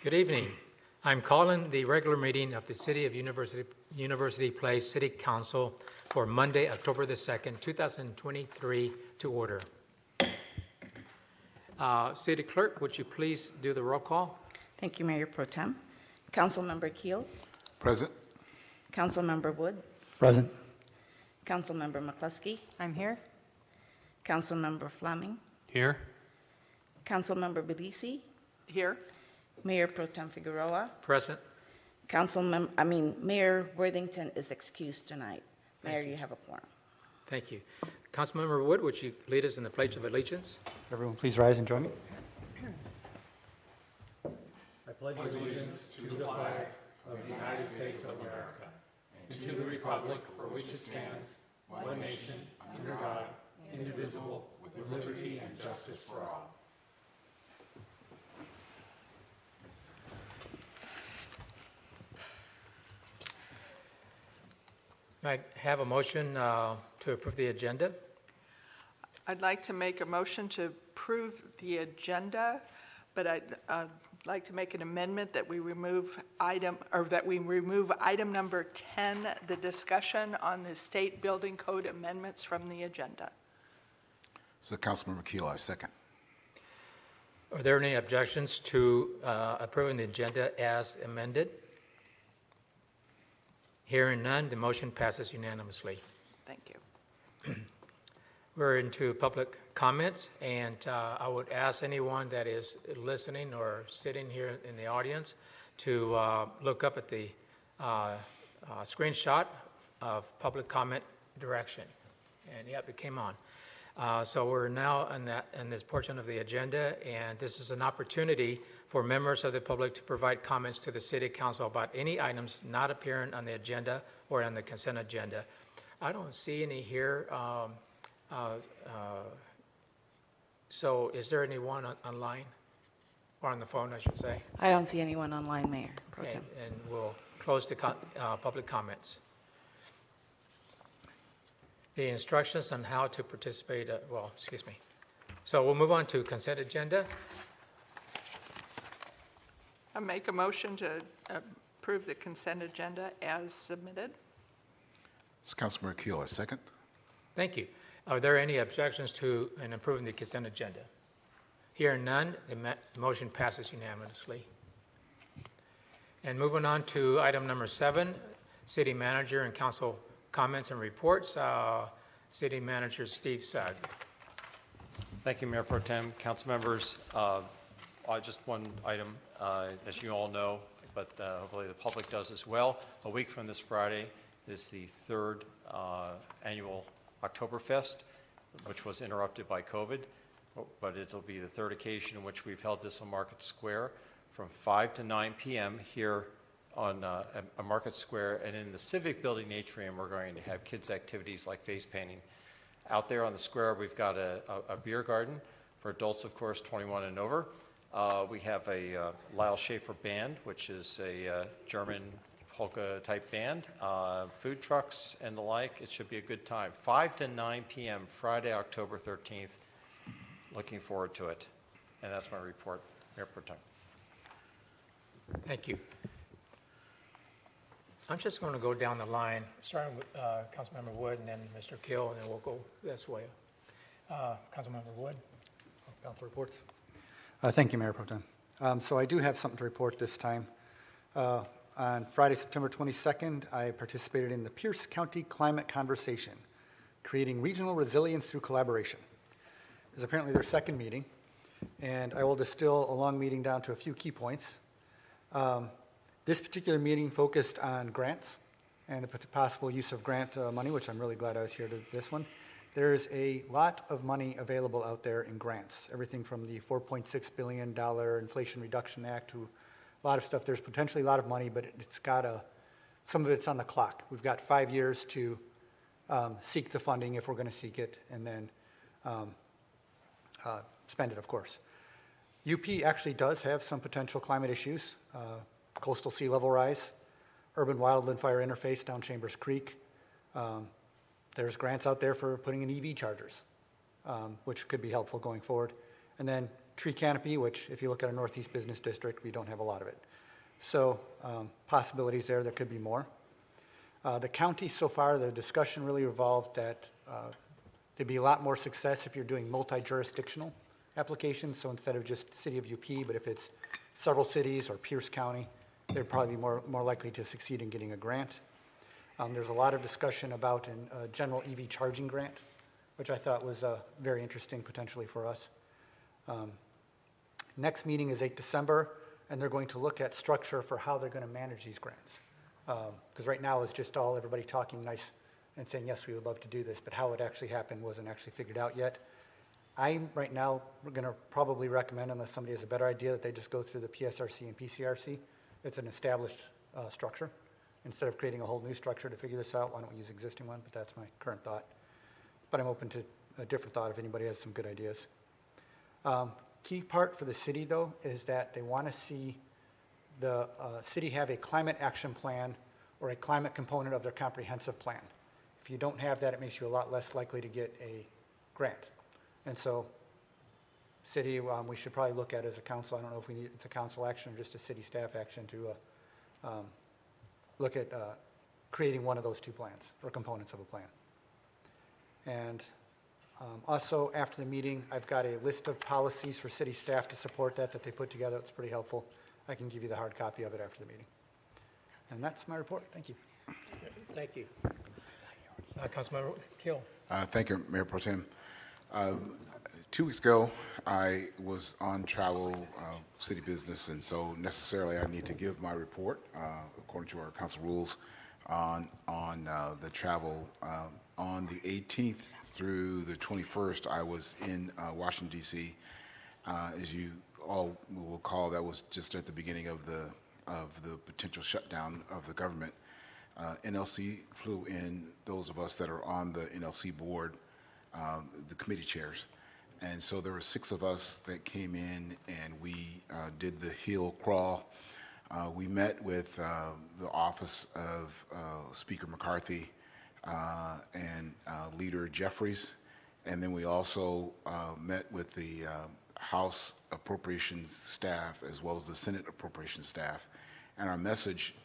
Good evening. I'm calling the regular meeting of the City of University Place City Council for Monday, October the 2nd, 2023 to order. City Clerk, would you please do the roll call? Thank you, Mayor Pro Tem. Councilmember Keel. Present. Councilmember Wood. Present. Councilmember McCluskey. I'm here. Councilmember Fleming. Here. Councilmember Belisi. Here. Mayor Pro Tem Figueroa. Present. Mayor Worthington is excused tonight. Mayor, you have a quorum. Thank you. Councilmember Wood, would you lead us in the Pledge of Allegiance? Everyone, please rise and join me. I pledge allegiance to the flag of the United States of America and to the republic for which it stands, one nation, under God, indivisible, with liberty and justice for all. I have a motion to approve the agenda. I'd like to make a motion to approve the agenda, but I'd like to make an amendment that we remove item number 10, the discussion on the state building code amendments from the agenda. So Councilmember Keel, I second. Are there any objections to approving the agenda as amended? Hearing none, the motion passes unanimously. Thank you. We're into public comments, and I would ask anyone that is listening or sitting here in the audience to look up at the screenshot of public comment direction. And yep, it came on. So we're now in this portion of the agenda, and this is an opportunity for members of the public to provide comments to the City Council about any items not appearing on the agenda or on the consent agenda. I don't see any here. So is there anyone online or on the phone, I should say? I don't see anyone online, Mayor Pro Okay, Tem. and we'll close the public comments. The instructions on how to participate, So we'll move on to consent agenda. I make a motion to approve the consent agenda as submitted. So Councilmember Keel, I second. Thank you. Are there any objections to approving the consent agenda? Hearing none, the motion passes unanimously. And moving on to item number 7, City Manager and Council comments and reports. City Manager Steve Sugg. Thank you, Mayor Pro Tem, council members. Just one item, as you all know, but hopefully the public does as well. A week from this Friday is the third annual Oktoberfest, which was interrupted by COVID, but it'll be the third occasion in which we've held this on Market Square from 5 to 9 p.m. here on Market Square, and in the Civic Building atrium, we're going to have kids' activities like face painting. Out there on the square, we've got a beer garden for adults, of course, 21 and over. We have a Lyle Schaefer band, which is a German polka-type band, food trucks and the like. It should be a good time. 5 to 9 p.m., Friday, October 13th. Looking forward to it. And that's my report, Mayor Pro Tem. Thank you. I'm just going to go down the line, starting with Councilmember Wood and then Mr. Keel, and then we'll go this way. Councilmember Wood. Council reports. Thank you, Mayor Pro Tem. So I do have something to report this time. On Friday, September 22nd, I participated in the Pierce County Climate Conversation, Creating Regional Resilience Through Collaboration. It was apparently their second meeting, and I will distill a long meeting down to a few key points. This particular meeting focused on grants and the possible use of grant money, which I'm really glad I was here to this one. There's a lot of money available out there in grants, everything from the $4.6 billion Inflation Reduction Act to a lot of stuff. There's potentially a lot of money, but some of it's on the clock. We've got 5 years to seek the funding if we're going to seek it, and then spend it, of course. UP actually does have some potential climate issues, coastal sea level rise, urban wildland fire interface down Chambers Creek. There's grants out there for putting in EV chargers, which could be helpful going forward. And then tree canopy, which if you look at a Northeast Business District, we don't have a lot of it. So possibilities there could be more. The county so far, the discussion really revolved that there'd be a lot more success if you're doing multi-jurisdictional applications. So instead of just City of UP, but if it's several cities or Pierce County, they'd probably be more likely to succeed in getting a grant. There's a lot of discussion about a general EV charging grant, which I thought was very interesting potentially for us. Next meeting is 8 December, and they're going to look at structure for how they're going to manage these grants. Because right now it's just all everybody talking nice and saying, yes, we would love to do this, but how it actually happened wasn't actually figured out yet. I'm right now going to probably recommend, unless somebody has a better idea, that they just go through the PSRC and PCRC. It's an established structure. Instead of creating a whole new structure to figure this out, why don't we use existing one? But that's my current thought. But I'm open to a different thought if anybody has some good ideas. Key part for the city, though, is that they want to see the city have a climate action plan or a climate component of their comprehensive plan. If you don't have that, it makes you a lot less likely to get a grant. And so, city, we should probably look at as a council. I don't know if it's a council action or just a city staff action to look at creating one of those two plans or components of a plan. And also, after the meeting, I've got a list of policies for city staff to support that they put together. It's pretty helpful. I can give you the hard copy of it after the meeting. And that's my report. Thank you. Thank you. Councilmember Keel. Thank you, Mayor Pro Tem. 2 weeks ago, I was on travel, city business, and so necessarily I need to give my report, according to our council rules, on the travel. On the 18th through the 21st, I was in Washington, D.C. As you all will recall, that was just at the beginning of the potential shutdown of the government. NLC flew in, those of us that are on the NLC board, the committee chairs. And so there were 6 of us that came in, and we did the hill crawl. We met with the office of Speaker McCarthy and Leader Jeffries, and then we also met with the House Appropriations staff as well as the Senate Appropriations staff. And our message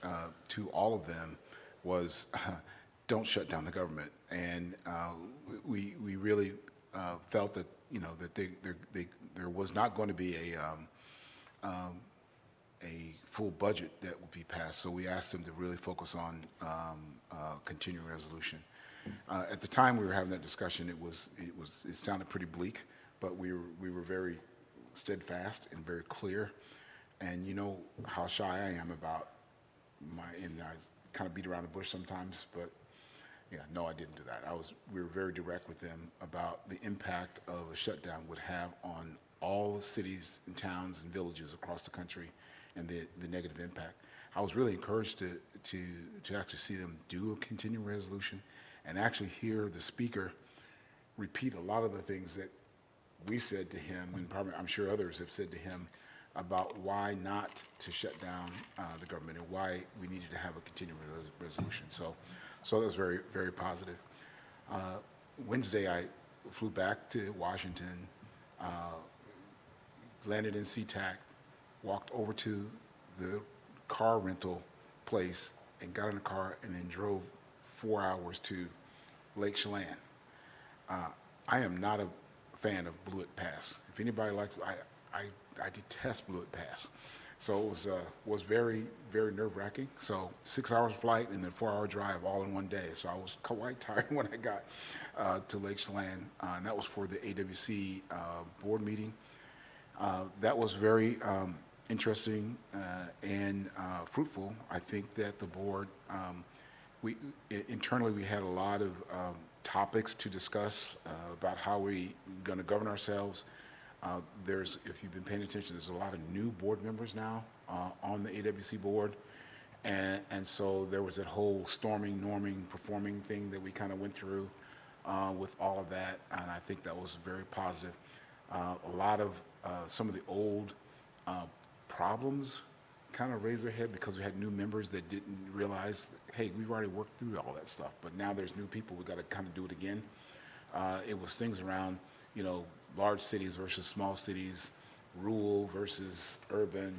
to all of them was, don't shut down the government. And we really felt that that there was not going to be a full budget that would be passed. So we asked them to really focus on continuing resolution. At the time we were having that discussion, it sounded pretty bleak, but we were very steadfast and very clear. And you know how shy I am about and I kind of beat around the bush sometimes, but yeah, no, I didn't do that. We were very direct with them about the impact of a shutdown would have on all cities and towns and villages across the country and the negative impact. I was really encouraged to actually see them do a continuing resolution and actually hear the speaker repeat a lot of the things that we said to him, and probably I'm sure others have said to him, about why not to shut down the government and why we needed to have a continuing resolution. So that was very, very positive. Wednesday, I flew back to Washington, landed in SeaTac, walked over to the car rental place and got in a car and then drove 4 hours to Lake Chelan. I am not a fan of Blewett Pass. If anybody likes, I detest Blewett Pass. So it was very, very nerve-wracking. So 6 hours flight and then 4-hour drive all in one day. So I was quite tired when I got to Lake Chelan, and that was for the AWC board meeting. That was very interesting and fruitful. I think that the board, internally we had a lot of topics to discuss about how we're going to govern ourselves. If you've been paying attention, there's a lot of new board members now on the AWC board. And so there was that whole storming, norming, performing thing that we kind of went through with all of that. And I think that was very positive. A lot of some of the old problems kind of raised their head because we had new members that didn't realize, hey, we've already worked through all that stuff. But now there's new people, we've got to kind of do it again. It was things around, large cities versus small cities, rural versus urban,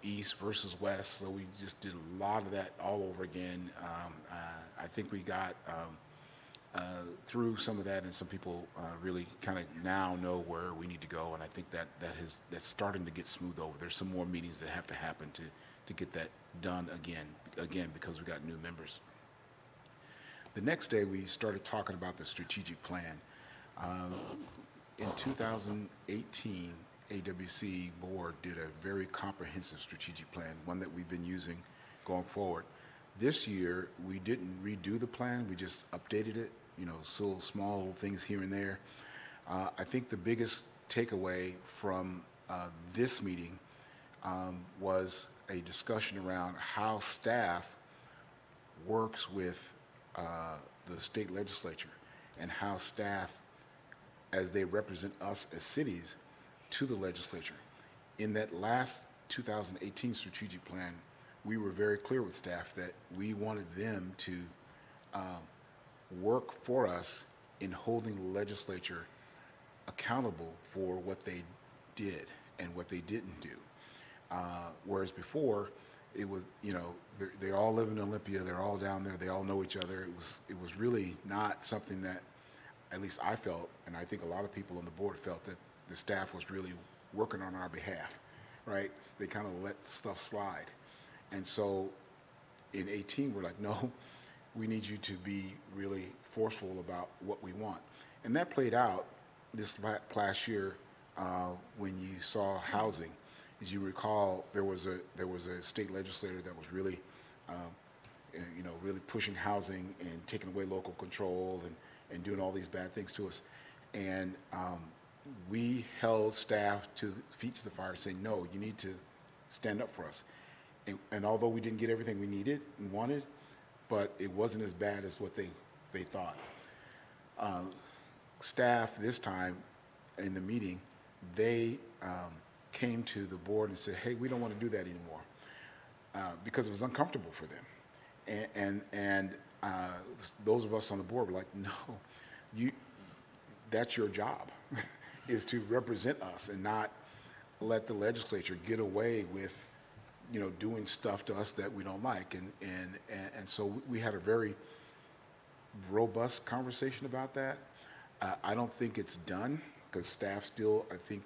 east versus west. So we just did a lot of that all over again. I think we got through some of that, and some people really kind of now know where we need to go. And I think that's starting to get smoothed over. There's some more meetings that have to happen to get that done again, because we got new members. The next day, we started talking about the strategic plan. In 2018, AWC board did a very comprehensive strategic plan, one that we've been using going forward. This year, we didn't redo the plan, we just updated it, so small little things here and there. I think the biggest takeaway from this meeting was a discussion around how staff works with the state legislature, and how staff, as they represent us as cities, to the legislature. In that last 2018 strategic plan, we were very clear with staff that we wanted them to work for us in holding the legislature accountable for what they did and what they didn't do. Whereas before, it was, they all live in Olympia, they're all down there, they all know each other. It was really not something that, at least I felt, and I think a lot of people on the board felt, that the staff was really working on our behalf, right? They kind of let stuff slide. And so in 18, we're like, no, we need you to be really forceful about what we want. And that played out this last year when you saw housing. As you recall, there was a state legislator that was really, really pushing housing and taking away local control and doing all these bad things to us. And we held staff to feet to the fire, saying, no, you need to stand up for us. And although we didn't get everything we needed and wanted, but it wasn't as bad as what they thought. Staff this time in the meeting, they came to the board and said, hey, we don't want to do that anymore, because it was uncomfortable for them. And those of us on the board were like, no, that's your job, is to represent us and not let the legislature get away with, doing stuff to us that we don't like. And so we had a very robust conversation about that. I don't think it's done, because staff still, I think,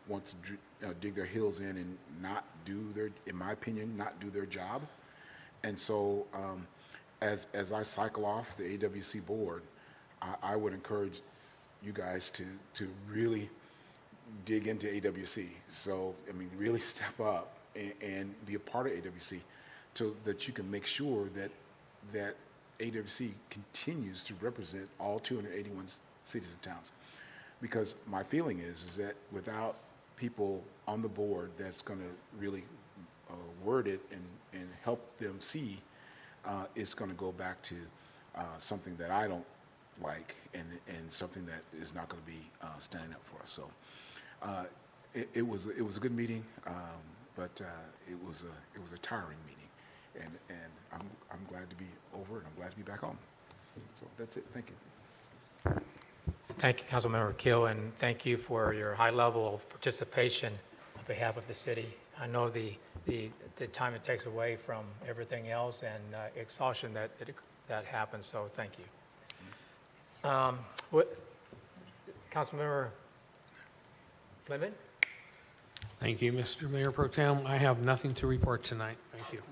wants to dig their heels in and not do in my opinion, not do their job. And so as I cycle off the AWC board, I would encourage you guys to really dig into AWC. So, really step up and be a part of AWC, so that you can make sure that AWC continues to represent all 281 cities and towns. Because my feeling is that without people on the board that's going to really word it and help them see, it's going to go back to something that I don't like, and something that is not going to be standing up for us. So it was a good meeting, but it was a tiring meeting, and I'm glad to be over, and I'm glad to be back home. So that's it. Thank you. Thank you, Councilmember Kill, and thank you for your high level of participation on behalf of the city. I know the time it takes away from everything else, and exhaustion that happens, so thank you. Councilmember Fleming? Thank you, Mr. Mayor Pro Tem. I have nothing to report tonight. Thank you.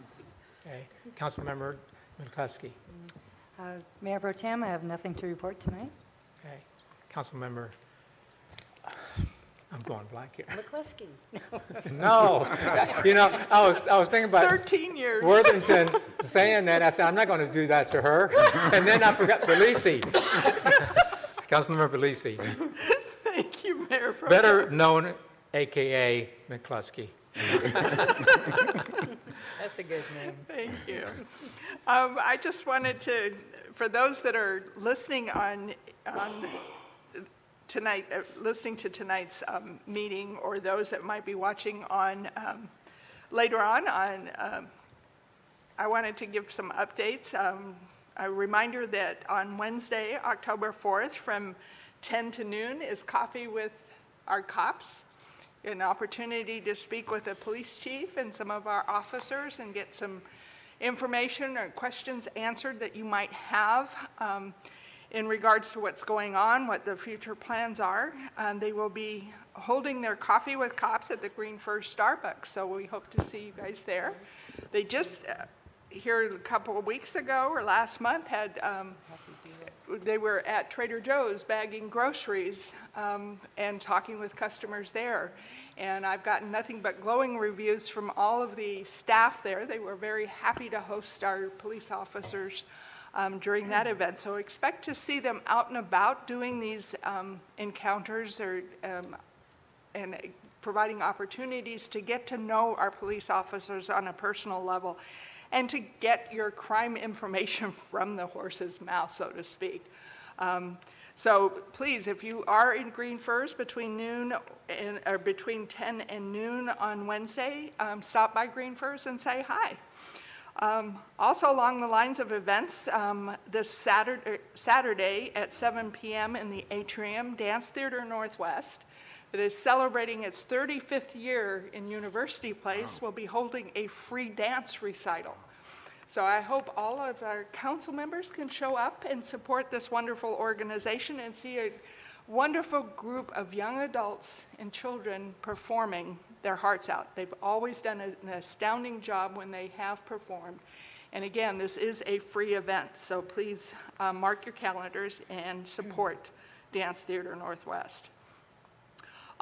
Okay. Councilmember McCluskey? Mayor Pro Tem, I have nothing to report tonight. Okay. Councilmember, I'm going black here. McCluskey. No, I was thinking about 13 years. Worthington saying that. I said, I'm not going to do that to her. And then I forgot Bellisi. Councilmember Bellisi, Thank you, Mayor Pro better Tem. known AKA McCluskey. That's a good name. Thank you. I just wanted to, for those that are listening on tonight, listening to tonight's meeting, or those that might be watching on later on, I wanted to give some updates. A reminder that on Wednesday, October 4th, from 10 to noon is Coffee with Our Cops. an opportunity to speak with the police chief and some of our officers and get some information or questions answered that you might have in regards to what's going on, what the future plans are. They will be holding their coffee with cops at the Green First Starbucks, so we hope to see you guys there. They just, here a couple of weeks ago or last month, had they were at Trader Joe's bagging groceries and talking with customers there. And I've gotten nothing but glowing reviews from all of the staff there. They were very happy to host our police officers during that event. So expect to see them out and about doing these encounters or and providing opportunities to get to know our police officers on a personal level and to get your crime information from the horse's mouth, so to speak. So please, if you are in Green First between noon or between 10 and noon on Wednesday, stop by Green First and say hi. Also along the lines of events, this Saturday at 7 p.m. in the Atrium, Dance Theater Northwest, that is celebrating its 35th year in University Place, will be holding a free dance recital. So I hope all of our council members can show up and support this wonderful organization and see a wonderful group of young adults and children performing their hearts out. They've always done an astounding job when they have performed. And again, this is a free event, so please mark your calendars and support Dance Theater Northwest.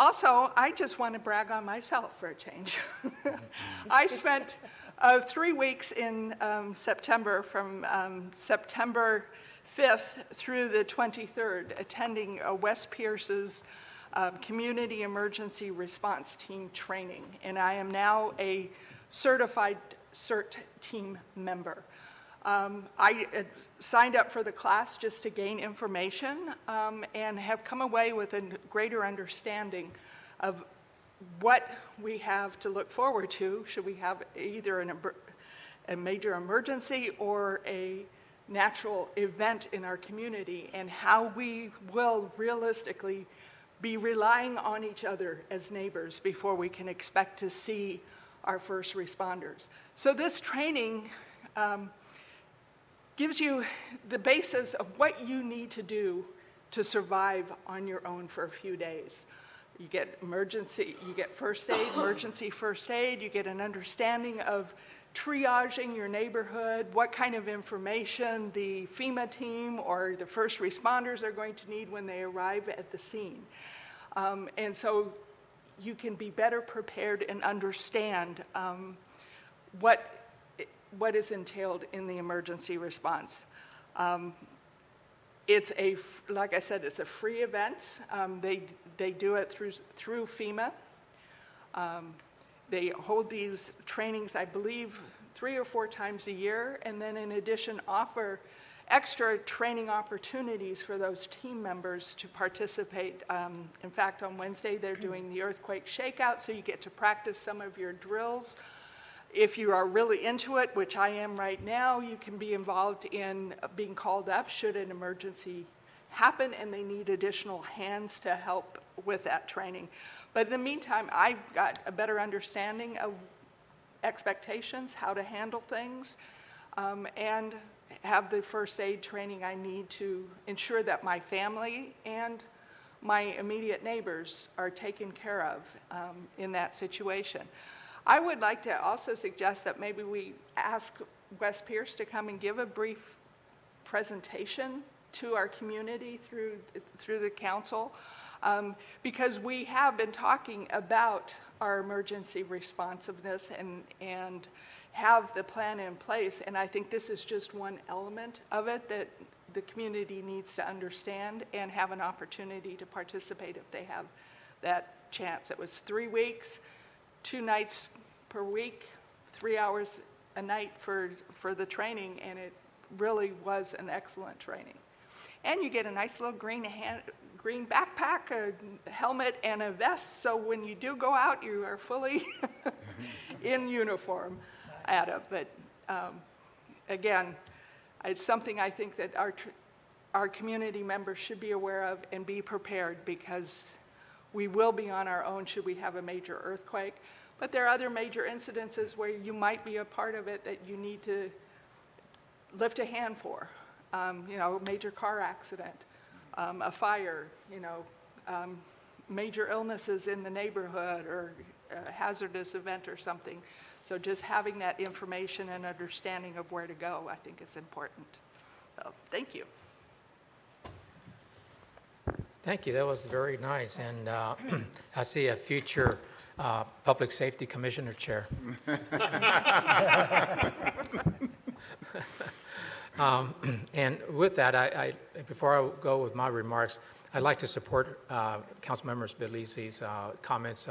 Also, I just want to brag on myself for a change. I spent 3 weeks in September, from September 5th through the 23rd, attending West Pierce's Community Emergency Response Team training. And I am now a certified CERT team member. I signed up for the class just to gain information and have come away with a greater understanding of what we have to look forward to should we have either a major emergency or a natural event in our community, and how we will realistically be relying on each other as neighbors before we can expect to see our first responders. So this training gives you the basis of what you need to do to survive on your own for a few days. You get first aid, emergency first aid, you get an understanding of triaging your neighborhood, what kind of information the FEMA team or the first responders are going to need when they arrive at the scene. And so you can be better prepared and understand what is entailed in the emergency response. It's like I said, it's a free event. They do it through FEMA. They hold these trainings, I believe, 3 or 4 times a year, and then in addition offer extra training opportunities for those team members to participate. In fact, on Wednesday, they're doing the earthquake shakeout, so you get to practice some of your drills. If you are really into it, which I am right now, you can be involved in being called up should an emergency happen and they need additional hands to help with that training. But in the meantime, I've got a better understanding of expectations, how to handle things, and have the first aid training I need to ensure that my family and my immediate neighbors are taken care of in that situation. I would like to also suggest that maybe we ask West Pierce to come and give a brief presentation to our community through the council, because we have been talking about our emergency responsiveness and have the plan in place, and I think this is just one element of it that the community needs to understand and have an opportunity to participate if they have that chance. It was 3 weeks, 2 nights per week, 3 hours a night for the training, and it really was an excellent training. And you get a nice little green backpack, a helmet, and a vest, so when you do go out, you are fully in uniform at it. But again, it's something I think that our community members should be aware of and be prepared, because we will be on our own should we have a major earthquake. But there are other major incidences where you might be a part of it that you need to lift a hand for. A major car accident, a fire, major illnesses in the neighborhood or a hazardous event or something. So just having that information and understanding of where to go, I think is important. So, thank you. Thank you. That was very nice. And I see a future Public Safety Commissioner chair. And with that, I before I go with my remarks, I'd like to support Councilmember Belisi's comments.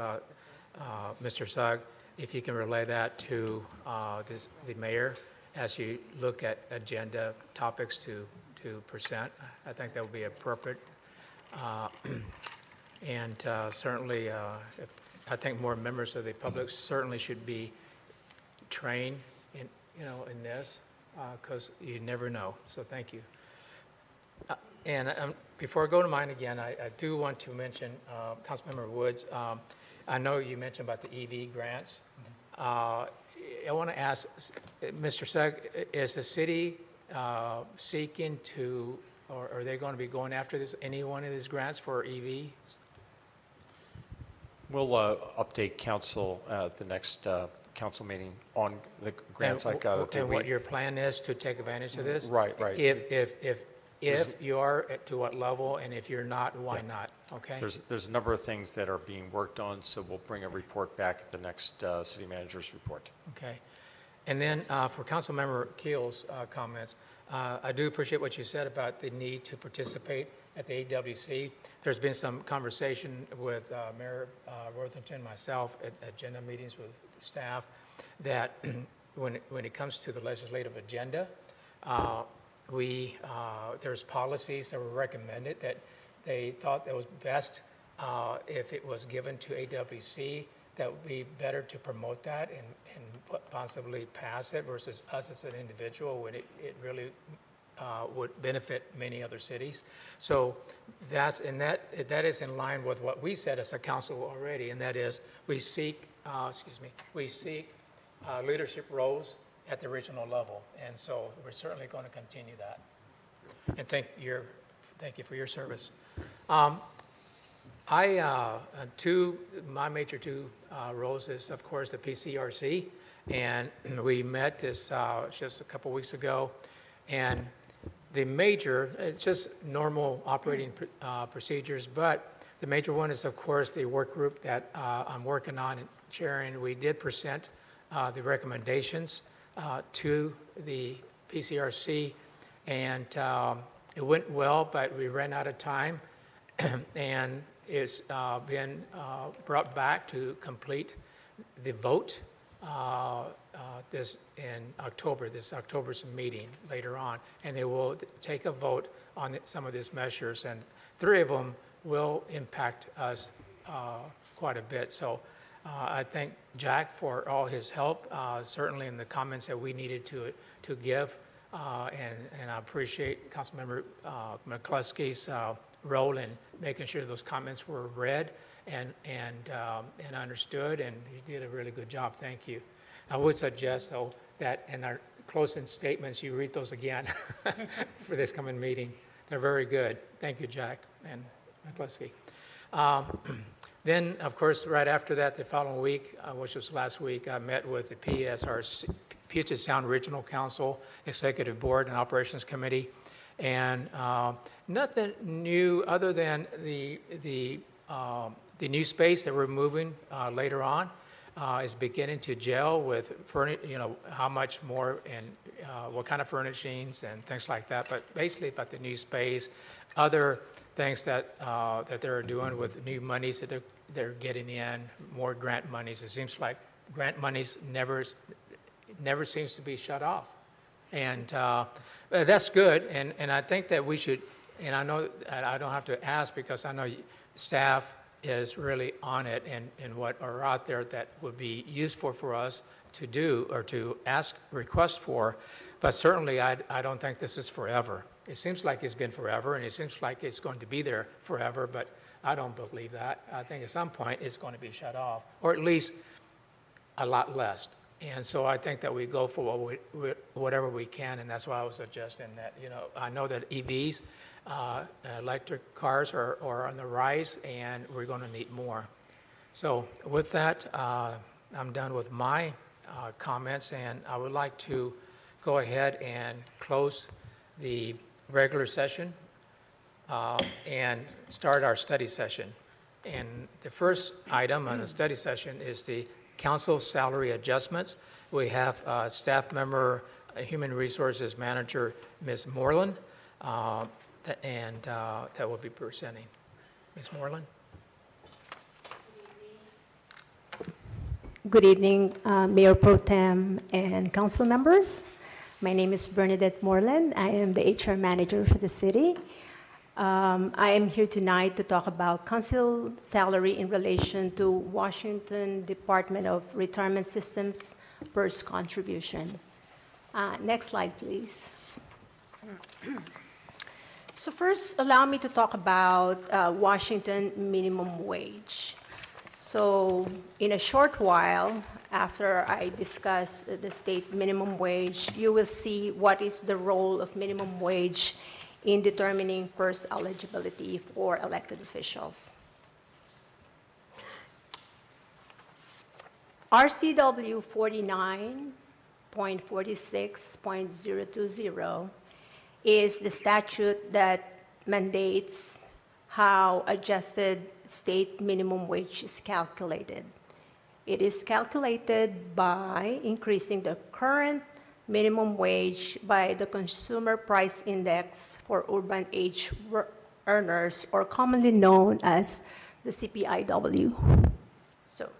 Mr. Sugg, if you can relay that to the mayor as you look at agenda topics to present, I think that would be appropriate. And certainly, I think more members of the public certainly should be trained in this, because you never know. So thank you. And before I go to mine again, I do want to mention, Councilmember Woods, I know you mentioned about the EV grants. I want to ask, Mr. Sugg, is the city seeking to, or are they going to be going after any one of these grants for EVs? We'll update council at the next council meeting on the grants like and what your plan is to take advantage of this? Right. If you are, to what level, and if you're not, why not? Okay. There's a number of things that are being worked on, so we'll bring a report back at the next city manager's report. Okay. And then for Councilmember Keel's comments, I do appreciate what you said about the need to participate at the AWC. There's been some conversation with Mayor Worthington, myself, at agenda meetings with the staff, that when it comes to the legislative agenda, there's policies that were recommended that they thought that was best if it was given to AWC, that would be better to promote that and possibly pass it versus us as an individual when it really would benefit many other cities. So that is in line with what we said as a council already, and that is we seek leadership roles at the regional level, and so we're certainly going to continue that. And thank you for your service. My major two roles is, of course, the PCRC, and we met this just a couple weeks ago, and the major, it's just normal operating procedures, but the major one is, of course, the work group that I'm working on and chairing. We did present the recommendations to the PCRC, and it went well, but we ran out of time, and it's been brought back to complete the vote this October's meeting later on, and they will take a vote on some of these measures, and 3 of them will impact us quite a bit. So I thank Jack for all his help, certainly in the comments that we needed to give, and I appreciate Councilmember McCluskey's role in making sure those comments were read and understood, and he did a really good job. Thank you. I would suggest, though, that in our closing statements, you read those again for this coming meeting. They're very good. Thank you, Jack and McCluskey. Then, of course, right after that, the following week, which was last week, I met with the PSRC, Puget Sound Regional Council, Executive Board, and Operations Committee, and nothing new other than the new space that we're moving later on is beginning to gel with how much more and what kind of furnishings and things like that. But basically, about the new space, other things that they're doing with new monies that they're getting in, more grant monies. It seems like grant monies never seems to be shut off, and that's good. And I think that we should. And I know I don't have to ask because I know staff is really on it and what are out there that would be useful for us to do or to request for. But certainly, I don't think this is forever. It seems like it's been forever, and it seems like it's going to be there forever, but I don't believe that. I think at some point, it's going to be shut off, or at least a lot less. And so I think that we go for whatever we can, and that's why I was suggesting that, I know that EVs, electric cars are on the rise, and we're going to need more. So with that, I'm done with my comments, and I would like to go ahead and close the regular session and start our study session. And the first item on the study session is the council salary adjustments. We have staff member, Human Resources Manager, Ms. Moreland, that will be presenting. Ms. Moreland? Good evening, Mayor Pro Tem and council members. My name is Bernadette Moreland. I am the HR manager for the city. I am here tonight to talk about council salary in relation to Washington Department of Retirement Systems first contribution. Next slide, please. So first, allow me to talk about Washington minimum wage. So in a short while, after I discuss the state minimum wage, you will see what is the role of minimum wage in determining first eligibility for elected officials. RCW 49.46.020 is the statute that mandates how adjusted state minimum wage is calculated. It is calculated by increasing the current minimum wage by the Consumer Price Index for urban age earners, or commonly known as the CPIW. So,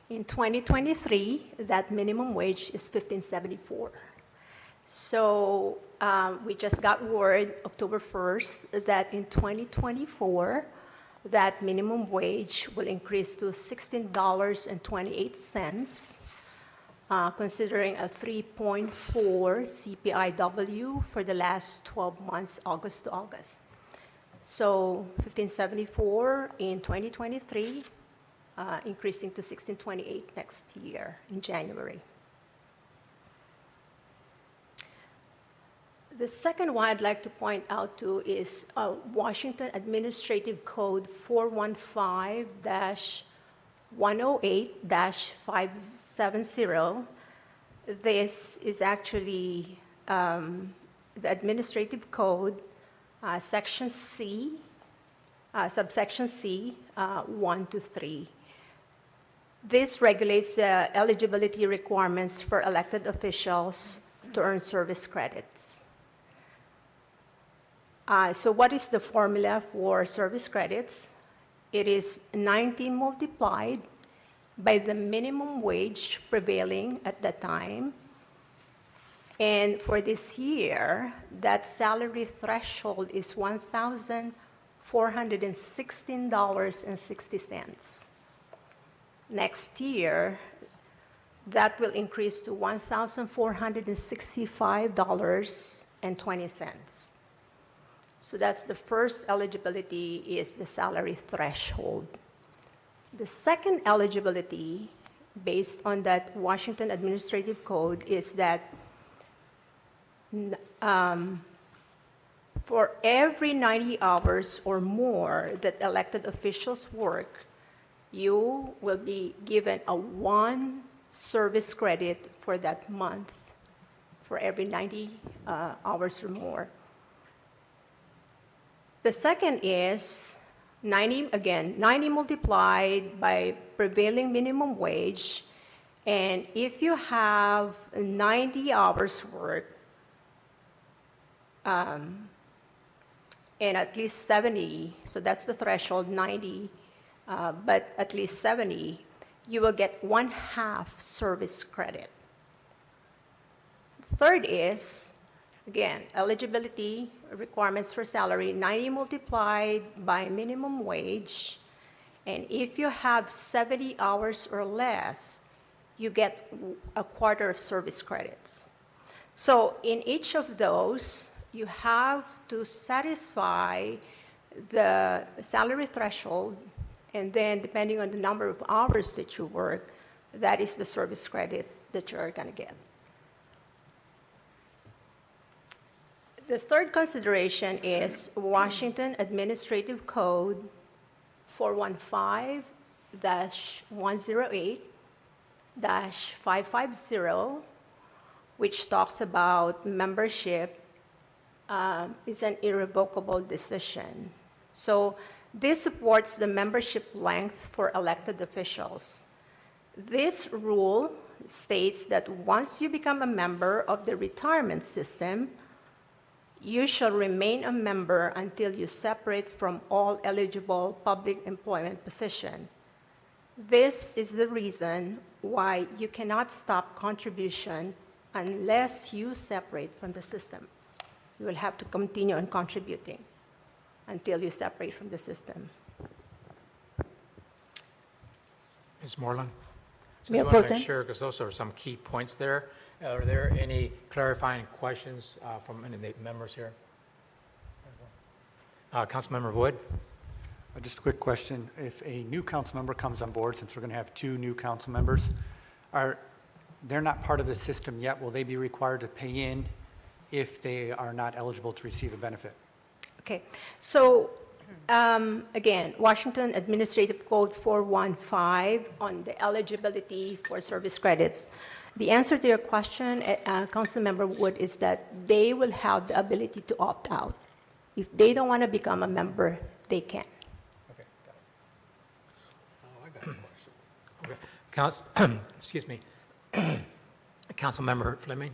in 2023, that minimum wage is $15.74. So, we just got word October 1st that in 2024, that minimum wage will increase to $16.28, considering a 3.4 CPIW for the last 12 months, August to August. So $15.74 in 2023, increasing to $16.28 next year in January. The second one I'd like to point out to is Washington Administrative Code 415-108-570. This is actually the administrative code, section C, subsection C, 1 to 3. This regulates the eligibility requirements for elected officials to earn service credits. So what is the formula for service credits? It is 90 multiplied by the minimum wage prevailing at that time. And for this year, that salary threshold is $1,416.60. Next year, that will increase to $1,465.20. So that's the first eligibility, is the salary threshold. The second eligibility, based on that Washington Administrative Code, is that for every 90 hours or more that elected officials work, you will be given a 1 service credit for that month, for every 90 hours or more. The second is 90 multiplied by prevailing minimum wage. And if you have 90 hours work and at least 70, so that's the threshold, 90, but at least 70, you will get 1/2 service credit. Third is, again, eligibility requirements for salary, 90 multiplied by minimum wage. And if you have 70 hours or less, you get 1/4 of service credits. So in each of those, you have to satisfy the salary threshold, and then depending on the number of hours that you work, that is the service credit that you're going to get. The third consideration is Washington Administrative Code 415-108-550, which talks about membership is an irrevocable decision. So this supports the membership length for elected officials. This rule states that once you become a member of the retirement system, you shall remain a member until you separate from all eligible public employment position. This is the reason why you cannot stop contribution unless you separate from the system. You will have to continue on contributing until you separate from the system. Ms. Moreland? Mayor Just Pro want to Tem? make sure, because those are some key points there. Are there any clarifying questions from any of the members here? Councilmember Wood? Just a quick question. If a new council member comes on board, since we're going to have 2 new council members, they're not part of the system yet, will they be required to pay in if they are not eligible to receive a benefit? Okay, so again, Washington Administrative Code 415 on the eligibility for service credits. The answer to your question, Councilmember Wood, is that they will have the ability to opt out. If they don't want to become a member, they can. Okay, got it. Okay. Excuse me. Councilmember Fleming?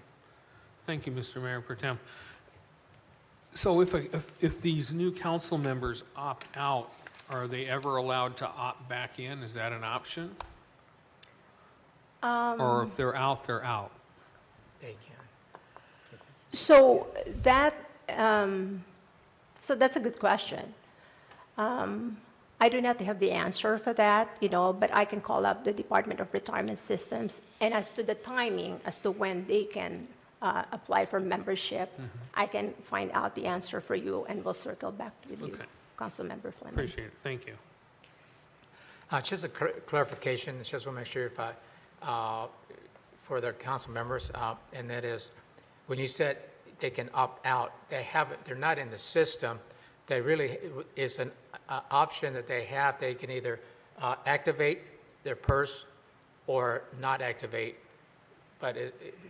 Thank you, Mr. Mayor Pro Tem. So if these new council members opt out, are they ever allowed to opt back in? Is that an option? Or if they're out, they're out? They can. So that's a good question. I do not have the answer for that, but I can call up the Department of Retirement Systems. And as to the timing, as to when they can apply for membership, I can find out the answer for you, and we'll circle back with you, Okay. Councilmember Fleming. Appreciate it. Thank you. Just a clarification, just want to make sure if for their council members, and that is, when you said they can opt out, they're not in the system. They really is an option that they have. They can either activate their PERS or not activate. But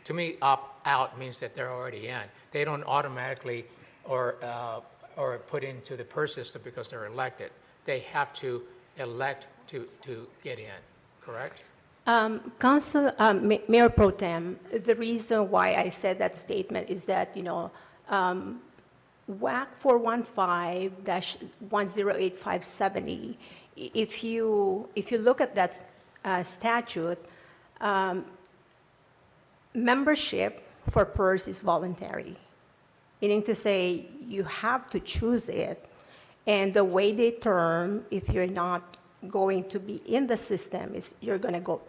to me, opt out means that they're already in. They don't automatically or put into the PERS system because they're elected. They have to elect to get in, correct? Mayor Pro Tem, the reason why I said that statement is that, WAC 415-108-570, if you look at that statute, membership for PERS is voluntary, meaning to say you have to choose it, and the way they term, if you're not going to be in the system, is you're going to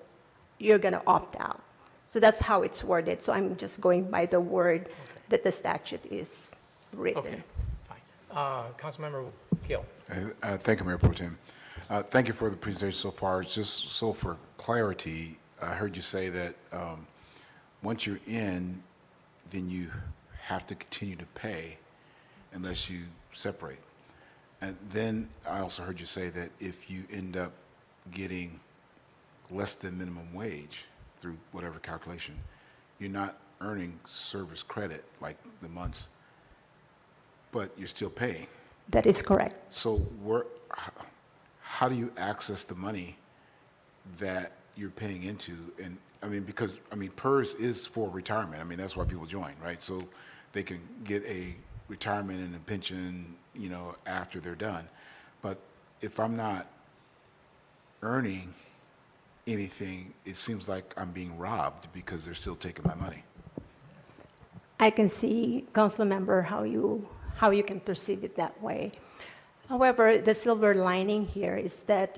opt out. So that's how it's worded. So I'm just going by the word that the statute is written. Okay, fine. Councilmember Gill. Thank you, Mayor Pro Tem. Thank you for the presentation so far. Just so for clarity, I heard you say that once you're in, then you have to continue to pay unless you separate. And then I also heard you say that if you end up getting less than minimum wage through whatever calculation, you're not earning service credit like the months, but you're still paying. That is correct. So how do you access the money that you're paying into? And because PERS is for retirement. That's why people join, right? So they can get a retirement and a pension, after they're done. But if I'm not earning anything, it seems like I'm being robbed because they're still taking my money. I can see, Council Member, how you can perceive it that way. However, the silver lining here is that,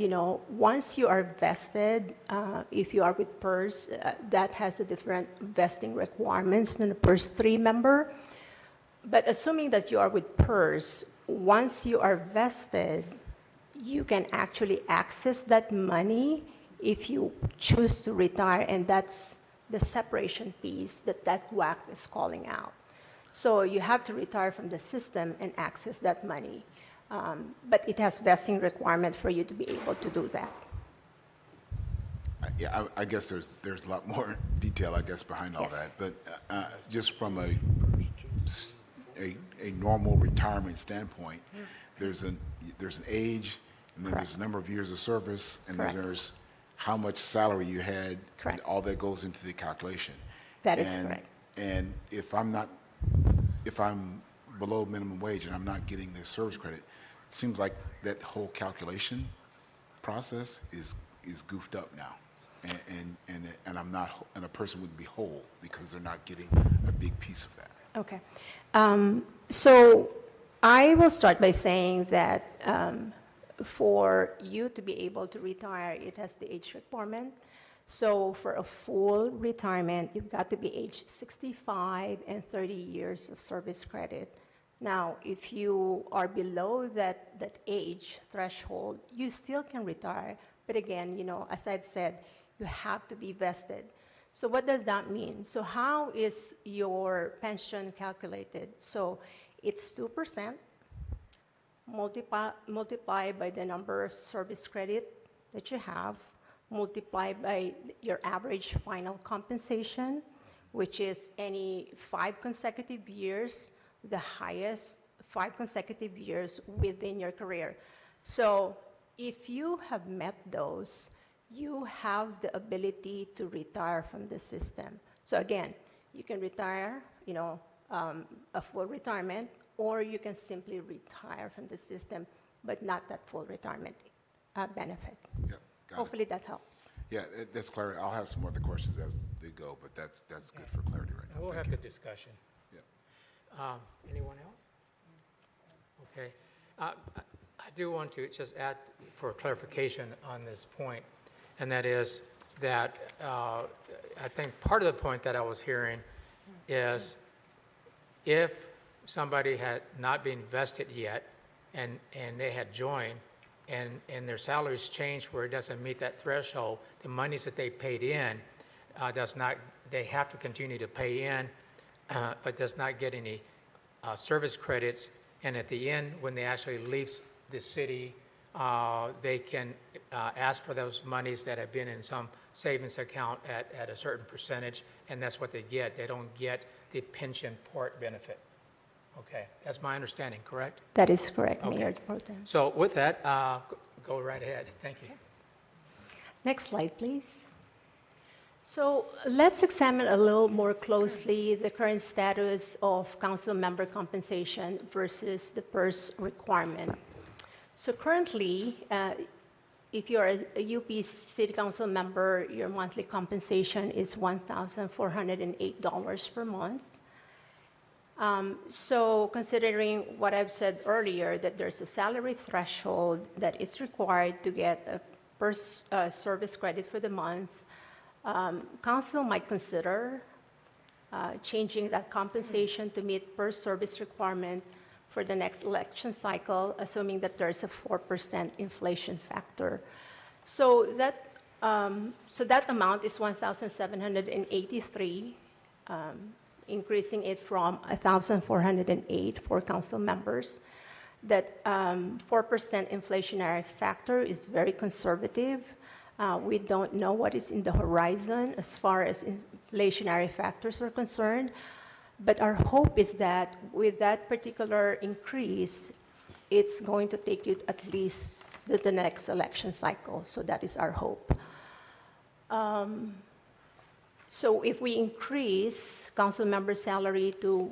once you are vested, if you are with PERS, that has a different vesting requirements than a PERS 3 member. But assuming that you are with PERS, once you are vested, you can actually access that money if you choose to retire, and that's the separation piece that WAC is calling out. So you have to retire from the system and access that money. But it has vesting requirement for you to be able to do that. Yeah, I guess there's a lot more detail, I guess, behind all Yes. that. But just from a normal retirement standpoint, there's an age, and then there's a number of years of service, and then Correct. there's how much salary you had, and Correct. all that goes into the calculation. That is correct. And if I'm below minimum wage and I'm not getting the service credit, seems like that whole calculation process is goofed up now, and I'm not, and a person wouldn't be whole because they're not getting a big piece of that. Okay. So I will start by saying that for you to be able to retire, it has the age requirement. So for a full retirement, you've got to be age 65 and 30 years of service credit. Now, if you are below that age threshold, you still can retire. But again, as I've said, you have to be vested. So what does that mean? So how is your pension calculated? So it's 2%, multiply by the number of service credit that you have, multiply by your average final compensation, which is any 5 consecutive years, the highest 5 consecutive years within your career. So if you have met those, you have the ability to retire from the system. So again, you can retire, a full retirement, or you can simply retire from the system, but not that full retirement benefit. Yeah, got Hopefully that helps. it. Yeah, that's clarity. I'll have some other questions as they go, but that's good for clarity right now. We'll Thank have you. the discussion. Yeah. Anyone else? Okay. I do want to just add for clarification on this point, and that is that I think part of the point that I was hearing is if somebody had not been vested yet and they had joined and their salaries changed where it doesn't meet that threshold, the monies that they paid in they have to continue to pay in, but does not get any service credits. And at the end, when they actually leave the city, they can ask for those monies that have been in some savings account at a certain percentage, and that's what they get. They don't get the pension part benefit. Okay, that's my understanding, correct? That is correct, Okay. Mayor Pro Tem. So with that, go right ahead. Thank you. Next slide, please. So let's examine a little more closely the current status of council member compensation versus the PERS requirement. So currently, if you're a UP City Council member, your monthly compensation is $1,408 per month. So considering what I've said earlier, that there's a salary threshold that is required to get a PERS service credit for the month, council might consider changing that compensation to meet PERS service requirement for the next election cycle, assuming that there's a 4% inflation factor. So that amount is $1,783, increasing it from $1,408 for council members. That 4% inflationary factor is very conservative. We don't know what is in the horizon as far as inflationary factors are concerned. But our hope is that with that particular increase, it's going to take you at least to the next election cycle. So that is our hope. So if we increase council member salary to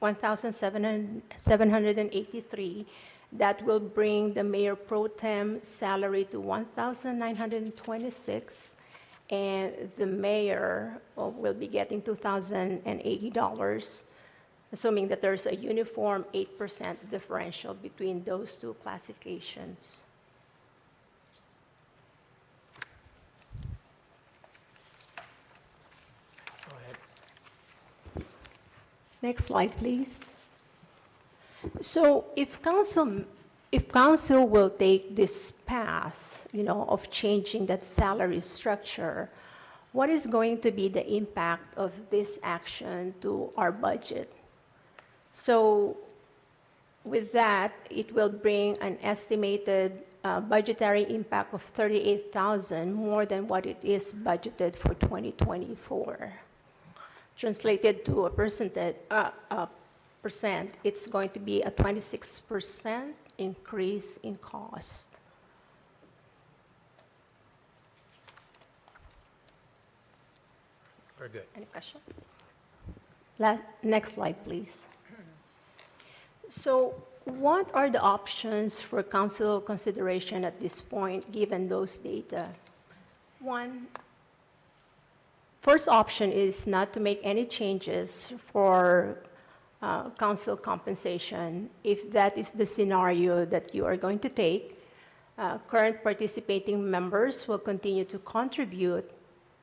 $1,783, that will bring the mayor pro tem salary to $1,926, and the mayor will be getting $2,080. assuming that there's a uniform 8% differential between those two classifications. Go ahead. Next slide, please. So if council will take this path, of changing that salary structure, what is going to be the impact of this action to our budget? So with that, it will bring an estimated budgetary impact of $38,000 more than what it is budgeted for 2024. Translated to a percent, it's going to be a 26% increase in cost. Very good. Any question? Next slide, please. So what are the options for council consideration at this point, given those data? First option is not to make any changes for council compensation. If that is the scenario that you are going to take, current participating members will continue to contribute,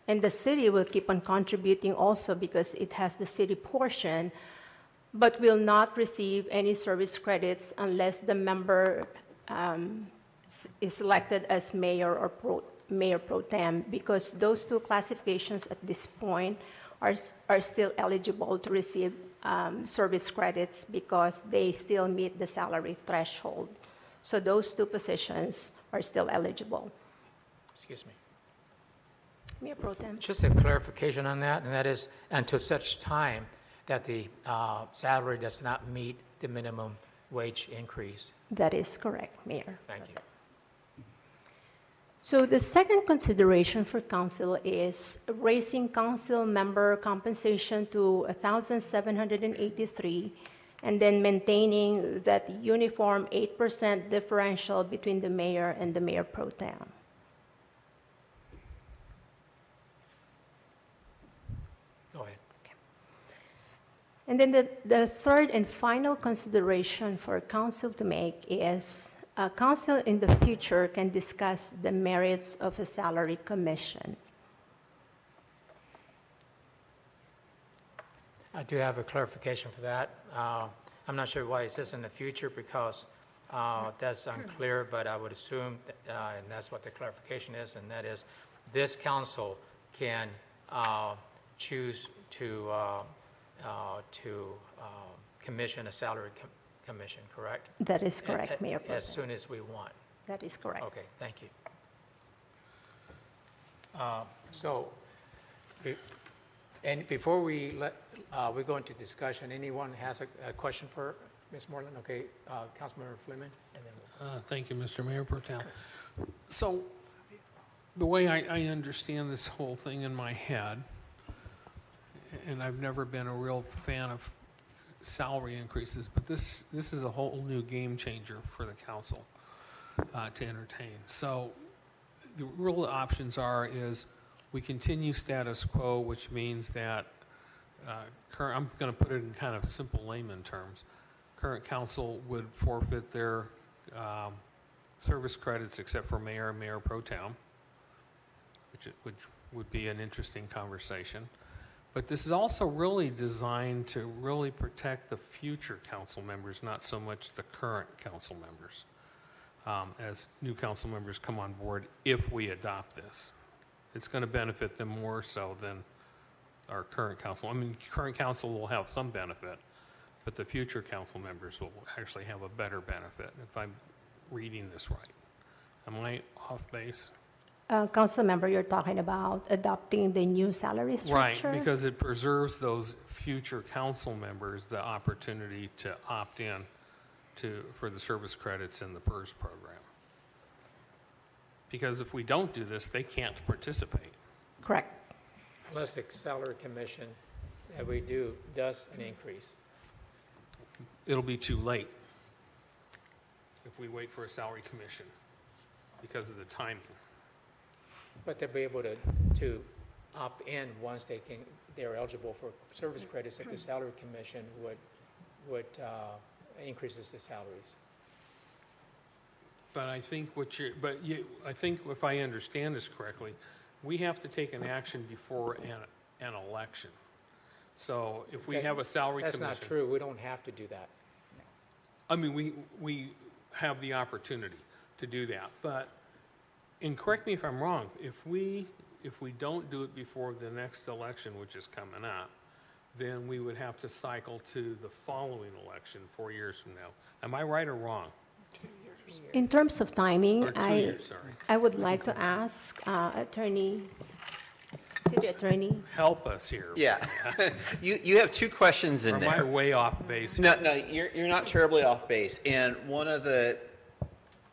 and the city will keep on contributing also because it has the city portion, but will not receive any service credits unless the member is elected as mayor or mayor pro tem, because those two classifications at this point are still eligible to receive service credits because they still meet the salary threshold. So those two positions are still eligible. Excuse me. Mayor pro tem. Just a clarification on that, and that is until such time that the salary does not meet the minimum wage increase. That is correct, Mayor. Thank you. So the second consideration for council is raising council member compensation to $1,783 and then maintaining that uniform 8% differential between the mayor and the mayor pro tem. Go ahead. And then the third and final consideration for council to make is council in the future can discuss the merits of a salary commission. I do have a clarification for that. I'm not sure why it says in the future because that's unclear, but I would assume, and that's what the clarification is, and that is this council can choose to commission a salary commission, correct? That is correct, Mayor Pro As Tem. soon as we want. That is correct. Okay, thank you. So, and before we go into discussion, anyone has a question for Ms. Moreland? Okay, Councilmember Fleming, and then we'll... Thank you, Mr. Mayor Pro Tem. So, the way I understand this whole thing in my head, and I've never been a real fan of salary increases, but this is a whole new game changer for the council to entertain. So, the real options is we continue status quo, which means that I'm going to put it in kind of simple layman terms. Current council would forfeit their service credits except for mayor and mayor pro tem, which would be an interesting conversation. But this is also really designed to really protect the future council members, not so much the current council members, as new council members come on board if we adopt this. It's going to benefit them more so than our current council. I mean, current council will have some benefit, but the future council members will actually have a better benefit, if I'm reading this right. Am I off base? Council member, you're talking about adopting the new salary structure? Right, because it preserves those future council members the opportunity to opt in for the service credits in the PERS program. Because if we don't do this, they can't participate. Correct. Unless the salary commission that we do does an increase. It'll be too late if we wait for a salary commission because of the timing. But they'll be able to opt in once they're eligible for service credits if the salary commission would what increases the salaries. But I think I think if I understand this correctly, we have to take an action before an election. So if we have a salary commission. That's not true. We don't have to do that. I mean, we have the opportunity to do that, but, and correct me if I'm wrong, if we don't do it before the next election, which is coming up, then we would have to cycle to the following election 4 years from now. Am I right or wrong? In terms of timing, Or 2 years, sorry. I would like to ask City Attorney. Help us here. Yeah. You have two questions in Or am I there. way off base? No, you're not terribly off base. And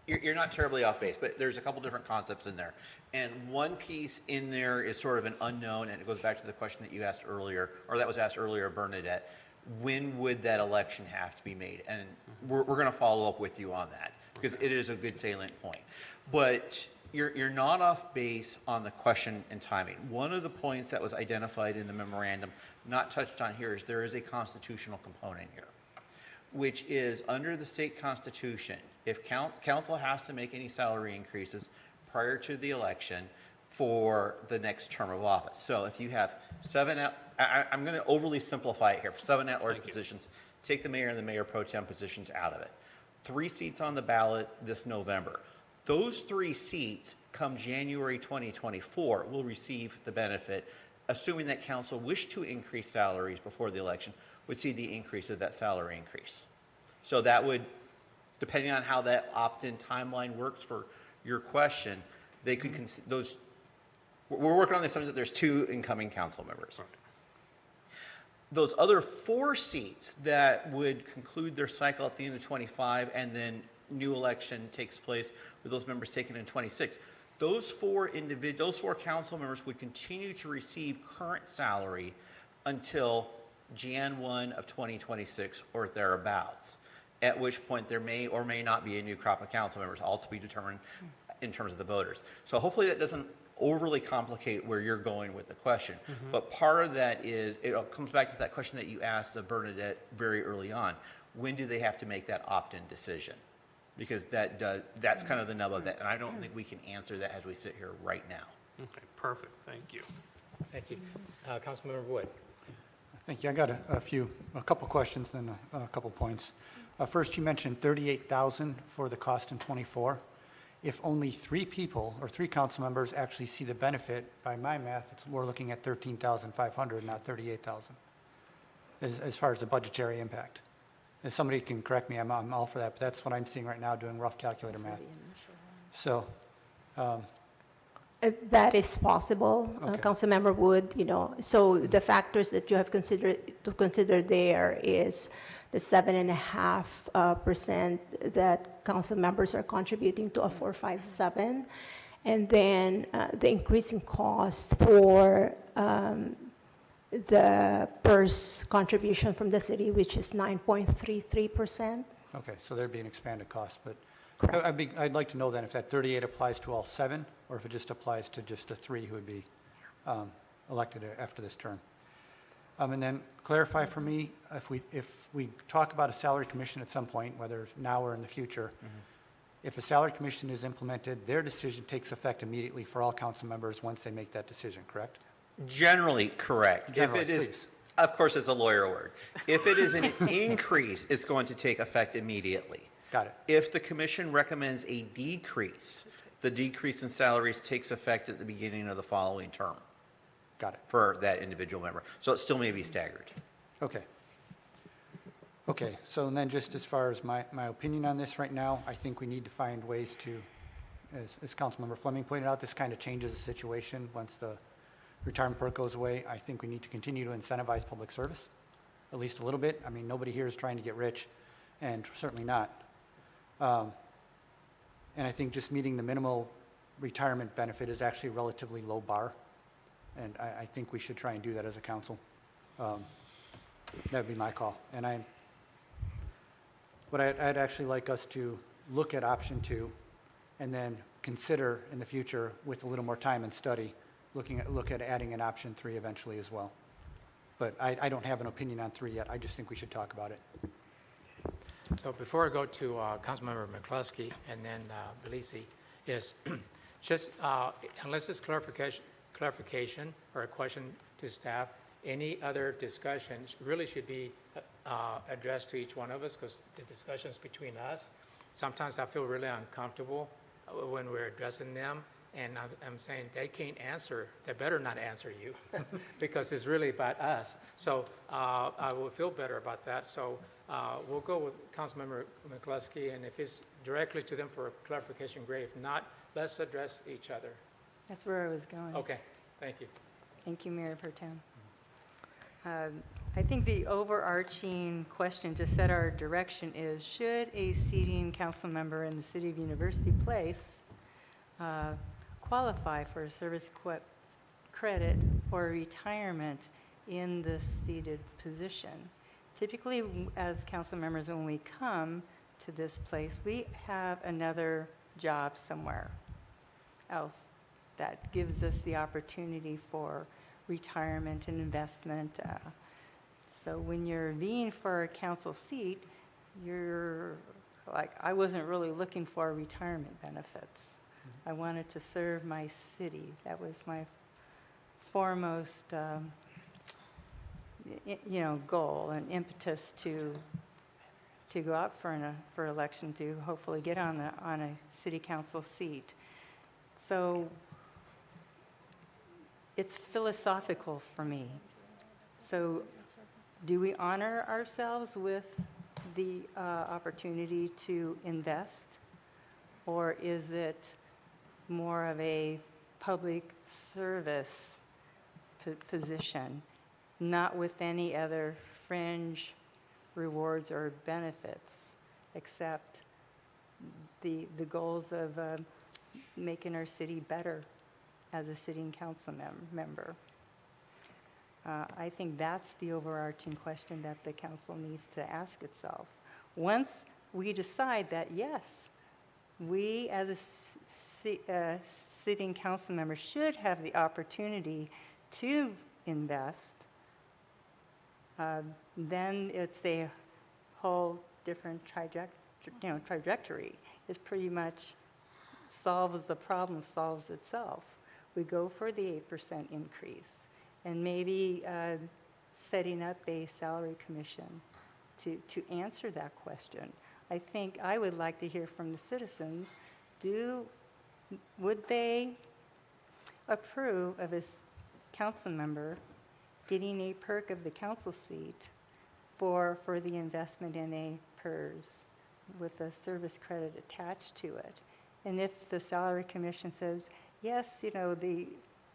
you're not terribly off base, but there's a couple different concepts in there. And one piece in there is sort of an unknown, and it goes back to the question that you asked earlier, or that was asked earlier, Bernadette. When would that election have to be made? And we're going to follow up with you on that, because it is a good salient point. But you're not off base on the question and timing. One of the points that was identified in the memorandum, not touched on here, is there is a constitutional component here, which is under the state constitution, if council has to make any salary increases prior to the election for the next term of office. So if you have I'm going to overly simplify it here, 7 at-large positions, take the mayor and the mayor pro tem positions out of it. 3 seats on the ballot this November. Those 3 seats, come January 2024, will receive the benefit, assuming that council wished to increase salaries before the election, would see the increase of that salary increase. So that would, depending on how that opt-in timeline works for your question, they could those. We're working on this such that there's 2 incoming council members. Right. Those other 4 seats that would conclude their cycle at the end of 25, and then new election takes place with those members taken in 26. Those 4 council members would continue to receive current salary until Jan 1 of 2026 or thereabouts, at which point there may or may not be a new crop of council members, all to be determined in terms of the voters. So hopefully that doesn't overly complicate where you're going with the question. But part of that is, it comes back to that question that you asked of Bernadette very early on. When do they have to make that opt-in decision? Because that's kind of the nub of that, and I don't think we can answer that as we sit here right now. Okay, perfect. Thank you. Thank you. Councilmember Wood. Thank you. I got a couple questions, then a couple points. First, you mentioned $38,000 for the cost in '24. If only 3 people or 3 council members actually see the benefit, by my math, we're looking at $13,500, not $38,000, as far as the budgetary impact. If somebody can correct me, I'm all for that, but that's what I'm seeing right now, doing rough calculator math. So, That is possible, Okay. Councilmember Wood, so the factors that you have to consider there is the 7.5% that council members are contributing to a 457, and then the increasing cost for the PERS contribution from the city, which is 9.33%. okay, so there'd be an expanded cost, but Correct. I'd like to know then if that 38 applies to all 7, or if it just applies to just the 3 who would be elected after this term. And then clarify for me, if we talk about a salary commission at some point, whether now or in the future, if a salary commission is implemented, their decision takes effect immediately for all council members once they make that decision, correct? Generally correct. Generally, if it is, please. of course, it's a lawyer word. If it is an increase, it's going to take effect immediately. Got it. If the commission recommends a decrease, the decrease in salaries takes effect at the beginning of the following term Got it. for that individual member. So it still may be staggered. Okay. Okay, so then just as far as my opinion on this right now, I think we need to find ways to, as Councilmember Fleming pointed out, this kind of changes the situation once the retirement perk goes away. I think we need to continue to incentivize public service, at least a little bit. I mean, nobody here is trying to get rich, and certainly not. And I think just meeting the minimal retirement benefit is actually a relatively low bar, and I think we should try and do that as a council. That would be my call. And I'd actually like us to look at option 2 and then consider in the future, with a little more time and study, look at adding an option 3 eventually as well. But I don't have an opinion on 3 yet. I just think we should talk about it. So before I go to Councilmember McCluskey and then Belisi, is just, unless it's clarification or a question to staff, any other discussions really should be addressed to each one of us, because the discussion's between us. Sometimes I feel really uncomfortable when we're addressing them, and I'm saying they can't answer, they better not answer you, because it's really about us. So I will feel better about that. So we'll go with Councilmember McCluskey, and if it's directly to them for clarification, great. If not, let's address each other. That's where I was going. Okay, thank you. Thank you, Mayor Pro Tem. I think the overarching question to set our direction is, should a seating council member in the City of University Place qualify for a service credit or retirement in the seated position? Typically, as council members, when we come to this place, we have another job somewhere else that gives us the opportunity for retirement and investment. So when you're vying for a council seat, you're like, I wasn't really looking for retirement benefits. I wanted to serve my city. That was my foremost, goal and impetus to go out for election, to hopefully get on a city council seat. So it's philosophical for me. So do we honor ourselves with the opportunity to invest, or is it more of a public service position, not with any other fringe rewards or benefits, except the goals of making our city better as a sitting council member? I think that's the overarching question that the council needs to ask itself. Once we decide that, yes, we as a sitting council member should have the opportunity to invest, then it's a whole different trajectory. It's pretty much solves the problem, solves itself. We go for the 8% increase, and maybe setting up a salary commission to answer that question. I think I would like to hear from the citizens, would they approve of a council member getting a perk of the council seat for the investment in a PERS with a service credit attached to it? And if the salary commission says, yes,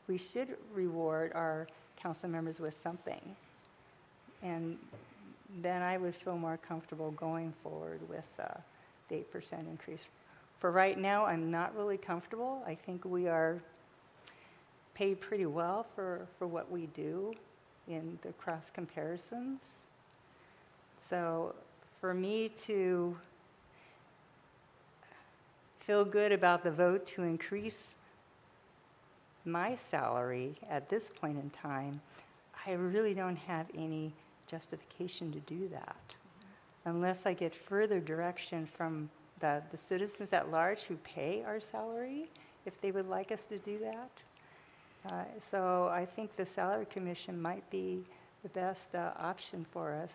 we should reward our council members with something, and then I would feel more comfortable going forward with the 8% increase. For right now, I'm not really comfortable. I think we are paid pretty well for what we do in the cross comparisons. So for me to feel good about the vote to increase my salary at this point in time, I really don't have any justification to do that, unless I get further direction from the citizens at large who pay our salary, if they would like us to do that. So I think the salary commission might be the best option for us,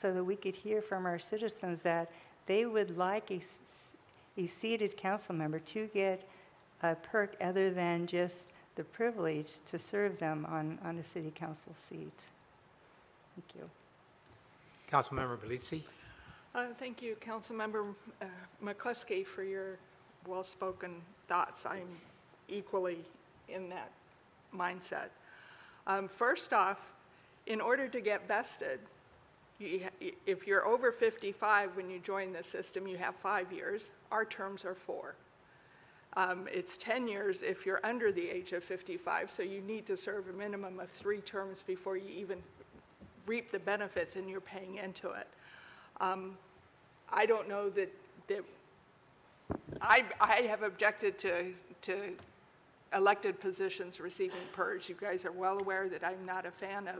so that we could hear from our citizens that they would like a seated council member to get a perk other than just the privilege to serve them on a city council seat. Thank you. Councilmember Belisi. Thank you, Councilmember McCluskey, for your well-spoken thoughts. I'm equally in that mindset. First off, in order to get vested, if you're over 55 when you join the system, you have 5 years. Our terms are 4. It's 10 years if you're under the age of 55, so you need to serve a minimum of 3 terms before you even reap the benefits, and you're paying into it. I don't know that I have objected to elected positions receiving PERS. You guys are well aware that I'm not a fan of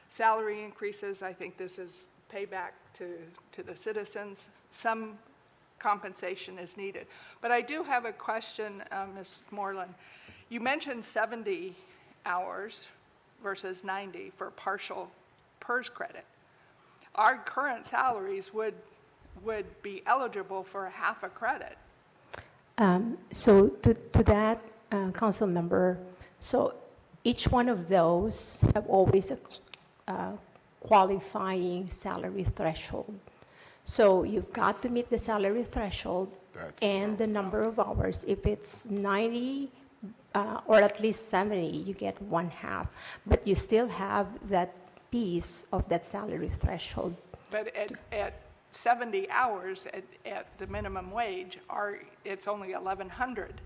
salary increases. I think this is payback to the citizens. Some compensation is needed. But I do have a question, Ms. Moreland. You mentioned 70 hours versus 90 for partial PERS credit. Our current salaries would be eligible for a half a credit. So to that, council member, so each one of those have always a qualifying salary threshold. So you've got to meet the salary threshold and the number of hours. If it's 90 or at least 70, you get one half. But you still have that piece of that salary threshold. But at 70 hours at the minimum wage, it's only 1,100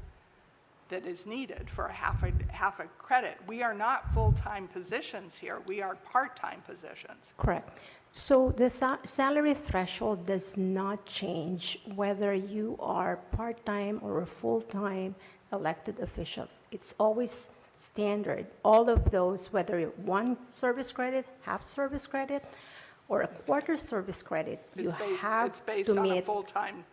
that is needed for half a credit. We are not full-time positions here. We are part-time positions. Correct. So the salary threshold does not change whether you are part-time or full-time elected officials. It's always standard. All of those, whether one service credit, half service credit, or a quarter service credit, It's based to on a meet full-time.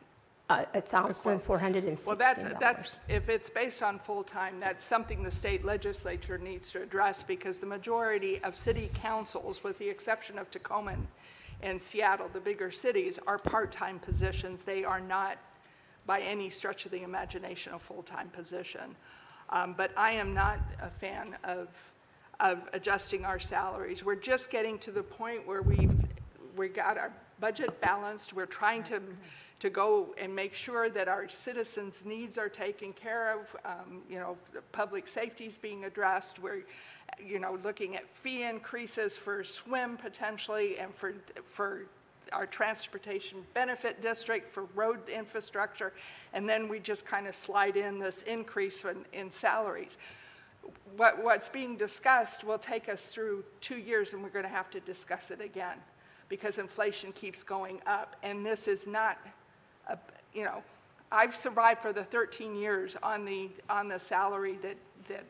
$1,416. Well, that's if it's based on full-time, that's something the state legislature needs to address, because the majority of city councils, with the exception of Tacoma and Seattle, the bigger cities, are part-time positions. They are not, by any stretch of the imagination, a full-time position. But I am not a fan of adjusting our salaries. We're just getting to the point where we got our budget balanced. We're trying to go and make sure that our citizens' needs are taken care of. Public safety is being addressed. We're, looking at fee increases for SWIM potentially, and for our transportation benefit district, for road infrastructure, and then we just kind of slide in this increase in salaries. What's being discussed will take us through 2 years, and we're going to have to discuss it again, because inflation keeps going up, and this is not I've survived for the 13 years on the salary that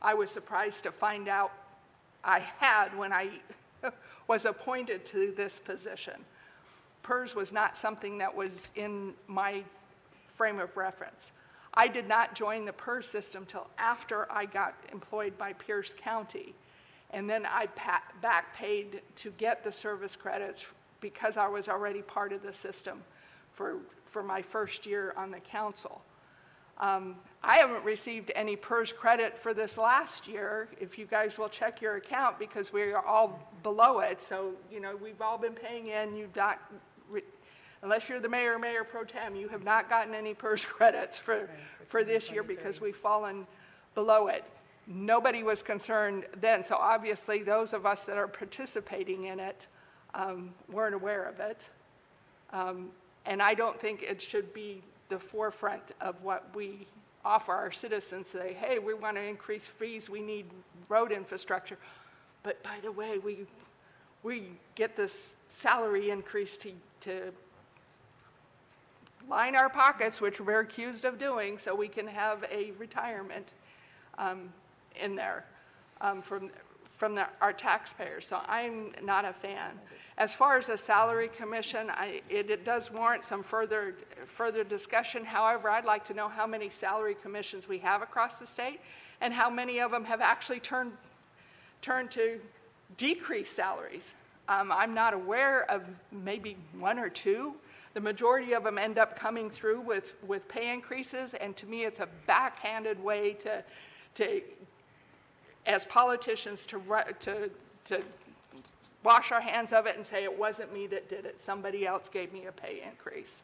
I was surprised to find out I had when I was appointed to this position. PERS was not something that was in my frame of reference. I did not join the PERS system till after I got employed by Pierce County, and then I back paid to get the service credits because I was already part of the system for my first year on the council. I haven't received any PERS credit for this last year, if you guys will check your account, because we are all below it. So, we've all been paying in. You've not, unless you're the mayor or mayor pro tem, you have not gotten any PERS credits for this year because we've fallen below it. Nobody was concerned then. So obviously those of us that are participating in it weren't aware of it. And I don't think it should be the forefront of what we offer our citizens. Say, hey, we want to increase fees, we need road infrastructure. But by the way, we get this salary increase to line our pockets, which we're accused of doing, so we can have a retirement in there from our taxpayers. So I'm not a fan. As far as the salary commission, it does warrant some further discussion. However, I'd like to know how many salary commissions we have across the state and how many of them have actually turned to decrease salaries. I'm not aware of maybe one or two. The majority of them end up coming through with pay increases, and to me it's a backhanded way to as politicians to wash our hands of it and say, it wasn't me that did it, somebody else gave me a pay increase.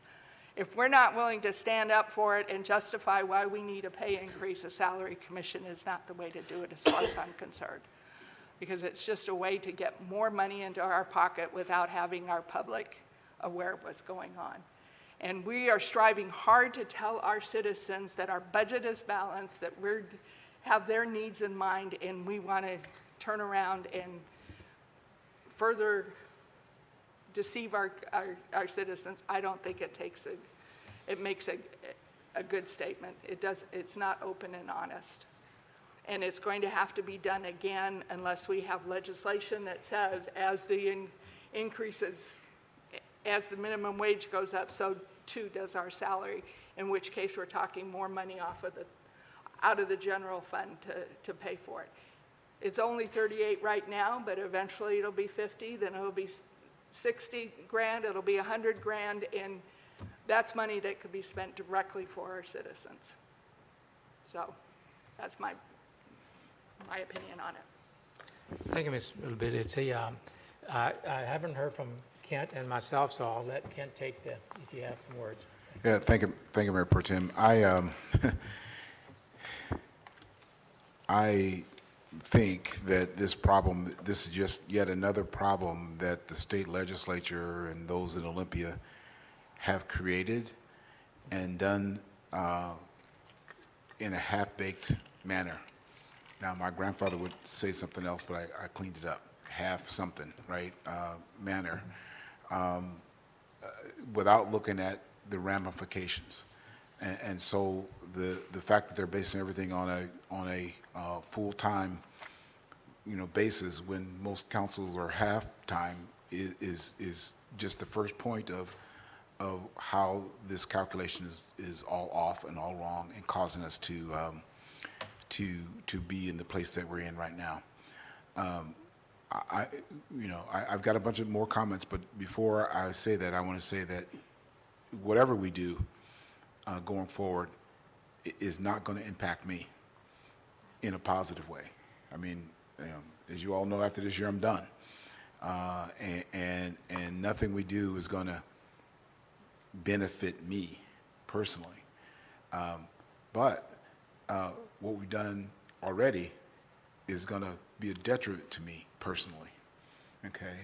If we're not willing to stand up for it and justify why we need a pay increase, a salary commission is not the way to do it as far as I'm concerned, because it's just a way to get more money into our pocket without having our public aware of what's going on. And we are striving hard to tell our citizens that our budget is balanced, that we have their needs in mind, and we want to turn around and further deceive our citizens. I don't think it makes a good statement. It's not open and honest. And it's going to have to be done again unless we have legislation that says, as the increases as the minimum wage goes up, so too does our salary, in which case we're talking more money out of the general fund to pay for it. It's only 38 right now, but eventually it'll be 50, then it'll be 60 grand, it'll be 100 grand, and that's money that could be spent directly for our citizens. So that's my opinion on it. Thank you, Ms. Bilizzi. I haven't heard from Kent and myself, so I'll let Kent take if you have some words. Yeah, thank you, Mayor Pro Tem. I think that this is just yet another problem that the state legislature and those in Olympia have created and done in a half-baked manner. Now, my grandfather would say something else, but I cleaned it up. Half something, right, manner, without looking at the ramifications. And so the fact that they're basing everything on a full-time, basis when most councils are half-time is just the first point of how this calculation is all off and all wrong and causing us to be in the place that we're in right now. I've got a bunch of more comments, but before I say that, I want to say that whatever we do going forward is not going to impact me in a positive way. I mean, as you all know, after this year, I'm done. And nothing we do is going to benefit me personally. But what we've done already is going to be a detriment to me personally. Okay.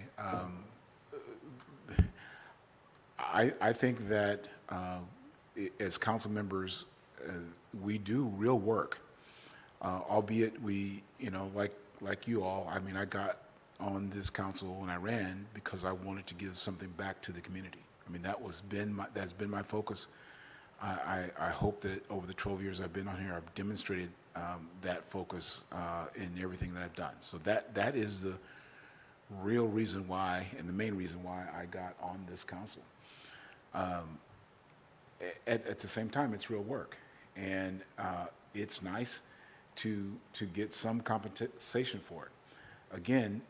I think that as council members, we do real work, albeit we, like you all. I mean, I got on this council when I ran because I wanted to give something back to the community. I mean, that's been my focus. I hope that over the 12 years I've been on here, I've demonstrated that focus in everything that I've done. So that is the real reason why, and the main reason why I got on this council. At the same time, it's real work, and it's nice to get some compensation for it. Again,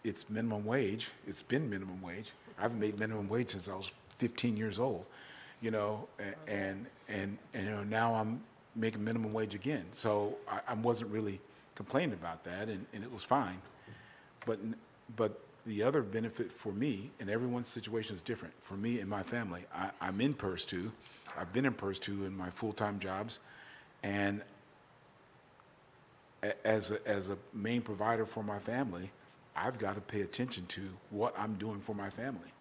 it's minimum wage. It's been minimum wage. I haven't made minimum wage since I was 15 years old, and now I'm making minimum wage again. So I wasn't really complaining about that, and it was fine. But the other benefit for me, and everyone's situation is different. For me and my family, I'm in PERS 2. I've been in PERS 2 in my full-time jobs, and as a main provider for my family, I've got to pay attention to what I'm doing for my family.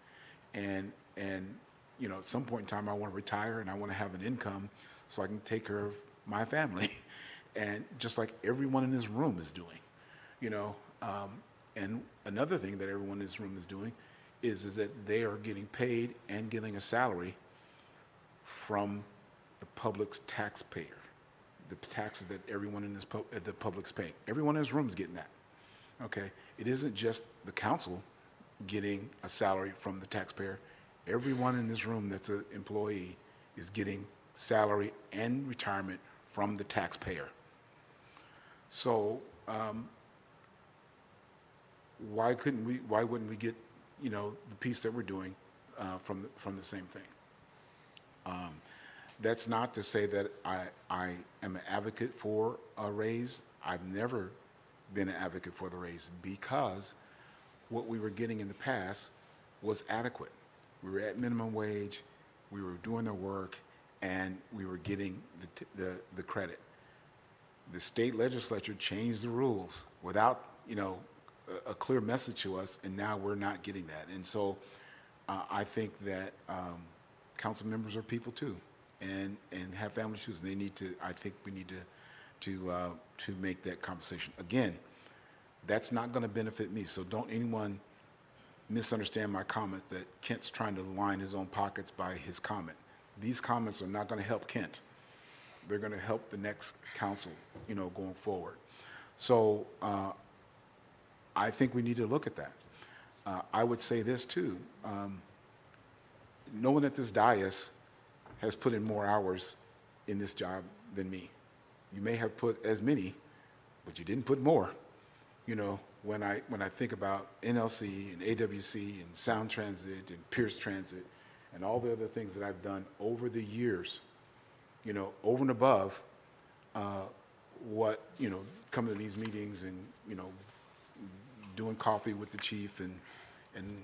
And at some point in time, I want to retire and I want to have an income so I can take care of my family. And just like everyone in this room is doing, and another thing that everyone in this room is doing is that they are getting paid and getting a salary from the public's taxpayer, the taxes that everyone in the public's paying. Everyone in this room is getting that. Okay, it isn't just the council getting a salary from the taxpayer. Everyone in this room that's an employee is getting salary and retirement from the taxpayer. So why wouldn't we get the piece that we're doing from the same thing? That's not to say that I am an advocate for a raise. I've never been an advocate for the raise because what we were getting in the past was adequate. We were at minimum wage, we were doing the work, and we were getting the credit. The state legislature changed the rules without a clear message to us, and now we're not getting that. And so I think that council members are people too, and have families too. And they need to. I think we need to make that conversation. Again, that's not going to benefit me. So don't anyone misunderstand my comment that Kent's trying to line his own pockets by his comment. These comments are not going to help Kent. They're going to help the next council, going forward. So I think we need to look at that. I would say this too. No one at this dais has put in more hours in this job than me. You may have put as many, but you didn't put more. You know, when I think about NLC and AWC and Sound Transit and Pierce Transit and all the other things that I've done over the years, you know, over and above what, you know, coming to these meetings and, you know, doing coffee with the chief and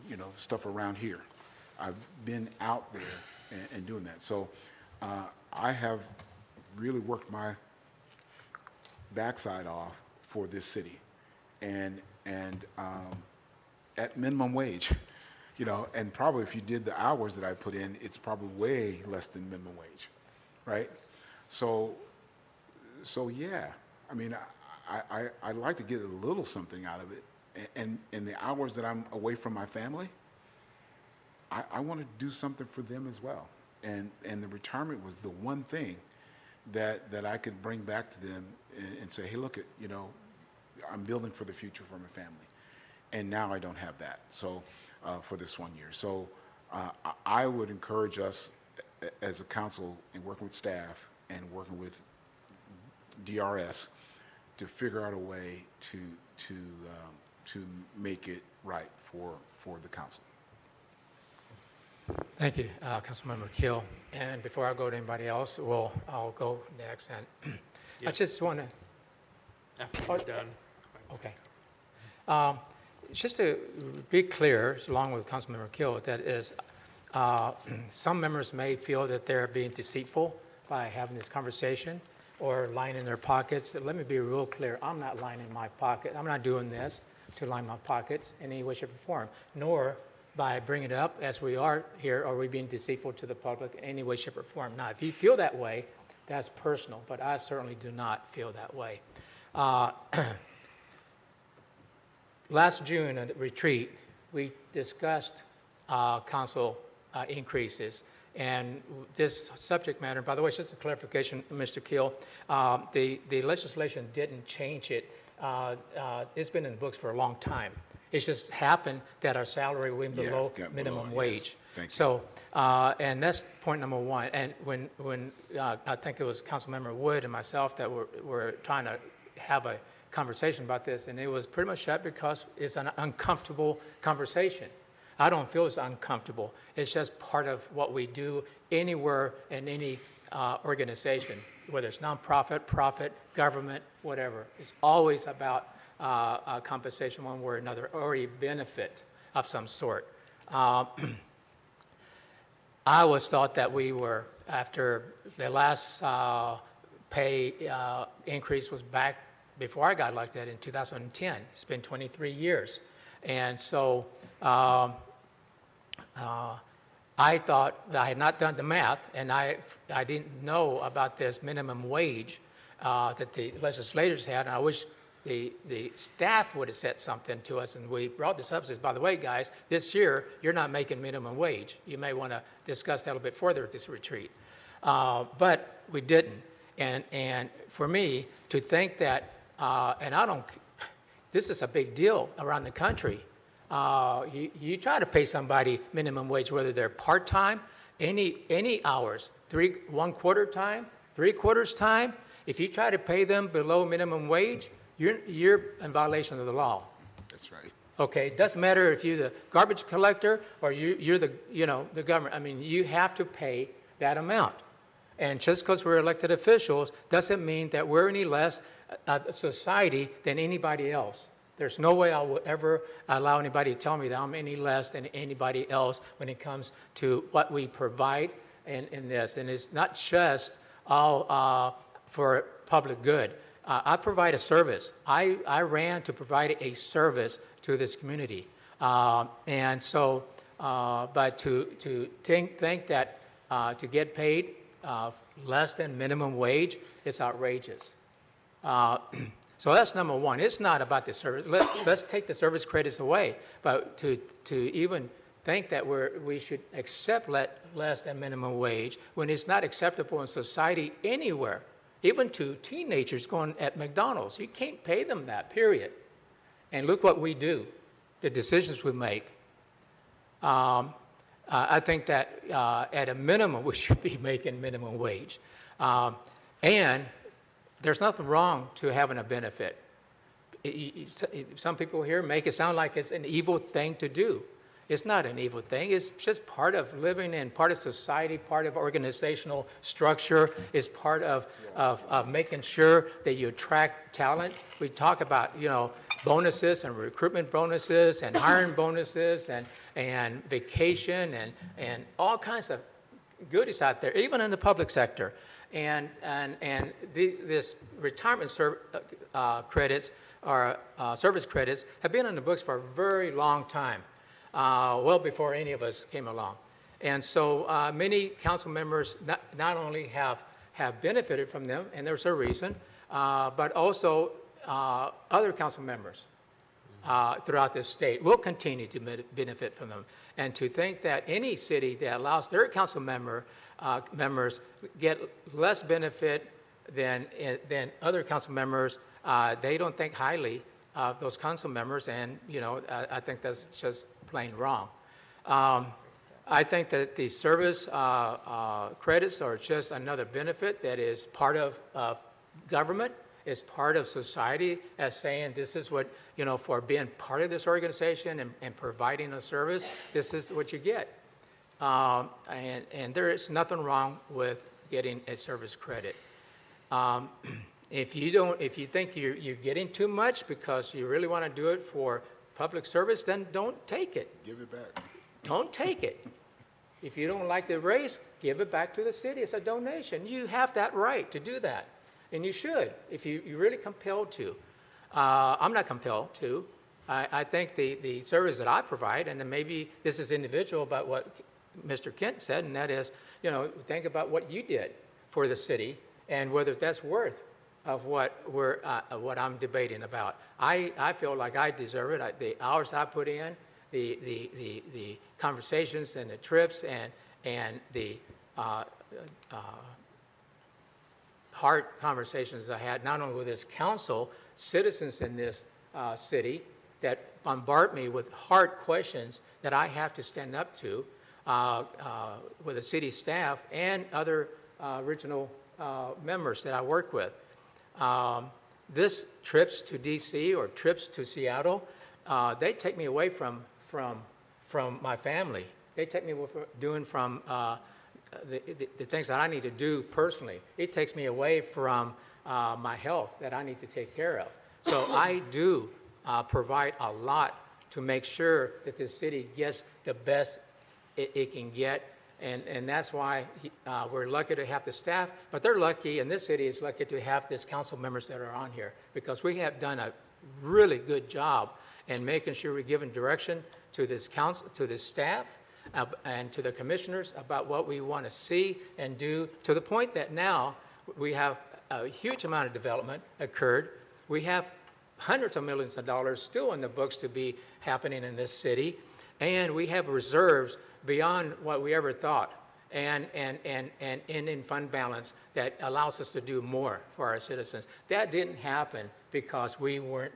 you know, stuff around here. I've been out there and doing that. So I have really worked my backside off for this city, and at minimum wage, you know, and probably if you did the hours that I put in, it's probably way less than minimum wage, right? So yeah, I mean, I like to get a little something out of it, and the hours that I'm away from my family, I want to do something for them as well. And the retirement was the one thing that I could bring back to them and say, hey, look, you know, I'm building for the future for my family. And now I don't have that, so for this 1 year. So I would encourage us as a council and working with staff and working with DRS to figure out a way to make it right for the council. Thank you, Councilmember Keel. And before I go to anybody else, I'll go next. And I just want to. After you're done. Okay. Just to be clear, along with Councilmember Keel, that is, some members may feel that they're being deceitful by having this conversation or lying in their pockets. Let me be real clear. I'm not lying in my pocket. I'm not doing this to line my pockets in any way, shape, or form, nor by bringing it up as we are here, are we being deceitful to the public in any way, shape, or form. Now, if you feel that way, that's personal, but I certainly do not feel that way. Last June at the retreat, we discussed council increases. And this subject matter, by the way, just a clarification, Mr. Keel, the legislation didn't change it. It's been in the books for a long time. It's just happened that our salary went below minimum wage. Thank you. So, and that's point number one. And when I think it was Councilmember Wood and myself that were trying to have a conversation about this, and it was pretty much shut because it's an uncomfortable conversation. I don't feel it's uncomfortable. It's just part of what we do anywhere in any organization, whether it's nonprofit, profit, government, whatever. It's always about compensation one way or another, or a benefit of some sort. I always thought that we were, after the last pay increase was back before I got elected in 2010. It's been 23 years. And so I thought I had not done the math, and I didn't know about this minimum wage that the legislators had. And I wish the staff would have said something to us, and we brought this up. Says, by the way, guys, this year you're not making minimum wage. You may want to discuss that a little bit further at this retreat. But we didn't. And for me to think that, and I don't, this is a big deal around the country. You try to pay somebody minimum wage, whether they're part-time, any hours, 1/4 time, 3/4 time. If you try to pay them below minimum wage, you're in violation of the law. That's right. Okay, it doesn't matter if you're the garbage collector or you're the government. I mean, you have to pay that amount. And just because we're elected officials doesn't mean that we're any less a society than anybody else. There's no way I will ever allow anybody to tell me that I'm any less than anybody else when it comes to what we provide in this. And it's not just all for public good. I provide a service. I ran to provide a service to this community. And so, but to think that to get paid less than minimum wage, it's outrageous. So that's number one. It's not about the service. Let's take the service credits away. But to even think that we should accept less than minimum wage when it's not acceptable in society anywhere, even to teenagers going at McDonald's. You can't pay them that, period. And look what we do. the decisions we make, I think that at a minimum, we should be making minimum wage. And there's nothing wrong to having a benefit. Some people here make it sound like it's an evil thing to do. It's not an evil thing. It's just part of living and part of society, part of organizational structure. It's part of making sure that you attract talent. We talk about, bonuses and recruitment bonuses and hiring bonuses and vacation and all kinds of goodies out there, even in the public sector. And this retirement credits or service credits have been in the books for a very long time. Well before any of us came along. And so many council members not only have benefited from them, and there's a reason, but also other council members throughout this state will continue to benefit from them. And to think that any city that allows their council members get less benefit than other council members, they don't think highly of those council members, and I think that's just plain wrong. I think that the service credits are just another benefit that is part of government, is part of society, as saying this is what, for being part of this organization and providing a service, this is what you get. And there is nothing wrong with getting a service credit. If you think you're getting too much because you really want to do it for public service, then don't take it. Give it back. Don't take it. If you don't like the raise, give it back to the city. It's a donation. You have that right to do that. And you should, if you're really compelled to. I'm not compelled to. I think the service that I provide, and then maybe this is individual about what Mr. Kent said, and that is, think about what you did for the city and whether that's worth of what I'm debating about. I feel like I deserve it. The hours I put in, the conversations and the trips and the hard conversations I had, not only with this council, citizens in this city that bombard me with hard questions that I have to stand up to with the city staff and other regional members that I work with. This trips to D.C. or trips to Seattle, they take me away from my family. They take me from the things that I need to do personally. It takes me away from my health that I need to take care of. So I do provide a lot to make sure that the city gets the best it can get. And that's why we're lucky to have the staff, but they're lucky, and this city is lucky to have these council members that are on here, because we have done a really good job in making sure we're giving direction to this council, to this staff, and to the commissioners about what we want to see and do, to the point that now we have a huge amount of development occurred. We have hundreds of millions of dollars still in the books to be happening in this city, and we have reserves beyond what we ever thought, and in fund balance that allows us to do more for our citizens. That didn't happen because we were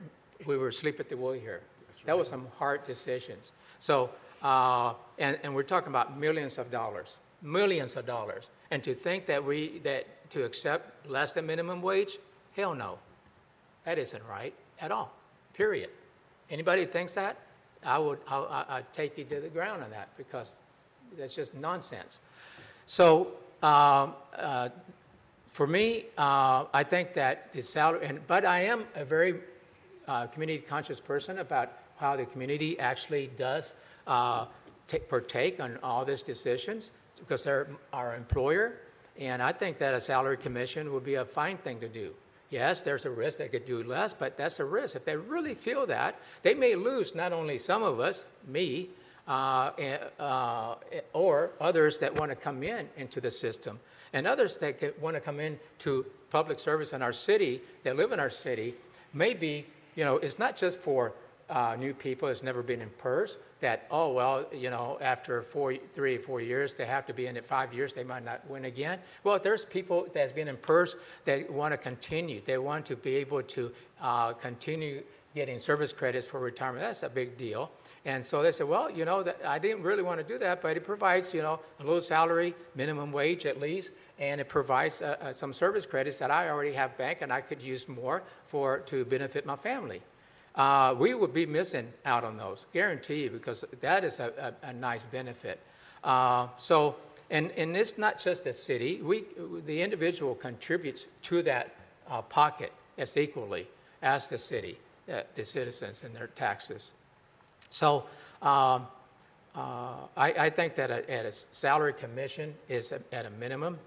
asleep at the wheel here. Right. That was some hard decisions. So, and we're talking about millions of dollars, and to think that to accept less than minimum wage, hell no, that isn't right at all. Period. Anybody who thinks that, I'd take you to the ground on that, because that's just nonsense. So for me, I think that the salary, but I am a very community conscious person about how the community actually does partake on all these decisions, because they're our employer, and I think that a salary commission would be a fine thing to do. Yes, there's a risk they could do less, but that's a risk. If they really feel that, they may lose not only some of us, me, or others that want to come into the system, and others that want to come into public service in our city, that live in our city. Maybe, it's not just for new people that's never been in PERS, that, after 3 or 4 years, they have to be in it 5 years, they might not win again. Well, there's people that's been in PERS that want to continue. They want to be able to continue getting service credits for retirement. That's a big deal. And so they said, well, you know, I didn't really want to do that, but it provides, you know, a low salary, minimum wage at least, and it provides some service credits that I already have banked and I could use more to benefit my family. We would be missing out on those, guaranteed, because that is a nice benefit. And it's not just the city. The individual contributes to that pocket as equally as the city, the citizens and their taxes. So I think that at a salary commission is at a minimum.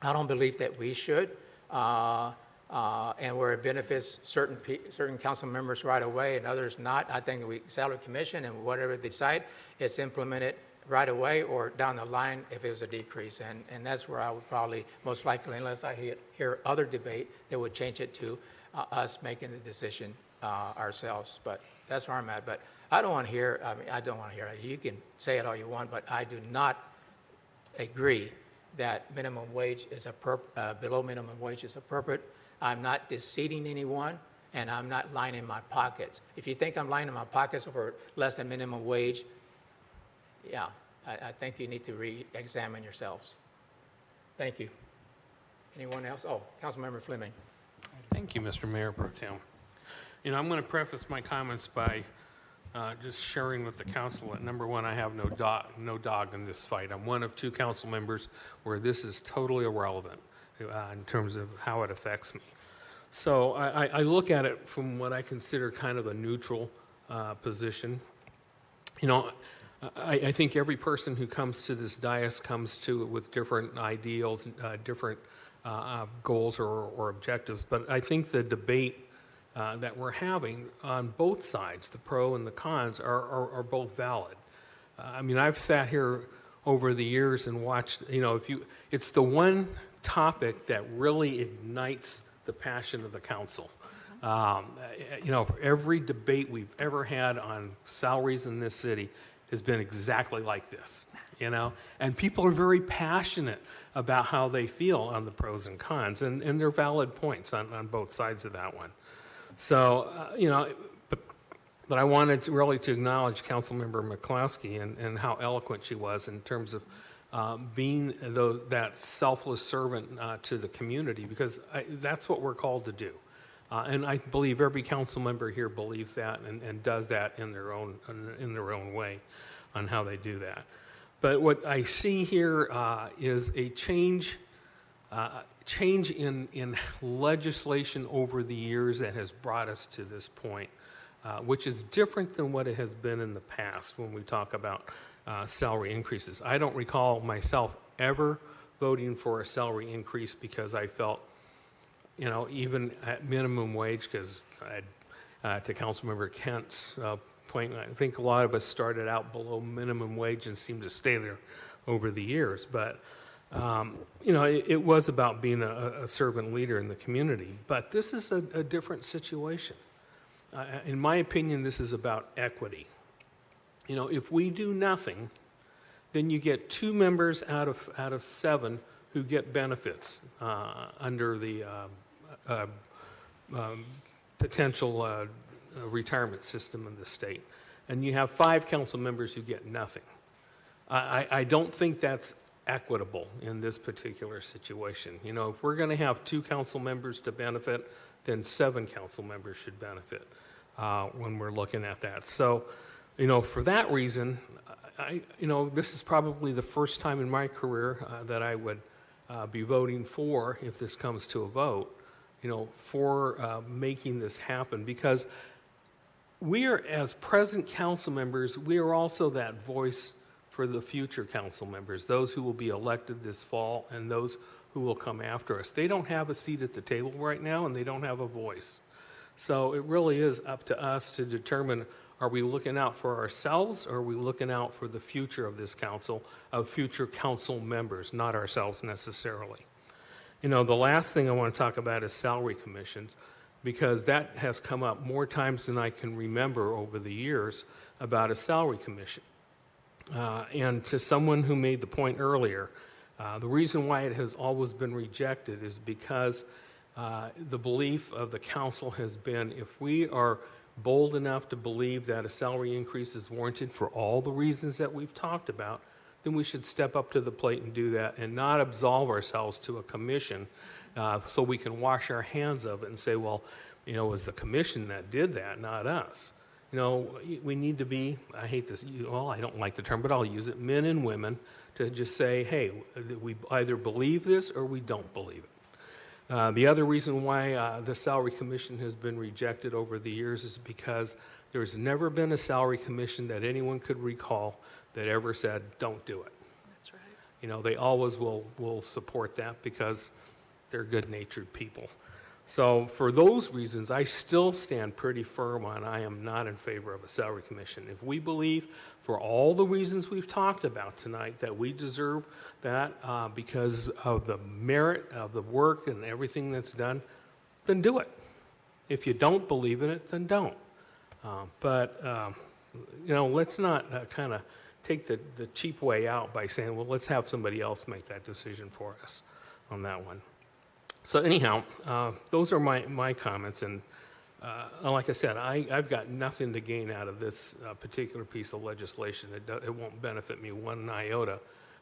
I don't believe that we should. And where it benefits certain council members right away and others not, I think salary commission and whatever they decide, it's implemented right away or down the line if it was a decrease. And that's where I would probably, most likely, unless I hear other debate, that would change it to us making the decision ourselves. But that's where I'm at. But I don't want to hear, I don't want to hear it. You can say it all you want, but I do not agree that minimum wage is below minimum wage is appropriate. I'm not deceiving anyone, and I'm not lining my pockets. If you think I'm lining my pockets over less than minimum wage, yeah, I think you need to re-examine yourselves. Thank you. Anyone else? Oh, Councilmember Fleming. Thank you, Mr. Mayor Pro Tem. You know, I'm going to preface my comments by just sharing with the council that, number one, I have no dog in this fight. I'm one of 2 council members where this is totally irrelevant in terms of how it affects me. So I look at it from what I consider kind of a neutral position. You know, I think every person who comes to this dais comes to it with different ideals, different goals or objectives. But I think the debate that we're having on both sides, the pro and the cons, are both valid. I mean, I've sat here over the years and watched, you know, it's the one topic that really ignites the passion of the council. You know, every debate we've ever had on salaries in this city has been exactly like this, you know, and people are very passionate about how they feel on the pros and cons, and they're valid points on both sides of that one. So, you know, but I wanted to acknowledge Councilmember McCloskey and how eloquent she was in terms of being that selfless servant to the community, because that's what we're called to do. And I believe every council member here believes that and does that in their own way on how they do that. But what I see here is a change in legislation over the years that has brought us to this point, which is different than what it has been in the past when we talk about salary increases. I don't recall myself ever voting for a salary increase because I felt, you know, even at minimum wage, because to Councilmember Kent's point, I think a lot of us started out below minimum wage and seemed to stay there over the years. But, you know, it was about being a servant leader in the community. But this is a different situation. In my opinion, this is about equity. You know, if we do nothing, then you get 2 members out of 7 who get benefits under the potential retirement system in the state. And you have 5 council members who get nothing. I don't think that's equitable in this particular situation. You know, if we're going to have 2 council members to benefit, then 7 council members should benefit when we're looking at that. So, you know, for that reason, you know, this is probably the first time in my career that I would be voting for, if this comes to a vote, you know, for making this happen, because we are, as present council members, we are also that voice for the future council members, those who will be elected this fall and those who will come after us. They don't have a seat at the table right now, and they don't have a voice. So it really is up to us to determine, are we looking out for ourselves, or are we looking out for the future of this council, of future council members, not ourselves necessarily? You know, the last thing I want to talk about is salary commissions, because that has come up more times than I can remember over the years about a salary commission. And to someone who made the point earlier, the reason why it has always been rejected is because the belief of the council has been, if we are bold enough to believe that a salary increase is warranted for all the reasons that we've talked about, then we should step up to the plate and do that and not absolve ourselves to a commission so we can wash our hands of it and say, well, you know, it was the commission that did that, not us. You know, we need to be, I hate this, well, I don't like the term, but I'll use it, men and women, to just say, hey, we either believe this or we don't believe it. The other reason why the salary commission has been rejected over the years is because there's never been a salary commission that anyone could recall that ever said, don't do it. That's right. You know, they always will support that because they're good-natured people. So for those reasons, I still stand pretty firm on I am not in favor of a salary commission. If we believe, for all the reasons we've talked about tonight, that we deserve that because of the merit of the work and everything that's done, then do it. If you don't believe in it, then don't. But you know, let's not kind of take the cheap way out by saying, well, let's have somebody else make that decision for us on that one. So anyhow, those are my comments, and like I said, I've got nothing to gain out of this particular piece of legislation. It won't benefit me one iota,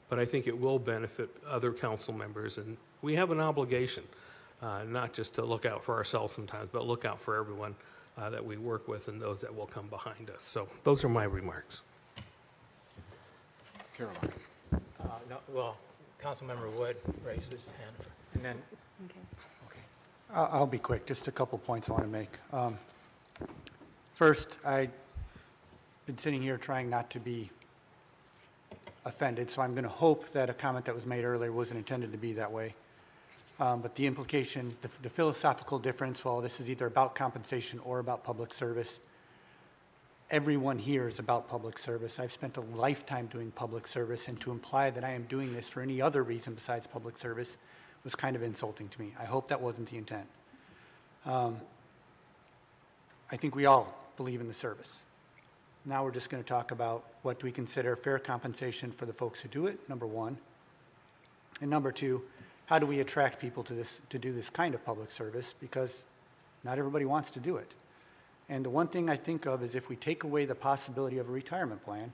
but I think it will benefit other council members, and we have an obligation, not just to look out for ourselves sometimes, but look out for everyone that we work with and those that will come behind us. So those are my remarks. Caroline. No, well, Councilmember Wood raised his hand, and then, Okay. I'll be quick, just a couple points I want to make. First, I've been sitting here trying not to be offended, so I'm going to hope that a comment that was made earlier wasn't intended to be that way. But the implication, the philosophical difference, well, this is either about compensation or about public service. Everyone here is about public service. I've spent a lifetime doing public service, and to imply that I am doing this for any other reason besides public service was kind of insulting to me. I hope that wasn't the intent. I think we all believe in the service. Now we're just going to talk about what do we consider fair compensation for the folks who do it, number one. And number two, how do we attract people to do this kind of public service, because not everybody wants to do it. And the one thing I think of is if we take away the possibility of a retirement plan,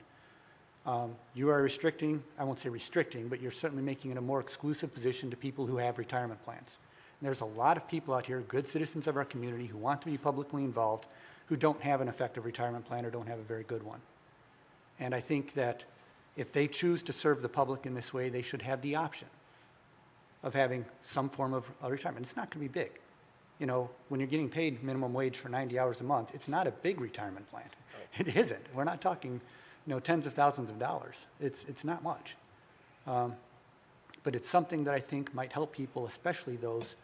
you are restricting, I won't say restricting, but you're certainly making it a more exclusive position to people who have retirement plans. And there's a lot of people out here, good citizens of our community, who want to be publicly involved, who don't have an effective retirement plan or don't have a very good one. And I think that if they choose to serve the public in this way, they should have the option of having some form of a retirement. It's not going to be big. You know, when you're getting paid minimum wage for 90 hours a month, it's not a big retirement plan. It isn't. We're not talking, you know, tens of thousands of dollars. It's not much. But it's something that I think might help people, especially those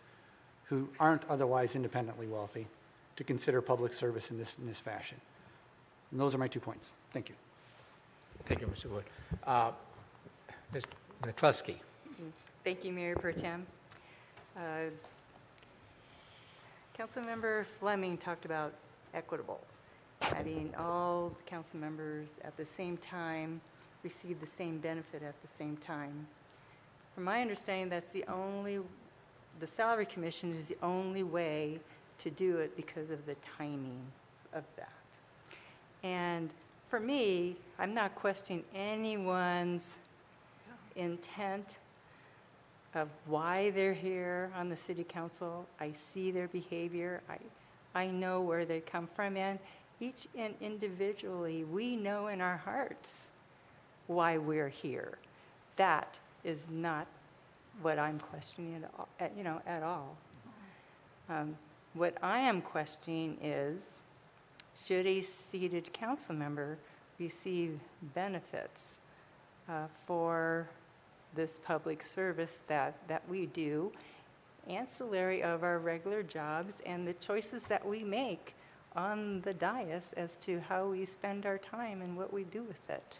who aren't otherwise independently wealthy, to consider public service in this fashion. And those are my 2 points. Thank you. thank you, Mr. Wood. Ms. McCluskey. Thank you, Mayor Pro Tem. Councilmember Fleming talked about equitable, having all council members at the same time receive the same benefit at the same time. From my understanding, that's the salary commission is the only way to do it because of the timing of that. And for me, I'm not questioning anyone's intent of why they're here on the city council. I see their behavior. I know where they come from, and each and individually, we know in our hearts why we're here. That is not what I'm questioning at all. What I am questioning is, should a seated council member receive benefits for this public service that we do, ancillary of our regular jobs and the choices that we make on the dais as to how we spend our time and what we do with it.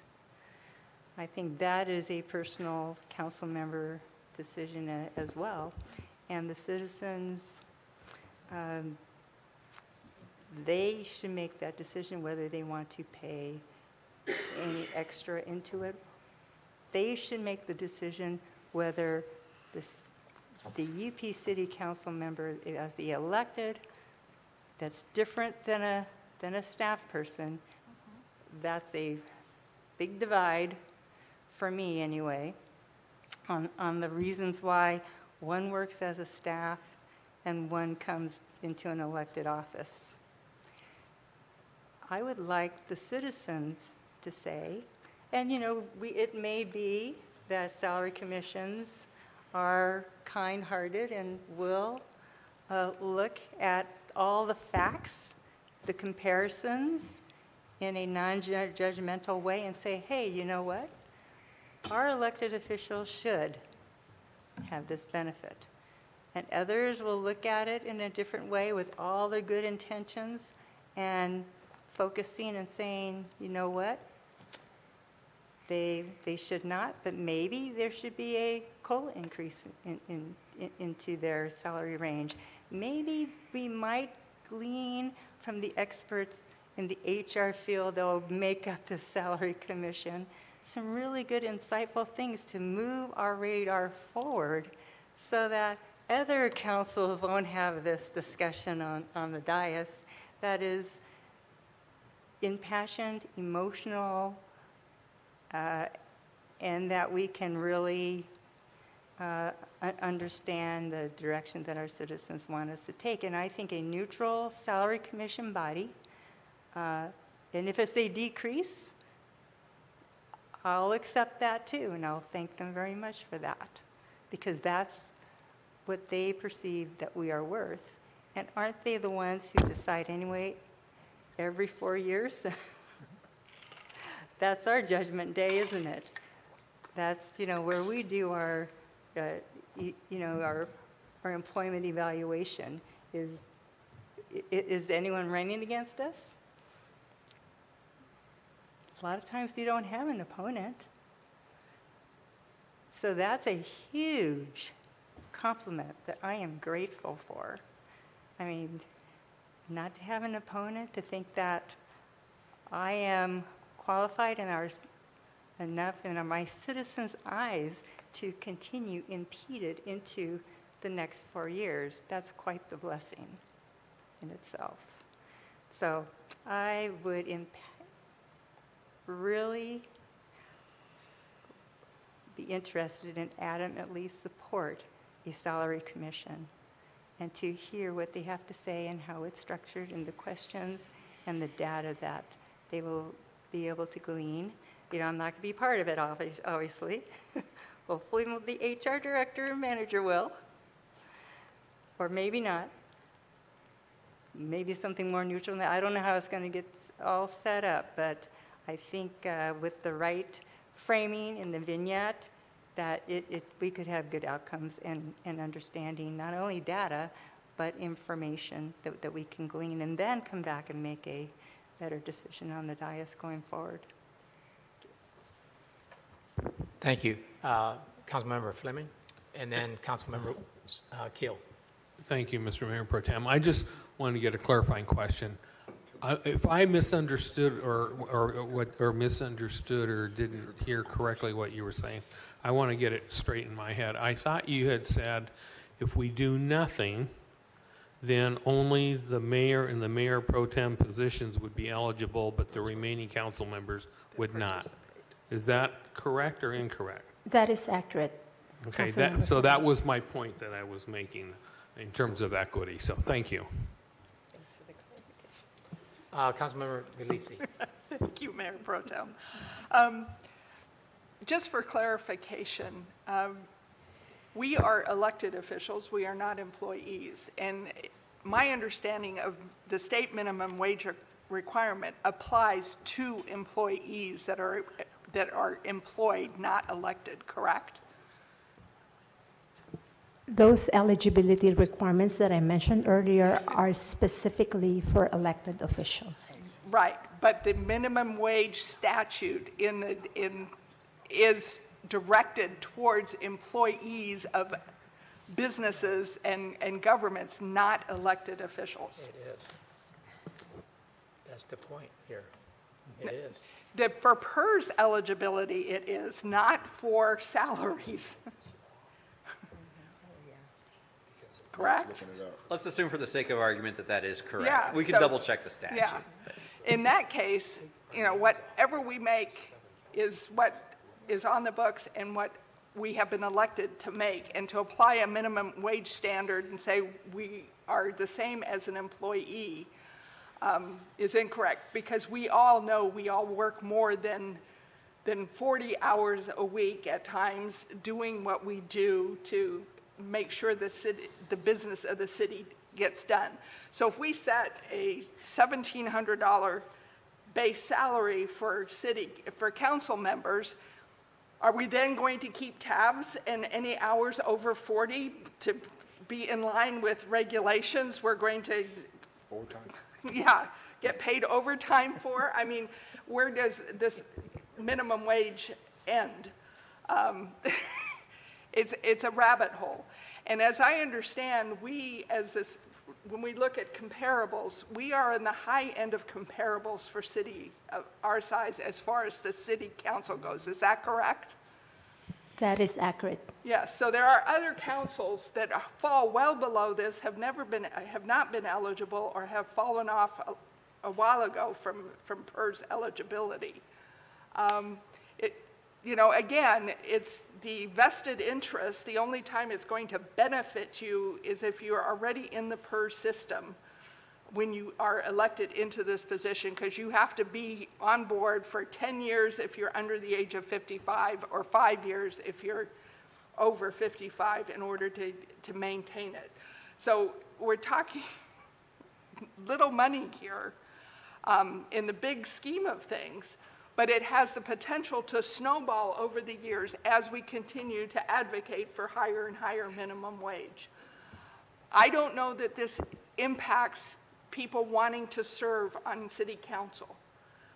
I think that is a personal council member decision as well. And the citizens, they should make that decision whether they want to pay any extra into it. They should make the decision whether the UP City Council member, as the elected, that's different than a than a staff person. That's a big divide, for me anyway, on the reasons why one works as a staff and one comes into an elected office. I would like the citizens to say, and it may be that salary commissions are kind-hearted and will look at all the facts, the comparisons, in a non-judgmental way and say, hey, you know what? Our elected officials should have this benefit. And others will look at it in a different way with all their good intentions and focusing and saying, you know what? They should not, but maybe there should be a COLA increase into their salary range. Maybe we might glean from the experts in the HR field that will make up the salary commission some really good, insightful things to move our radar forward so that other councils won't have this discussion on the dais that is impassioned, emotional, and that we can really understand the direction that our citizens want us to take. And I think a neutral salary commission body, and if it's a decrease, I'll accept that too, and I'll thank them very much for that, because that's what they perceive that we are worth. And aren't they the ones who decide anyway every 4 years? That's our judgment day, isn't it? That's, where we do our, our employment evaluation. Is anyone running against us? A lot of times you don't have an opponent. So that's a huge compliment that I am grateful for. I mean, not to have an opponent, to think that I am qualified and are enough in my citizens' eyes to continue impeded into the next 4 years. That's quite the blessing in itself. So I would really be interested in adamantly support a salary commission and to hear what they have to say and how it's structured and the questions and the data that they will be able to glean. I'm not going to be part of it, obviously. Hopefully the HR director and manager will, or maybe not. Maybe something more neutral. I don't know how it's going to get all set up, but I think with the right framing in the vignette, that we could have good outcomes and understanding, not only data, but information that we can glean and then come back and make a better decision on the dais going forward. Thank you. Councilmember Fleming, and then Councilmember Keel. Thank you, Mr. Mayor Pro Tem. I just wanted to get a clarifying question. If I misunderstood or misunderstood or didn't hear correctly what you were saying, I want to get it straight in my head. I thought you had said if we do nothing, then only the mayor and the mayor pro tem positions would be eligible, but the remaining council members would not. Is that correct or incorrect? That is accurate. Okay, Councilmember so that was my point that I was making in terms of equity. So thank you. Councilmember Galizzi. Thank you, Mayor Pro Tem. Just for clarification, we are elected officials. We are not employees. And my understanding of the state minimum wage requirement applies to employees that are employed, not elected, correct? Those eligibility requirements that I mentioned earlier are specifically for elected officials. Right, but the minimum wage statute is directed towards employees of businesses and governments, not elected officials. It is. That's the point here. It is. For PERS eligibility, it is, not for salaries. correct? Looking it up. Let's assume for the sake of argument that that is correct. Yeah, We can so- double check the statute. Yeah. In that case, whatever we make is what is on the books and what we have been elected to make. And to apply a minimum wage standard and say we are the same as an employee is incorrect, because we all know we all work more than 40 hours a week at times doing what we do to make sure the business of the city gets done. So if we set a $1,700 base salary for council members, are we then going to keep tabs and any hours over 40 to be in line with regulations we're going to, Overtime? get paid overtime for? I mean, where does this minimum wage end? It's a rabbit hole. And as I understand, when we look at comparables, we are in the high end of comparables for city of our size as far as the city council goes. Is that correct? That is accurate. Yes, so there are other councils that fall well below this, have not been eligible, or have fallen off a while ago from PERS eligibility. Again, it's the vested interest. The only time it's going to benefit you is if you are already in the PERS system when you are elected into this position, because you have to be on board for 10 years if you're under the age of 55, or 5 years if you're over 55, in order to maintain it. So we're talking little money here in the big scheme of things, but it has the potential to snowball over the years as we continue to advocate for higher and higher minimum wage. I don't know that this impacts people wanting to serve on city council.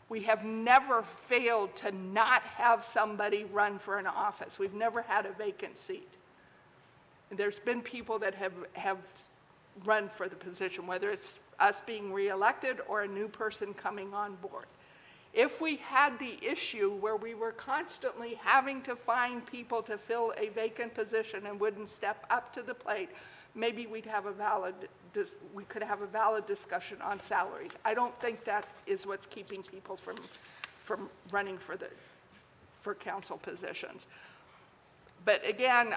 We have never failed to not have somebody run for an office. We've never had a vacant seat. There's been people that have run for the position, whether it's us being reelected or a new person coming on board. If we had the issue where we were constantly having to find people to fill a vacant position and wouldn't step up to the plate, maybe we could have a valid discussion on salaries. I don't think that is what's keeping people from running for council positions. But again,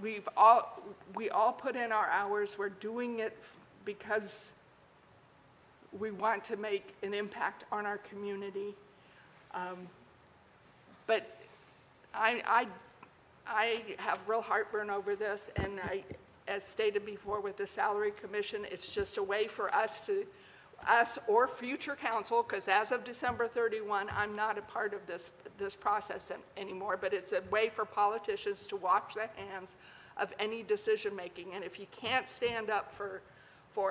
we all put in our hours. We're doing it because we want to make an impact on our community. But I have real heartburn over this, and as stated before with the Salary Commission, it's just a way for us or future council, because as of December 31, I'm not a part of this process anymore, but it's a way for politicians to wash their hands of any decision making. And if you can't stand up for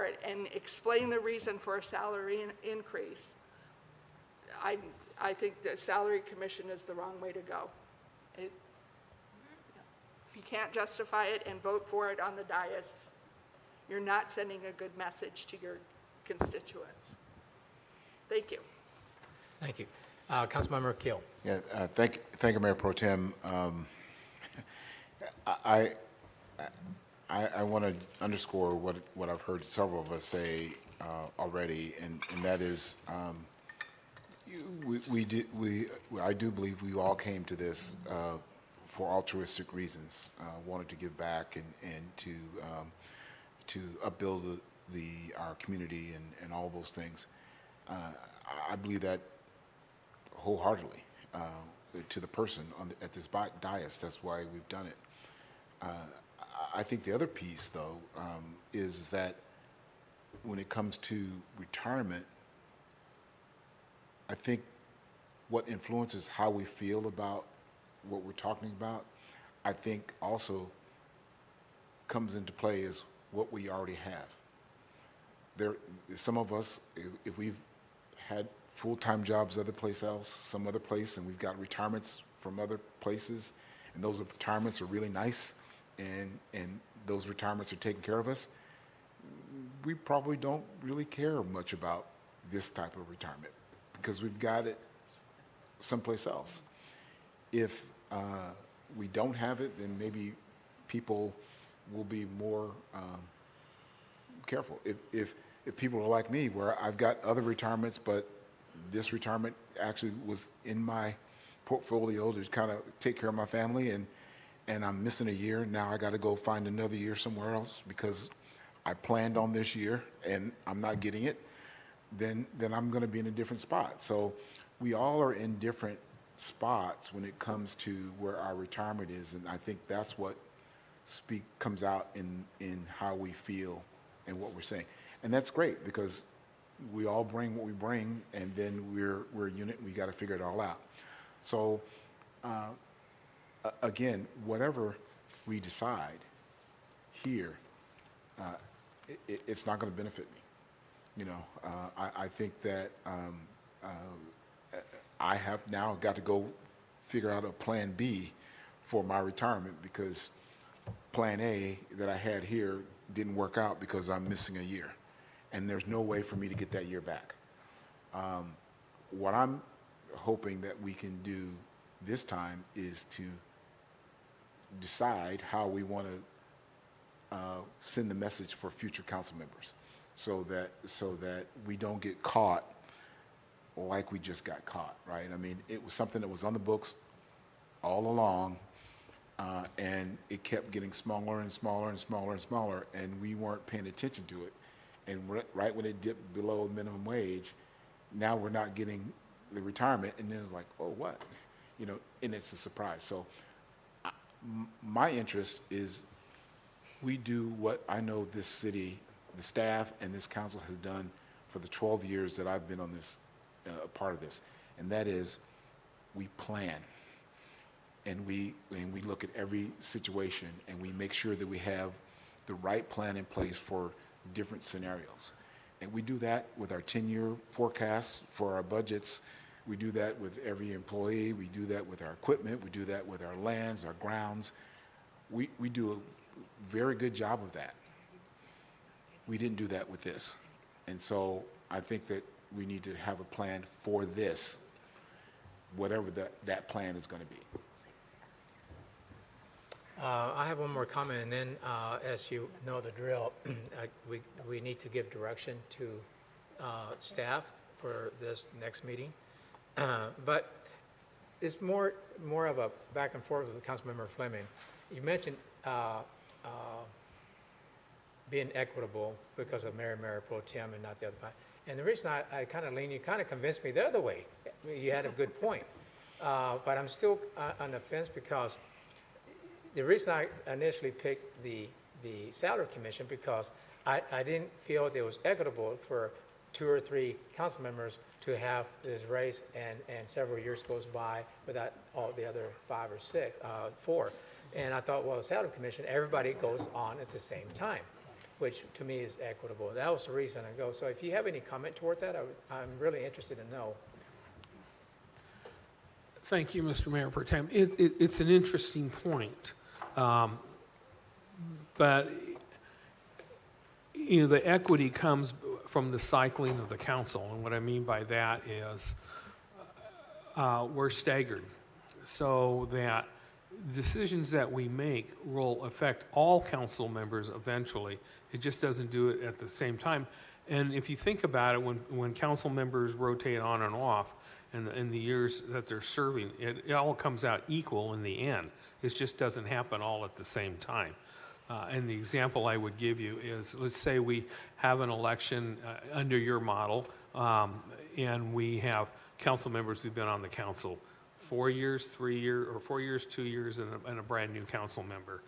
it and explain the reason for a salary increase, I think the Salary Commission is the wrong way to go. If you can't justify it and vote for it on the dais, you're not sending a good message to your constituents. Thank you. Thank you. Councilmember Keel. Yeah, thank you, Mayor Pro Tem. I want to underscore what I've heard several of us say already, and that is, I do believe we all came to this for altruistic reasons, wanted to give back and to upbuild our community and all those things. I believe that wholeheartedly to the person at this dais. That's why we've done it. I think the other piece, though, is that when it comes to retirement, I think what influences how we feel about what we're talking about, I think also comes into play is what we already have. Some of us, if we've had full-time jobs other place else, some other place, and we've got retirements from other places, and those retirements are really nice, and those retirements are taking care of us, we probably don't really care much about this type of retirement because we've got it someplace else. If we don't have it, then maybe people will be more careful. If people are like me, where I've got other retirements, but this retirement actually was in my portfolio to kind of take care of my family, and I'm missing a year. Now I got to go find another year somewhere else because I planned on this year and I'm not getting it, then I'm going to be in a different spot. So we all are in different spots when it comes to where our retirement is, and I think that's what comes out in how we feel and what we're saying. And that's great because we all bring what we bring, and then we're a unit, and we got to figure it all out. So again, whatever we decide here, it's not going to benefit me. You know, I think that I have now got to go figure out a plan B for my retirement because plan A that I had here didn't work out because I'm missing a year, and there's no way for me to get that year back. What I'm hoping that we can do this time is to decide how we want to send the message for future council members so that we don't get caught like we just got caught, right? I mean, it was something that was on the books all along, and it kept getting smaller and smaller and smaller and smaller, and we weren't paying attention to it. And right when it dipped below minimum wage, now we're not getting the retirement, and then it's like, oh, what? You know, and it's a surprise. So my interest is we do what I know this city, the staff, and this council has done for the 12 years that I've been on this, part of this, and that is we plan. And we look at every situation, and we make sure that we have the right plan in place for different scenarios. And we do that with our 10-year forecasts for our budgets. We do that with every employee. We do that with our equipment. We do that with our lands, our grounds. We do a very good job of that. We didn't do that with this. And so I think that we need to have a plan for this, whatever that plan is going to be. I have one more comment, and then, as you know the drill, we need to give direction to staff for this next meeting. But it's more of a back and forth with Councilmember Fleming. You mentioned being equitable because of Mayor Pro Tem and not the other five. And the reason I kind of lean, you kind of convinced me the other way. You had a good point. But I'm still on the fence because the reason I initially picked the salary commission because I didn't feel it was equitable for 2 or 3 council members to have this raise and several years goes by without all the other 5 or 6, 4. And I thought, well, the salary commission, everybody goes on at the same time, which to me is equitable. That was the reason I go. So if you have any comment toward that, I'm really interested to know. Thank you, Mr. Mayor Pro Tem. It's an interesting point. But, you know, the equity comes from the cycling of the council. And what I mean by that is we're staggered so that decisions that we make will affect all council members eventually. It just doesn't do it at the same time. And if you think about it, when council members rotate on and off in the years that they're serving, it all comes out equal in the end. It just doesn't happen all at the same time. And the example I would give you is, let's say we have an election under your model, and we have council members who've been on the council 4 years, 3 years, or 4 years, 2 years, and a brand new council member.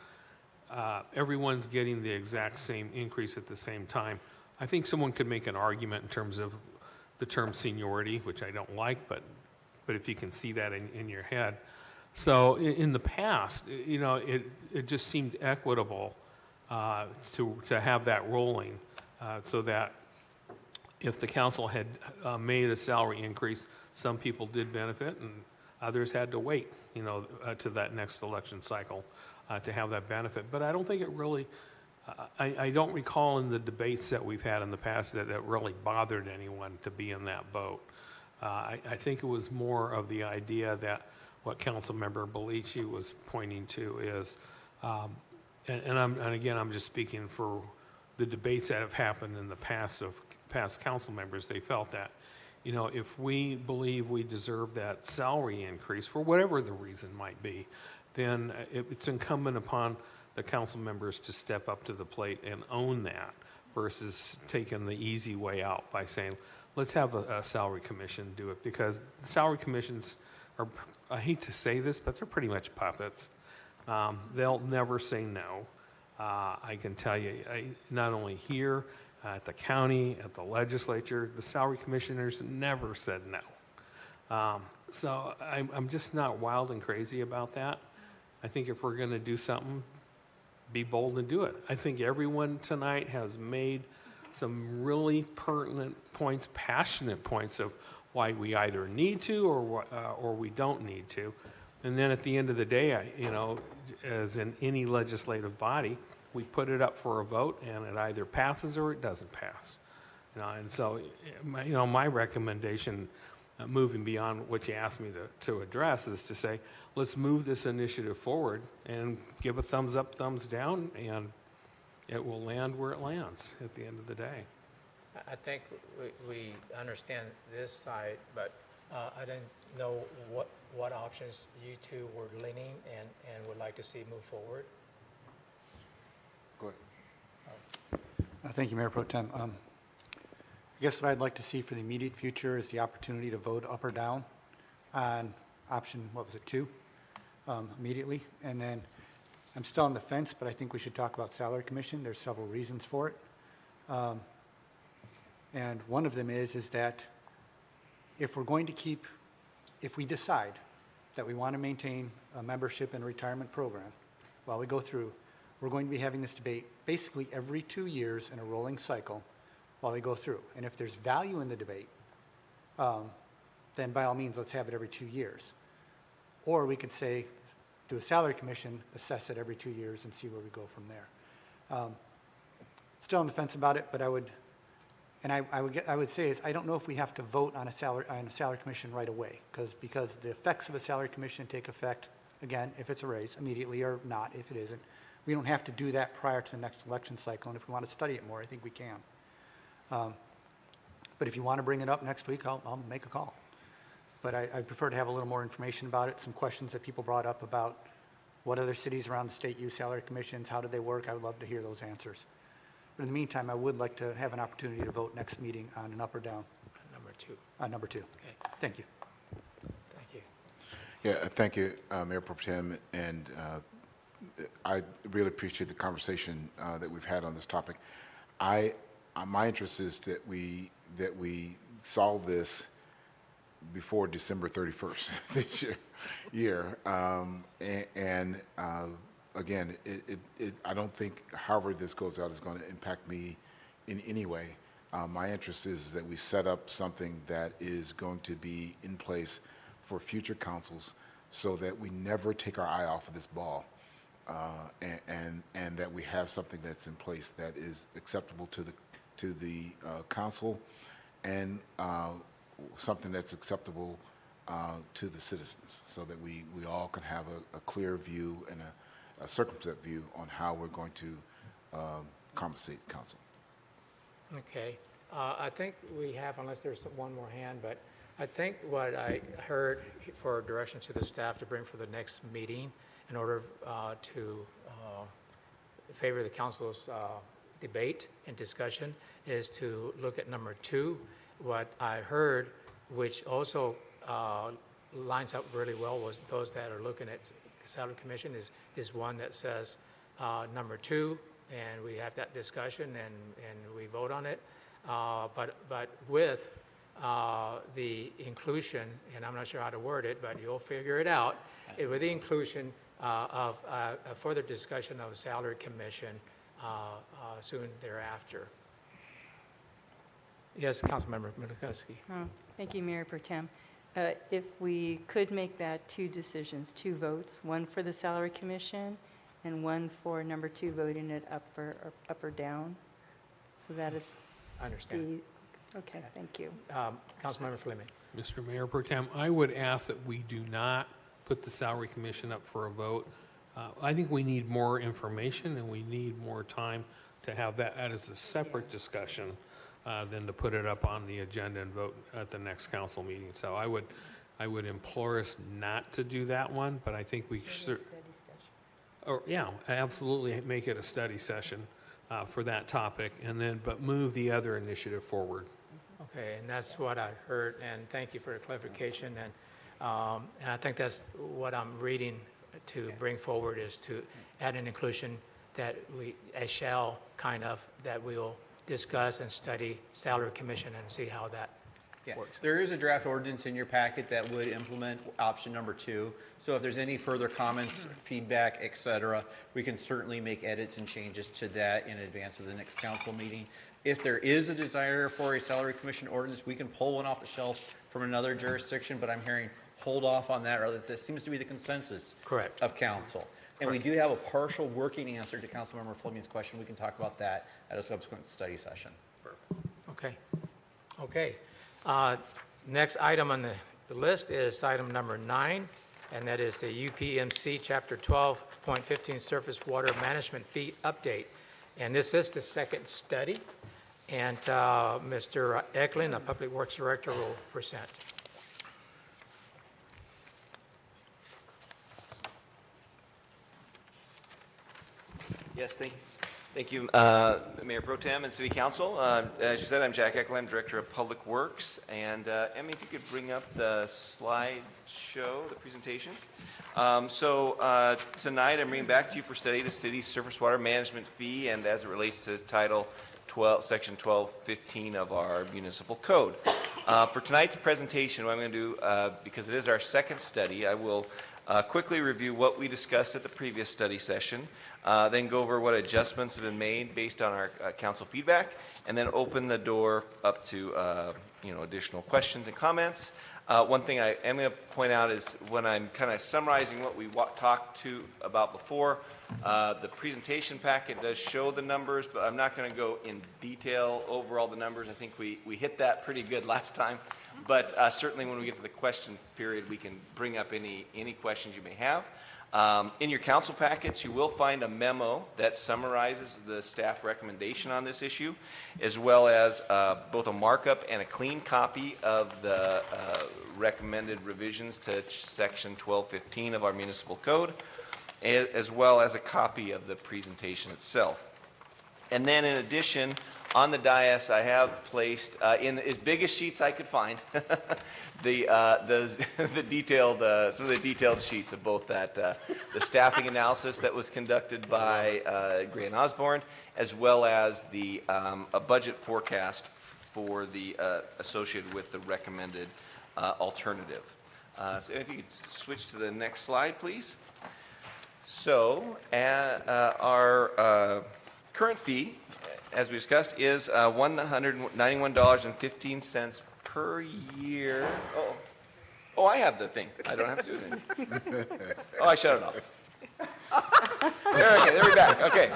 Everyone's getting the exact same increase at the same time. I think someone could make an argument in terms of the term seniority, which I don't like, but if you can see that in your head. So in the past, you know, it just seemed equitable to have that rolling so that if the council had made a salary increase, some people did benefit and others had to wait, you know, to that next election cycle to have that benefit. But I don't think it really, I don't recall in the debates that we've had in the past that it really bothered anyone to be in that boat. I think it was more of the idea that what Councilmember Belici was pointing to is and again, I'm just speaking for the debates that have happened in the past of past council members. They felt that, you know, if we believe we deserve that salary increase for whatever the reason might be, then it's incumbent upon the council members to step up to the plate and own that versus taking the easy way out by saying, let's have a salary commission do it, because the salary commissions are, I hate to say this, but they're pretty much puppets. They'll never say no. I can tell you, not only here, at the county, at the legislature, the salary commissioners never said no. So I'm just not wild and crazy about that. I think if we're going to do something, be bold and do it. I think everyone tonight has made some really pertinent points, passionate points of why we either need to or we don't need to. And then at the end of the day, you know, as in any legislative body, we put it up for a vote, and it either passes or it doesn't pass. You know, and so, you know, my recommendation, moving beyond what you asked me to address, is to say, let's move this initiative forward and give a thumbs up, thumbs down, and it will land where it lands at the end of the day. I think we understand this side, but I didn't know what options you two were leaning and would like to see move forward. Go ahead. Thank you, Mayor Pro Tem. I guess what I'd like to see for the immediate future is the opportunity to vote up or down on option, what was it, 2, immediately. And then I'm still on the fence, but I think we should talk about salary commission. There's several reasons for it. And one of them is that if we're going to keep, if we decide that we want to maintain a membership and retirement program while we go through, we're going to be having this debate basically every 2 years in a rolling cycle while we go through. And if there's value in the debate, then by all means, let's have it every 2 years. Or we could say, do a salary commission, assess it every 2 years, and see where we go from there. Still on the fence about it, but I would say is I don't know if we have to vote on a salary commission right away, because the effects of a salary commission take effect, again, if it's a raise, immediately, or not if it isn't. We don't have to do that prior to the next election cycle, and if we want to study it more, I think we can. But if you want to bring it up next week, I'll make a call. But I prefer to have a little more information about it, some questions that people brought up about what other cities around the state use salary commissions, how do they work. I would love to hear those answers. But in the meantime, I would like to have an opportunity to vote next meeting on an up or down. Number 2. On number 2. Okay. Thank you. Thank you. Yeah, thank you, Mayor Pro Tem, and I really appreciate the conversation that we've had on this topic. My interest is that we solve this before December 31st this year. Again, I don't think however this goes out is going to impact me in any way. My interest is that we set up something that is going to be in place for future councils so that we never take our eye off of this ball. And that we have something that's in place that is acceptable to the council, and something that's acceptable to the citizens, so that we all can have a clear view and a circumspect view on how we're going to compensate council. Okay. I think we have, unless there's one more hand, but I think what I heard for direction to the staff to bring for the next meeting in order to favor the council's debate and discussion is to look at number 2. What I heard, which also lines up really well, was those that are looking at salary commission is one that says number 2, and we have that discussion and we vote on it. But with the inclusion, and I'm not sure how to word it, but you'll figure it out, with the inclusion of a further discussion of salary commission soon thereafter. Yes, Councilmember Mikulski. Thank you, Mayor Pro Tem. If we could make that 2 decisions, 2 votes, one for the salary commission and one for number 2, voting it up or down. So that is I understand. Okay, thank you. Councilmember Fleming. Mr. Mayor Pro Tem, I would ask that we do not put the salary commission up for a vote I think we need more information, and we need more time to have that as a separate discussion than to put it up on the agenda and vote at the next council meeting. So I would implore us not to do that one, but I think we should. Or, yeah, absolutely make it a study session for that topic, but move the other initiative forward. Okay, and that's what I heard, and thank you for the clarification. And I think that's what I'm reading to bring forward, is to add an inclusion that a shall kind of, that we'll discuss and study salary commission and see how that works. There is a draft ordinance in your packet that would implement option number 2. So if there's any further comments, feedback, et cetera, we can certainly make edits and changes to that in advance of the next council meeting. If there is a desire for a salary commission ordinance, we can pull one off the shelf from another jurisdiction, but I'm hearing hold off on that, or that seems to be the consensus Correct. of council. And we do have a partial working answer to Councilmember Fleming's question. We can talk about that at a subsequent study session. Okay. Okay. Next item on the list is item number 9, and that is the UPMC Chapter 12.15 Surface Water Management Fee Update. And this is the second study, and Mr. Eklund, the Public Works Director, will present. Yes, thank you, Mayor Pro Tem and City Council. As you said, I'm Jack Eklund, Director of Public Works. And Emmy, if you could bring up the slideshow, the presentation. Tonight I'm bringing back to you for study the city's surface water management fee, and as it relates to Title 12, Section 1215 of our municipal code. For tonight's presentation, what I'm going to do, because it is our second study, I will quickly review what we discussed at the previous study session, then go over what adjustments have been made based on our council feedback, and then open the door up to additional questions and comments. One thing I am going to point out is when I'm kind of summarizing what we talked about before, the presentation packet does show the numbers, but I'm not going to go in detail over all the numbers. I think we hit that pretty good last time. But certainly when we get to the question period, we can bring up any questions you may have. In your council packets, you will find a memo that summarizes the staff recommendation on this issue, as well as both a markup and a clean copy of the recommended revisions to Section 1215 of our municipal code, as well as a copy of the presentation itself. And then in addition, on the dais, I have placed, in as big as sheets I could find, the detailed, some of the detailed sheets of both that, the staffing analysis that was conducted by Grant Osborne, as well as the a budget forecast for the associated with the recommended alternative. So if you could switch to the next slide, please. So our current fee, as we discussed, is $191.15 per year. Oh, I have the thing. I don't have to do anything. Oh, I shut it off. There we're back. Okay.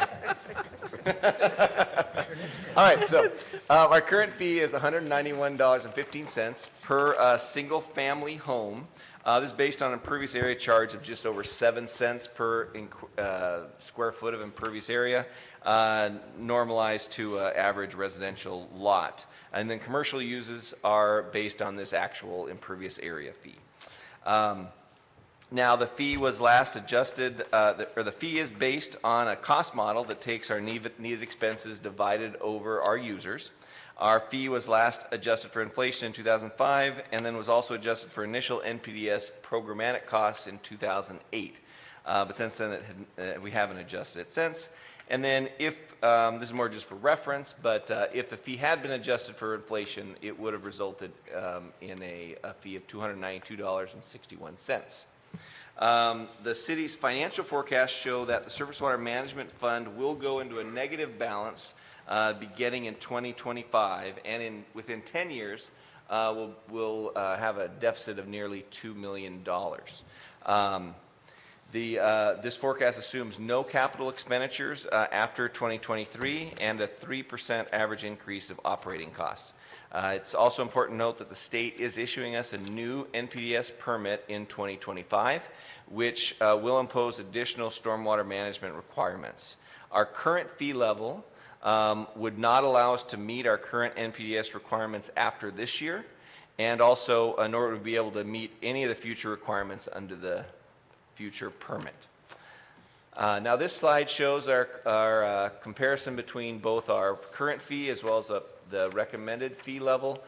All right, so our current fee is $191.15 per single-family home. This is based on impervious area charge of just over 7 cents per square foot of impervious area, normalized to an average residential lot. And then commercial uses are based on this actual impervious area fee. Now, the fee was last adjusted, the fee is based on a cost model that takes our needed expenses divided over our users. Our fee was last adjusted for inflation in 2005, and then was also adjusted for initial NPDES programmatic costs in 2008. But since then, we haven't adjusted it since. And then if, this is more just for reference, but if the fee had been adjusted for inflation, it would have resulted in a fee of $292.61. The city's financial forecasts show that the Surface Water Management Fund will go into a negative balance beginning in 2025, and within 10 years, we'll have a deficit of nearly $2 million. This forecast assumes no capital expenditures after 2023 and a 3% average increase of operating costs. It's also important to note that the state is issuing us a new NPDES permit in 2025, which will impose additional stormwater management requirements. Our current fee level would not allow us to meet our current NPDES requirements after this year, and also nor would we be able to meet any of the future requirements under the future permit. Now this slide shows our comparison between both our current fee as well as the recommended fee level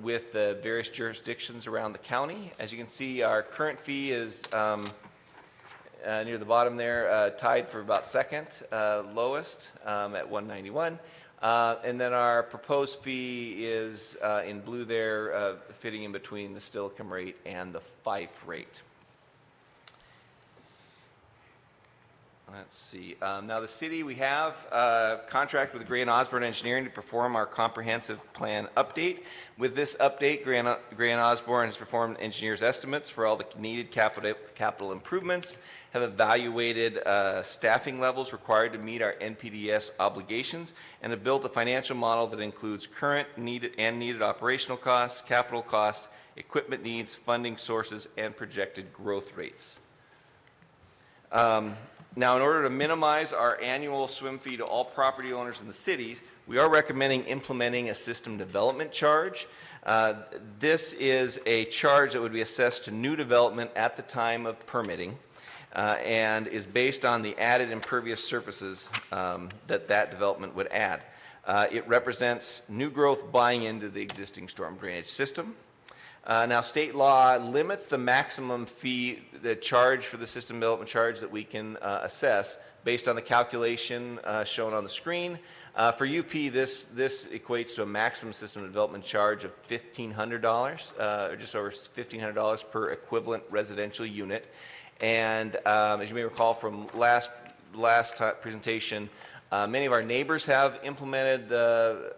with the various jurisdictions around the county. As you can see, our current fee is near the bottom there, tied for about second lowest at $191. And then our proposed fee is in blue there, fitting in between the Steilacoom rate and the Fife rate. Let's see. Now the city, we have a contract with Gray and Osborne Engineering to perform our comprehensive plan update. With this update, Gray and Osborne has performed engineers' estimates for all the needed capital improvements, have evaluated staffing levels required to meet our NPDES obligations, and have built a financial model that includes current needed operational costs, capital costs, equipment needs, funding sources, and projected growth rates. Now, in order to minimize our annual swim fee to all property owners in the cities, we are recommending implementing a system development charge. This is a charge that would be assessed to new development at the time of permitting and is based on the added impervious surfaces that development would add. It represents new growth buying into the existing storm drainage system. Now, state law limits the maximum fee, the charge for the system development charge that we can assess based on the calculation shown on the screen. For UP, this equates to a maximum system development charge of $1,500, or just over $1,500 per equivalent residential unit. And as you may recall from last presentation, many of our neighbors have implemented the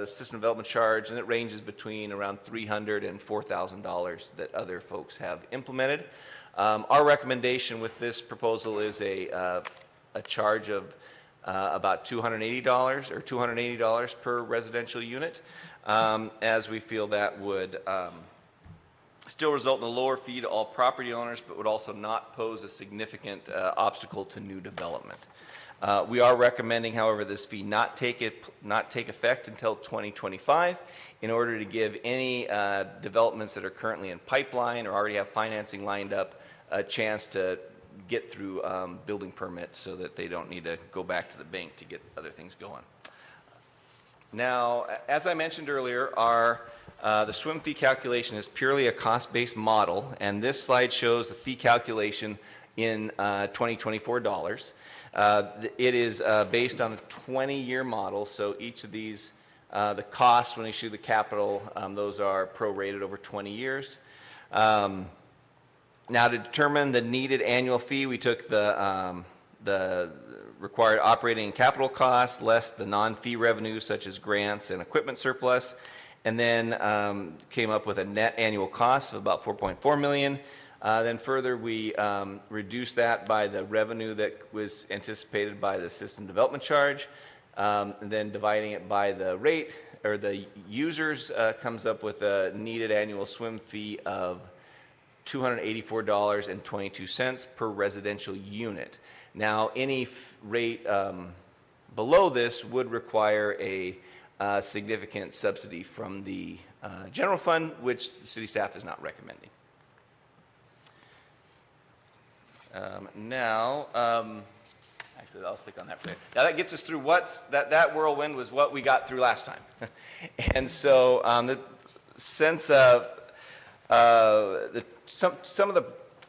system development charge, and it ranges between around $300 and $4,000 that other folks have implemented. Our recommendation with this proposal is a charge of about $280 or $280 per residential unit, as we feel that would still result in a lower fee to all property owners, but would also not pose a significant obstacle to new development. We are recommending, however, this fee not take effect until 2025 in order to give any developments that are currently in pipeline or already have financing lined up a chance to get through building permits so that they don't need to go back to the bank to get other things going. Now, as I mentioned earlier, the swim fee calculation is purely a cost-based model, and this slide shows the fee calculation in 2024 dollars. It is based on a 20-year model, so each of these, the costs when we issue the capital, those are prorated over 20 years. Now, to determine the needed annual fee, we took the required operating and capital costs, less the non-fee revenue such as grants and equipment surplus, and then came up with a net annual cost of about $4.4 million. Then further, we reduced that by the revenue that was anticipated by the system development charge, and then dividing it by the rate, or the users, comes up with a needed annual swim fee of $284.22 per residential unit. Now, any rate below this would require a significant subsidy from the general fund, which the city staff is not recommending. Actually, I'll stick on that for you. Now that gets us through that whirlwind was what we got through last time. And so some of the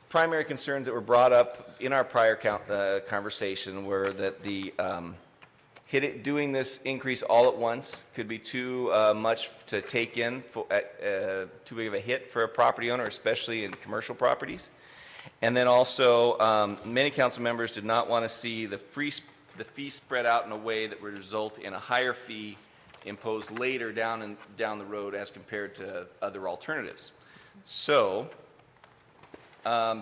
primary concerns that were brought up in our prior conversation were that doing this increase all at once could be too much to take in, too big of a hit for a property owner, especially in commercial properties. And then also, many council members did not want to see the fee spread out in a way that would result in a higher fee imposed later down the road as compared to other alternatives. So,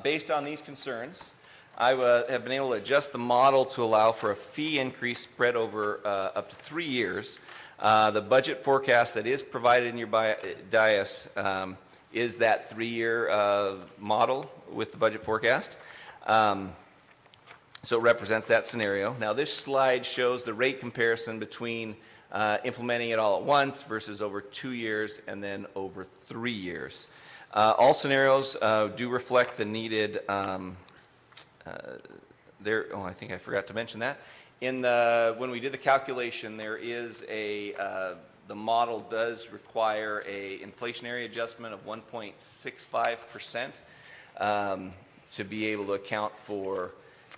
based on these concerns, I have been able to adjust the model to allow for a fee increase spread over up to 3 years. The budget forecast that is provided in your dais is that 3-year model with the budget forecast. So it represents that scenario. Now this slide shows the rate comparison between implementing it all at once versus over 2 years and then over 3 years. All scenarios do reflect the needed, I think I forgot to mention that. When we did the calculation, there is the model does require a inflationary adjustment of 1.65% to be able to account for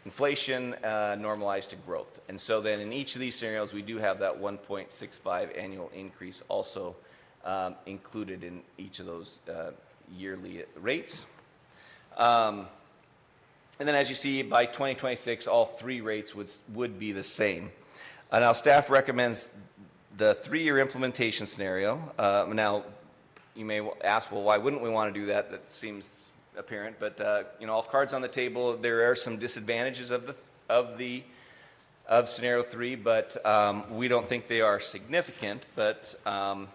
inflation normalized to growth. And so then in each of these scenarios, we do have that 1.65 annual increase also included in each of those yearly rates. And then as you see, by 2026, all 3 rates would be the same. Now, staff recommends the 3-year implementation scenario. Now, you may ask, well, why wouldn't we want to do that? That seems apparent, but all cards on the table. There are some disadvantages of scenario 3, but we don't think they are significant. But I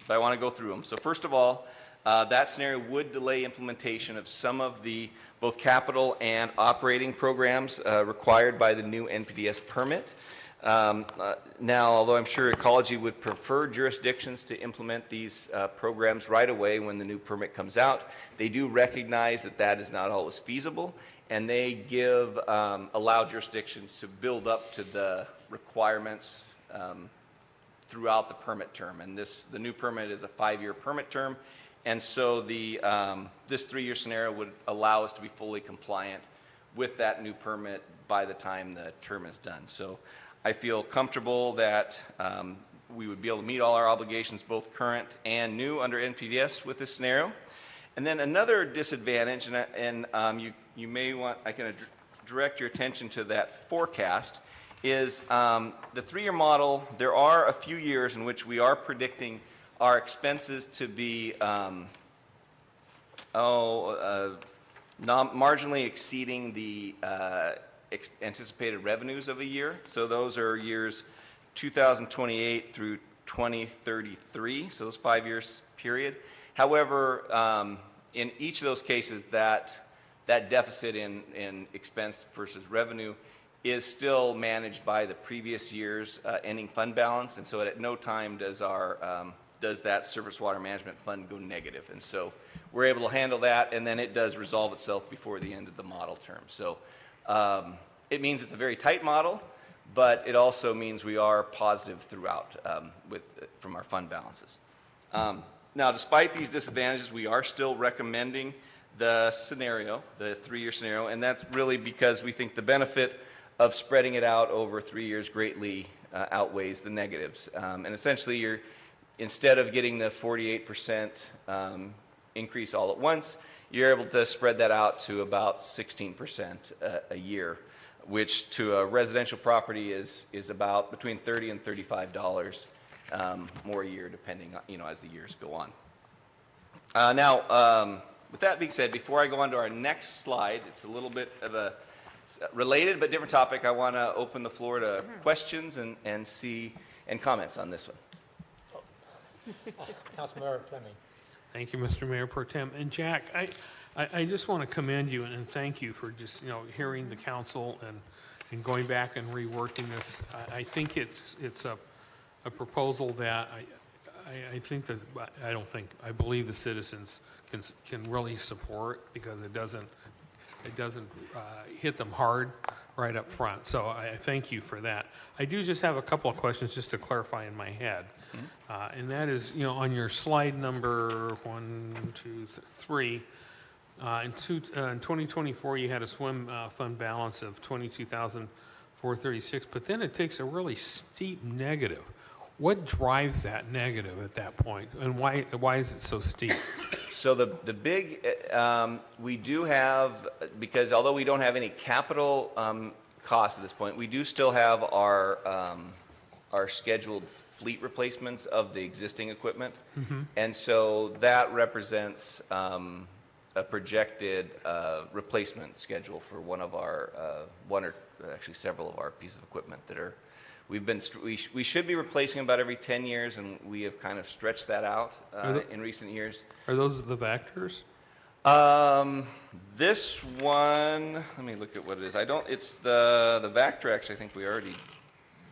want to go through them. So first of all, that scenario would delay implementation of some of the both capital and operating programs required by the new NPDES permit. Now, although I'm sure Ecology would prefer jurisdictions to implement these programs right away when the new permit comes out, they do recognize that that is not always feasible, and they allow jurisdictions to build up to the requirements throughout the permit term. And the new permit is a 5-year permit term, and so this 3-year scenario would allow us to be fully compliant with that new permit by the time the term is done. So I feel comfortable that we would be able to meet all our obligations, both current and new, under NPDES with this scenario. And then another disadvantage, and you may want, I can direct your attention to that forecast, is the 3-year model. There are a few years in which we are predicting our expenses to be marginally exceeding the anticipated revenues of a year. So those are years 2028 through 2033, so those 5 years period. However, in each of those cases, that deficit in expense versus revenue is still managed by the previous year's ending fund balance, and so at no time does that surface water management fund go negative. And so we're able to handle that, and then it does resolve itself before the end of the model term. So it means it's a very tight model, but it also means we are positive throughout from our fund balances. Now, despite these disadvantages, we are still recommending the scenario, the 3-year scenario, and that's really because we think the benefit of spreading it out over 3 years greatly outweighs the negatives. And essentially, instead of getting the 48% increase all at once, you're able to spread that out to about 16% a year, which to a residential property is about between $30 and $35 more a year, depending on, as the years go on. Now, with that being said, before I go on to our next slide, it's a little bit of a related but different topic. I want to open the floor to questions and comments on this one. Councilmember Fleming. Thank you, Mr. Mayor Pro Tem. And Jack, I just want to commend you and thank you for just, hearing the council and going back and reworking this. I think it's a proposal that I believe the citizens can really support, because it doesn't hit them hard right up front. So I thank you for that. I do just have a couple of questions just to clarify in my head. And that is, on your slide number 1, 2, 3, in 2024 you had a swim fund balance of $22,436, but then it takes a really steep negative. What drives that negative at that point, and why is it so steep? So the big, we do have, because although we don't have any capital costs at this point, we do still have our scheduled fleet replacements of the existing equipment. And so that represents a projected replacement schedule for one of our, one or actually several of our pieces of equipment that are, we should be replacing about every 10 years, and we have kind of stretched that out in recent years. Are those the Vactors? This one, let me look at what it is. It's the Vactor, actually, I think we already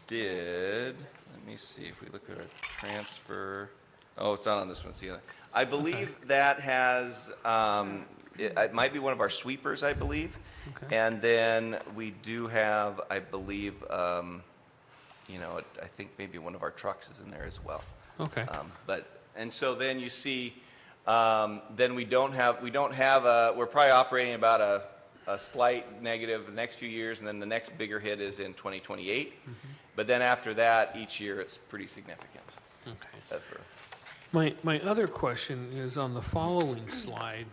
did. Let me see if we look at our transfer. Oh, it's not on this one. See, I believe that has, it might be one of our sweepers, I believe. Okay. And then we do have, I believe, you know, I think maybe one of our trucks is in there as well. Okay. And so then you see, then we don't have we're probably operating about a slight negative the next few years, and then the next bigger hit is in 2028. Mm-hmm. But then after that, each year it's pretty significant. Okay. My other question is on the following slide,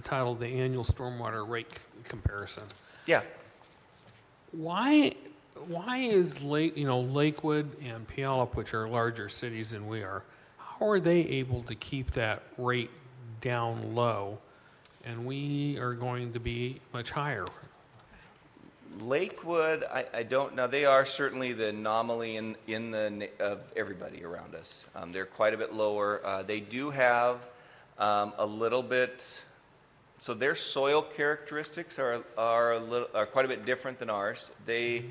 titled the annual stormwater rate comparison. Yeah. Why is Lakewood and Puyallup, which are larger cities than we are, how are they able to keep that rate down low, and we are going to be much higher? Lakewood, I don't know. They are certainly the anomaly of everybody around us. They're quite a bit lower. They do have a little bit. So their soil characteristics are quite a bit different than ours. They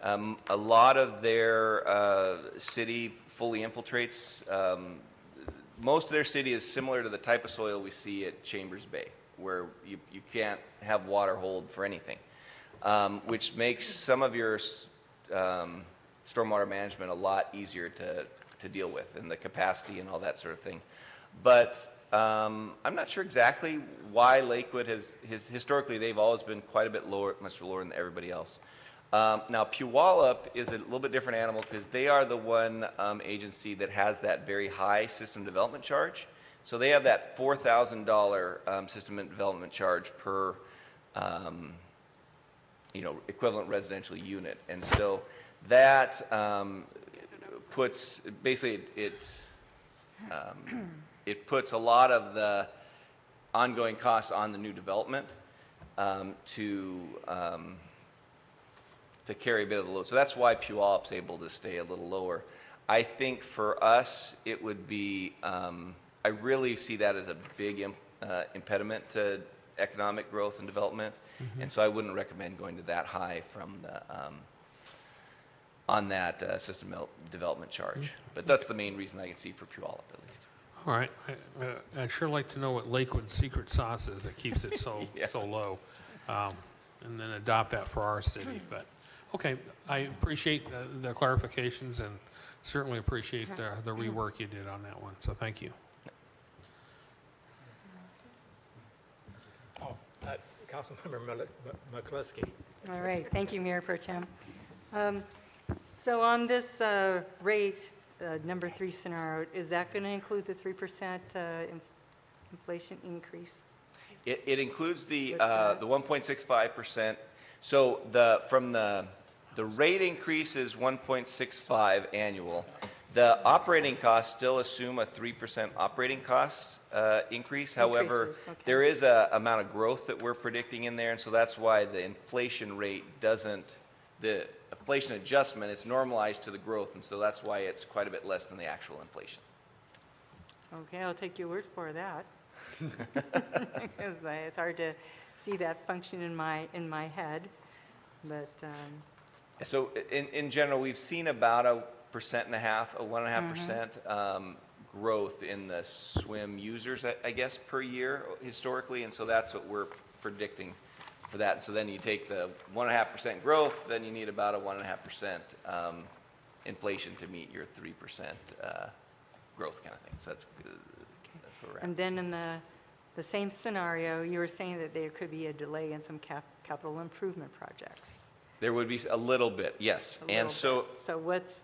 a lot of their city fully infiltrates. Most of their city is similar to the type of soil we see at Chambers Bay, where you can't have water hold for anything. Which makes some of your stormwater management a lot easier to deal with, and the capacity and all that sort of thing. But I'm not sure exactly why Lakewood historically they've always been quite a bit lower, much lower than everybody else. Now Puyallup is a little bit different animal because they are the one agency that has that very high system development charge. So they have that $4,000 system development charge per equivalent residential unit. And so that puts, basically it puts a lot of the ongoing costs on the new development to carry a bit of the load. So that's why Puyallup's able to stay a little lower. I think for us, it would be, I really see that as a big impediment to economic growth and development. Mm-hmm. And so I wouldn't recommend going to that high from the on that system development charge. Mm-hmm. But that's the main reason I can see for Puyallup at least. All right. I'd sure like to know what Lakewood's secret sauce is that keeps it so so low, and then adopt that for our city. But okay, I appreciate the clarifications and certainly appreciate the rework you did on that one. So thank you. Councilmember McCluskey. All right, thank you, Mayor Pro Tem. So on this rate, number 3 scenario, is that going to include the 3% inflation increase? It includes the 1.65%. So the rate increase is 1.65 annual. The operating costs still assume a 3% operating costs increase. However, there is an amount of growth that we're predicting in there, and so that's why the inflation rate doesn't, the inflation adjustment, it's normalized to the growth, and so that's why it's quite a bit less than the actual inflation. Okay, I'll take your word for that. Because it's hard to see that function in my head, but. So in general, we've seen about 1.5% growth in the swim users, I guess, per year historically, and so that's what we're predicting for that. So then you take the 1.5% growth, then you need about a 1.5% inflation to meet your 3% growth kind of thing. So that's where we're at. And then in the same scenario, you were saying that there could be a delay in some capital improvement projects. There would be a little bit, yes. So what's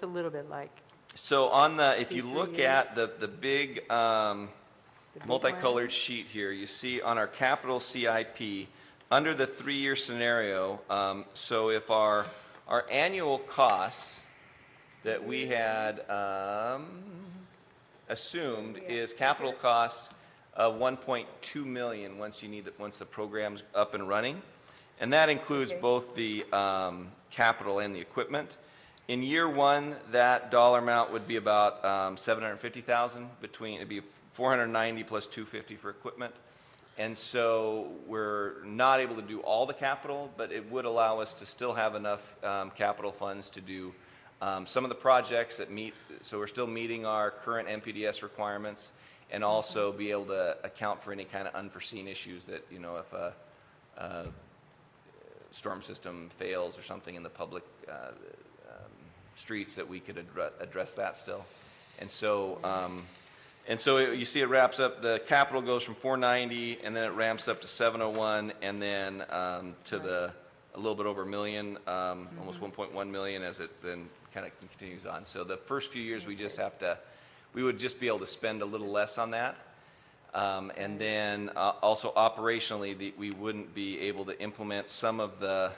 a little bit like? So on the, if you look at the big multicolored sheet here, you see on our capital CIP, under the 3-year scenario, so if our annual costs that we had assumed is capital costs of 1.2 million once the program's up and running. And that includes both the capital and the equipment. In year one, that dollar amount would be about 750,000 it'd be 490 plus 250 for equipment. And so we're not able to do all the capital, but it would allow us to still have enough capital funds to do some of the projects that so we're still meeting our current MPDS requirements, and also be able to account for any kind of unforeseen issues that, if a storm system fails or something in the public streets, that we could address that still. And so, you see it wraps up, the capital goes from 490, and then it ramps up to 701, and then to a little bit over $1 million, almost 1.1 million, as it then kind of continues on. So the first few years, we would just be able to spend a little less on that. And then also operationally, we wouldn't be able to implement some of the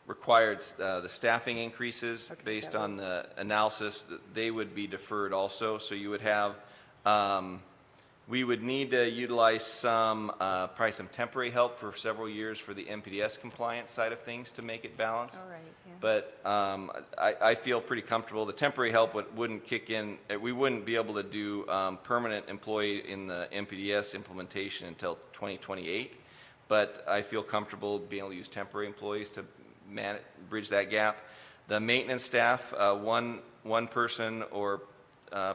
required the staffing increases based on the analysis. They would be deferred also. So you would have, we would need to utilize probably some temporary help for several years for the MPDS compliance side of things to make it balanced. All right, yeah. But I feel pretty comfortable. The temporary help wouldn't kick in. We wouldn't be able to do permanent employee in the MPDS implementation until 2028. But I feel comfortable being able to use temporary employees to bridge that gap. The maintenance staff, one person or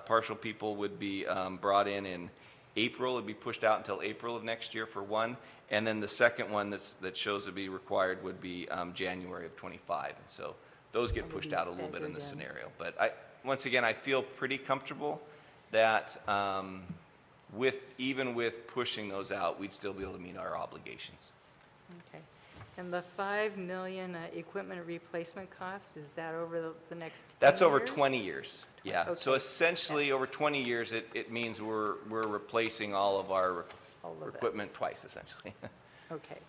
partial people would be brought in April. It would be pushed out until April of next year for one. And then the second one that shows to be required would be January of 25. And so those get pushed out a little bit in this scenario. But once again, I feel pretty comfortable that even with pushing those out, we'd still be able to meet our obligations. Okay. And the $5 million equipment replacement cost, is that over the next 10 That's over years? 20 years. Yeah. Okay. So essentially, over 20 years, it means we're replacing all of our All of equipment it. twice, essentially. Okay.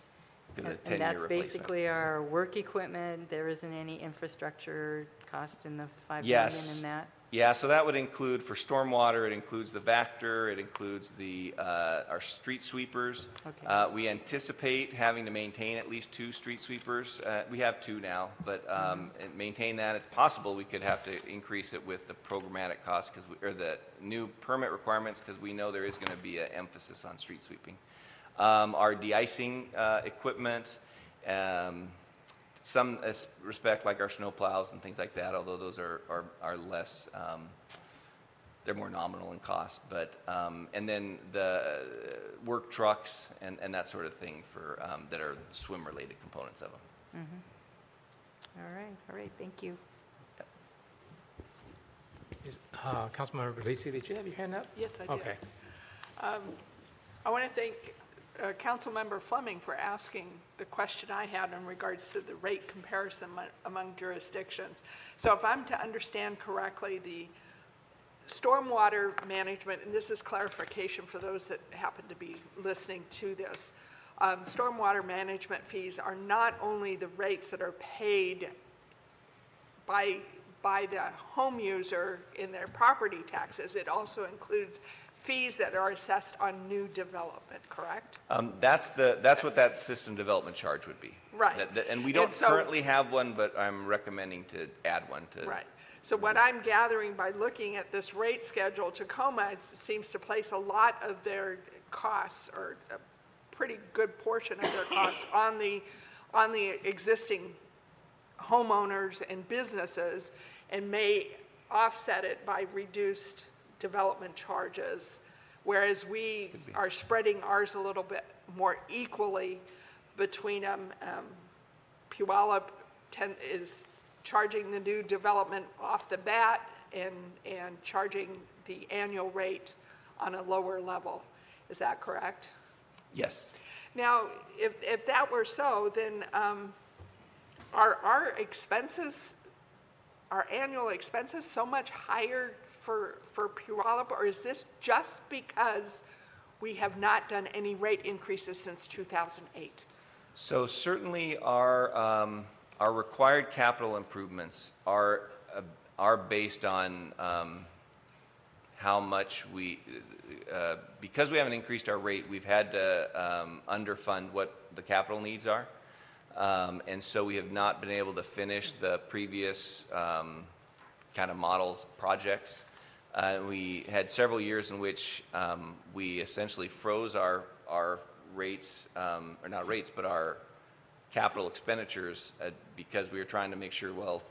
Because of And 10-year that's replacement. basically our work equipment. There isn't any infrastructure cost in the $5 million Yes. in that? Yeah, so that would include, for stormwater, it includes the Vector, it includes our street sweepers. Okay. We anticipate having to maintain at least 2 street sweepers. We have 2 now, but and maintain that. It's possible we could have to increase it with the programmatic costs or the new permit requirements, because we know there is going to be an emphasis on street sweeping. Our de-icing equipment, some respect like our snow plows and things like that, although those are less, they're more nominal in cost. But and then the work trucks and that sort of thing for that are swim-related components of them. All right, thank you. Councilmember Berlisi, did you have your hand up? Yes, I did. Okay. I want to thank Councilmember Fleming for asking the question I had in regards to the rate comparison among jurisdictions. So if I'm to understand correctly, the stormwater management, and this is clarification for those that happen to be listening to this, stormwater management fees are not only the rates that are paid by the home user in their property taxes, it also includes fees that are assessed on new development, correct? That's what that system development charge would be. Right. And we don't And so- currently have one, but I'm recommending to add one to. Right. So what I'm gathering by looking at this rate schedule, Tacoma seems to place a lot of their costs, or a pretty good portion of their costs, on the existing homeowners and businesses, and may offset it by reduced development charges, whereas we are spreading ours a little bit more equally between them. Puyallup is charging the new development off the bat and charging the annual rate on a lower level. Is that correct? Yes. Now, if that were so, then are our expenses, our annual expenses, so much higher for Puyallup, or is this just because we have not done any rate increases since 2008? So certainly our required capital improvements are based on how much because we haven't increased our rate, we've had to underfund what the capital needs are. And so we have not been able to finish the previous kind of models projects. We had several years in which we essentially froze our rates, or not rates, but our capital expenditures because we were trying to make sure, well,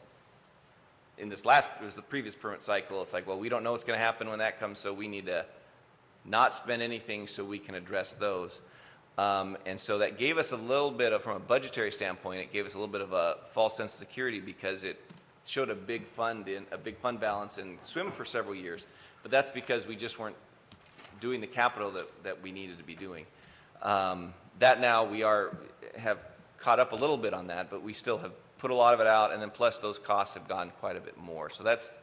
it was the previous permit cycle, it's like, well, we don't know what's going to happen when that comes, so we need to not spend anything so we can address those. And so that gave us a little bit of, from a budgetary standpoint, it gave us a little bit of a false sense of security because it showed a big fund balance in SWIM for several years. But that's because we just weren't doing the capital that we needed to be doing. That now we have caught up a little bit on that, but we still have put a lot of it out, and then plus those costs have gone quite a bit more. So that's,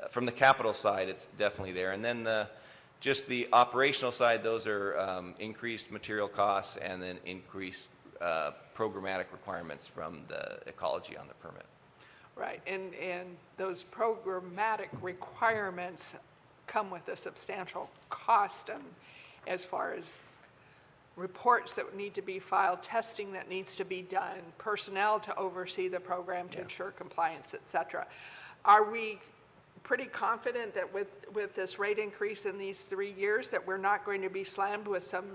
from the capital side, it's definitely there. And then just the operational side, those are increased material costs and then increased programmatic requirements from the ecology on the permit. Right, and those programmatic requirements come with a substantial cost, and as far as reports that need to be filed, testing that needs to be done, personnel to oversee the program to ensure compliance, et cetera. Are we pretty confident that with this rate increase in these 3 years that we're not going to be slammed with some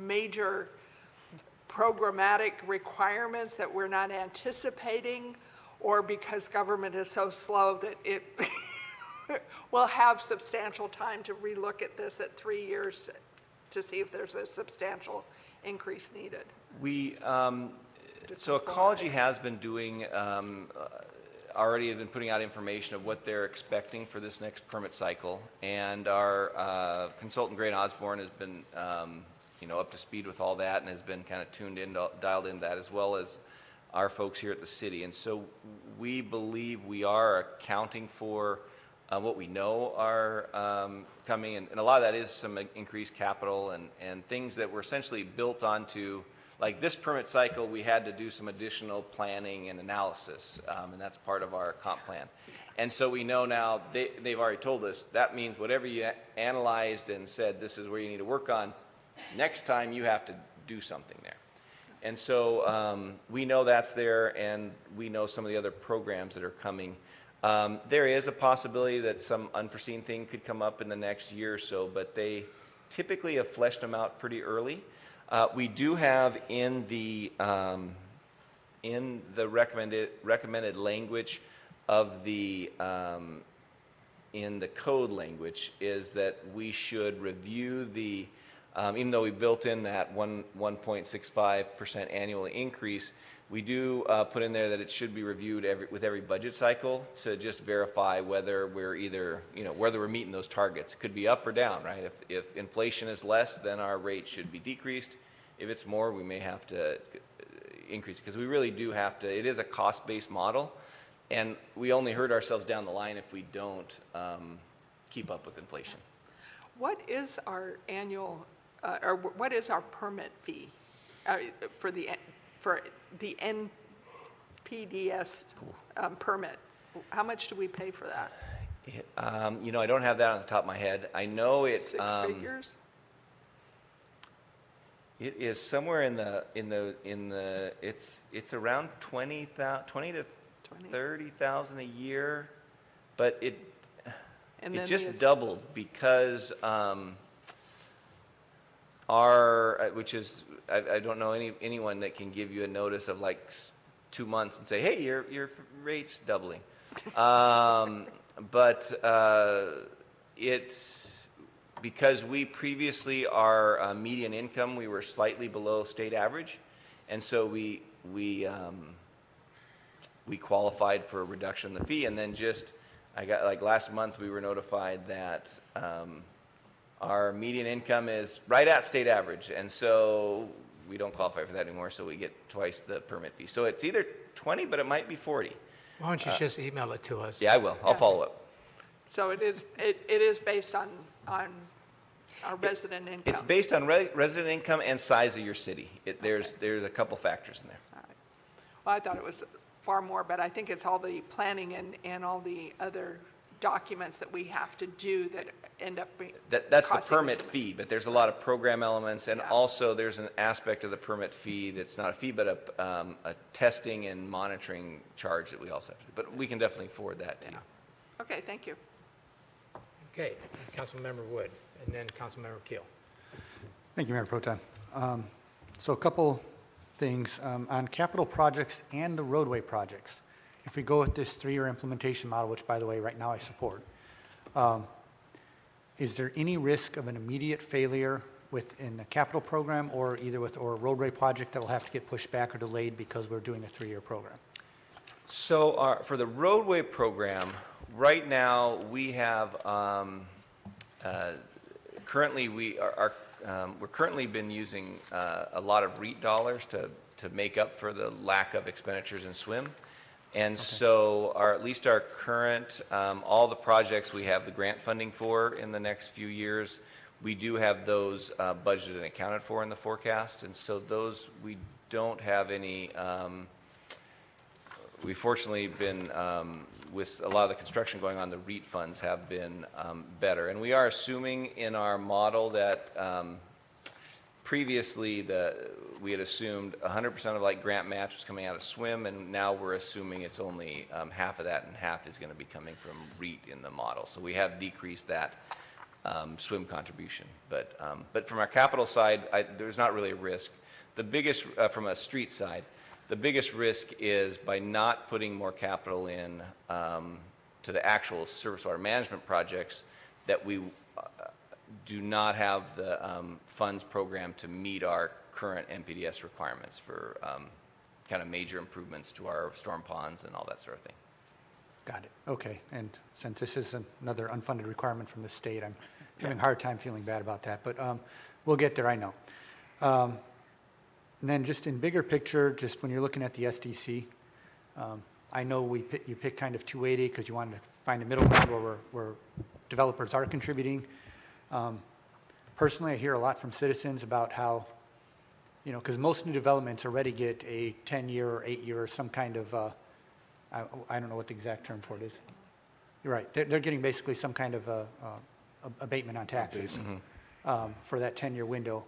major programmatic requirements that we're not anticipating, or because government is so slow that it will have substantial time to relook at this at 3 years to see if there's a substantial increase needed? So Ecology has been doing, already have been putting out information of what they're expecting for this next permit cycle, and our consultant Gray Osborne has been up to speed with all that and has been kind of tuned in, dialed in that, as well as our folks here at the city. And so we believe we are accounting for what we know are coming, and a lot of that is some increased capital and things that were essentially built onto, like this permit cycle, we had to do some additional planning and analysis, and that's part of our comp plan. And so we know now, they've already told us, that means whatever you analyzed and said this is where you need to work on, next time you have to do something there. And so we know that's there, and we know some of the other programs that are coming. There is a possibility that some unforeseen thing could come up in the next year or so, but they typically have fleshed them out pretty early. We do have in the recommended language of the in the code language is that we should review the even though we built in that 1.65% annual increase, we do put in there that it should be reviewed with every budget cycle to just verify whether we're whether we're meeting those targets. It could be up or down, right? If inflation is less, then our rate should be decreased. If it's more, we may have to increase it, because we really do have to. It is a cost-based model, and we only hurt ourselves down the line if we don't keep up with inflation. What is our annual, or what is our permit fee for the NPDS permit? How much do we pay for that? I don't have that on the top of my head. I know it. 6 figures? It is somewhere in the it's around 20 to 30,000 a year, but it just doubled because which is I don't know anyone that can give you a notice of like 2 months and say, hey, your rate's doubling. But it's because we previously, our median income, we were slightly below state average, and so we qualified for a reduction in the fee. And then last month we were notified that our median income is right at state average, and so we don't qualify for that anymore, so we get twice the permit fee. So it's either 20, but it might be 40. Why don't you just email it to us? Yeah, I will. I'll follow up. So it is based on our resident income. It's based on resident income and size of your city. There's a couple factors in there. All right. Well, I thought it was far more, but I think it's all the planning and all the other documents that we have to do that end up being. That's the costing us permit some- fee, but there's a lot of program elements, and Yeah. also there's an aspect of the permit fee that's not a fee, but a testing and monitoring charge that we also have to do. But we can definitely forward that to you. Okay, thank you. Okay, Councilmember Wood, and then Councilmember Keel. Thank you, Mayor Pro Tem. So a couple things on capital projects and the roadway projects. If we go with this 3-year implementation model, which by the way, right now I support, is there any risk of an immediate failure within the capital program or or a roadway project that will have to get pushed back or delayed because we're doing a 3-year program? So for the roadway program, right now we have currently we're currently been using a lot of REIT dollars to make up for the lack of expenditures in SWIM. And so at least our current, all the projects we have the grant funding for in the next few years, we do have those budgeted and accounted for in the forecast. And so those, we don't have any, we've fortunately been, with a lot of the construction going on, the REIT funds have been better. And we are assuming in our model that previously we had assumed 100% of like grant match was coming out of SWIM, and now we're assuming it's only half of that, and half is going to be coming from REIT in the model. So we have decreased that SWIM contribution. But from our capital side, there's not really a risk. The biggest, from a street side, the biggest risk is by not putting more capital in to the actual surface water management projects, that we do not have the funds program to meet our current NPDS requirements for kind of major improvements to our storm ponds and all that sort of thing. Got it. Okay. And since this is another unfunded requirement from the state, I'm having a hard time feeling bad about that. But we'll get there, I know. And then just in bigger picture, just when you're looking at the SDC, I know you picked kind of 280 because you wanted to find a middle ground where developers are contributing. Personally, I hear a lot from citizens about how, because most new developments already get a 10-year or 8-year or some kind of, I don't know what the exact term for it is. You're right. They're getting basically some kind of abatement on taxes for that 10-year window.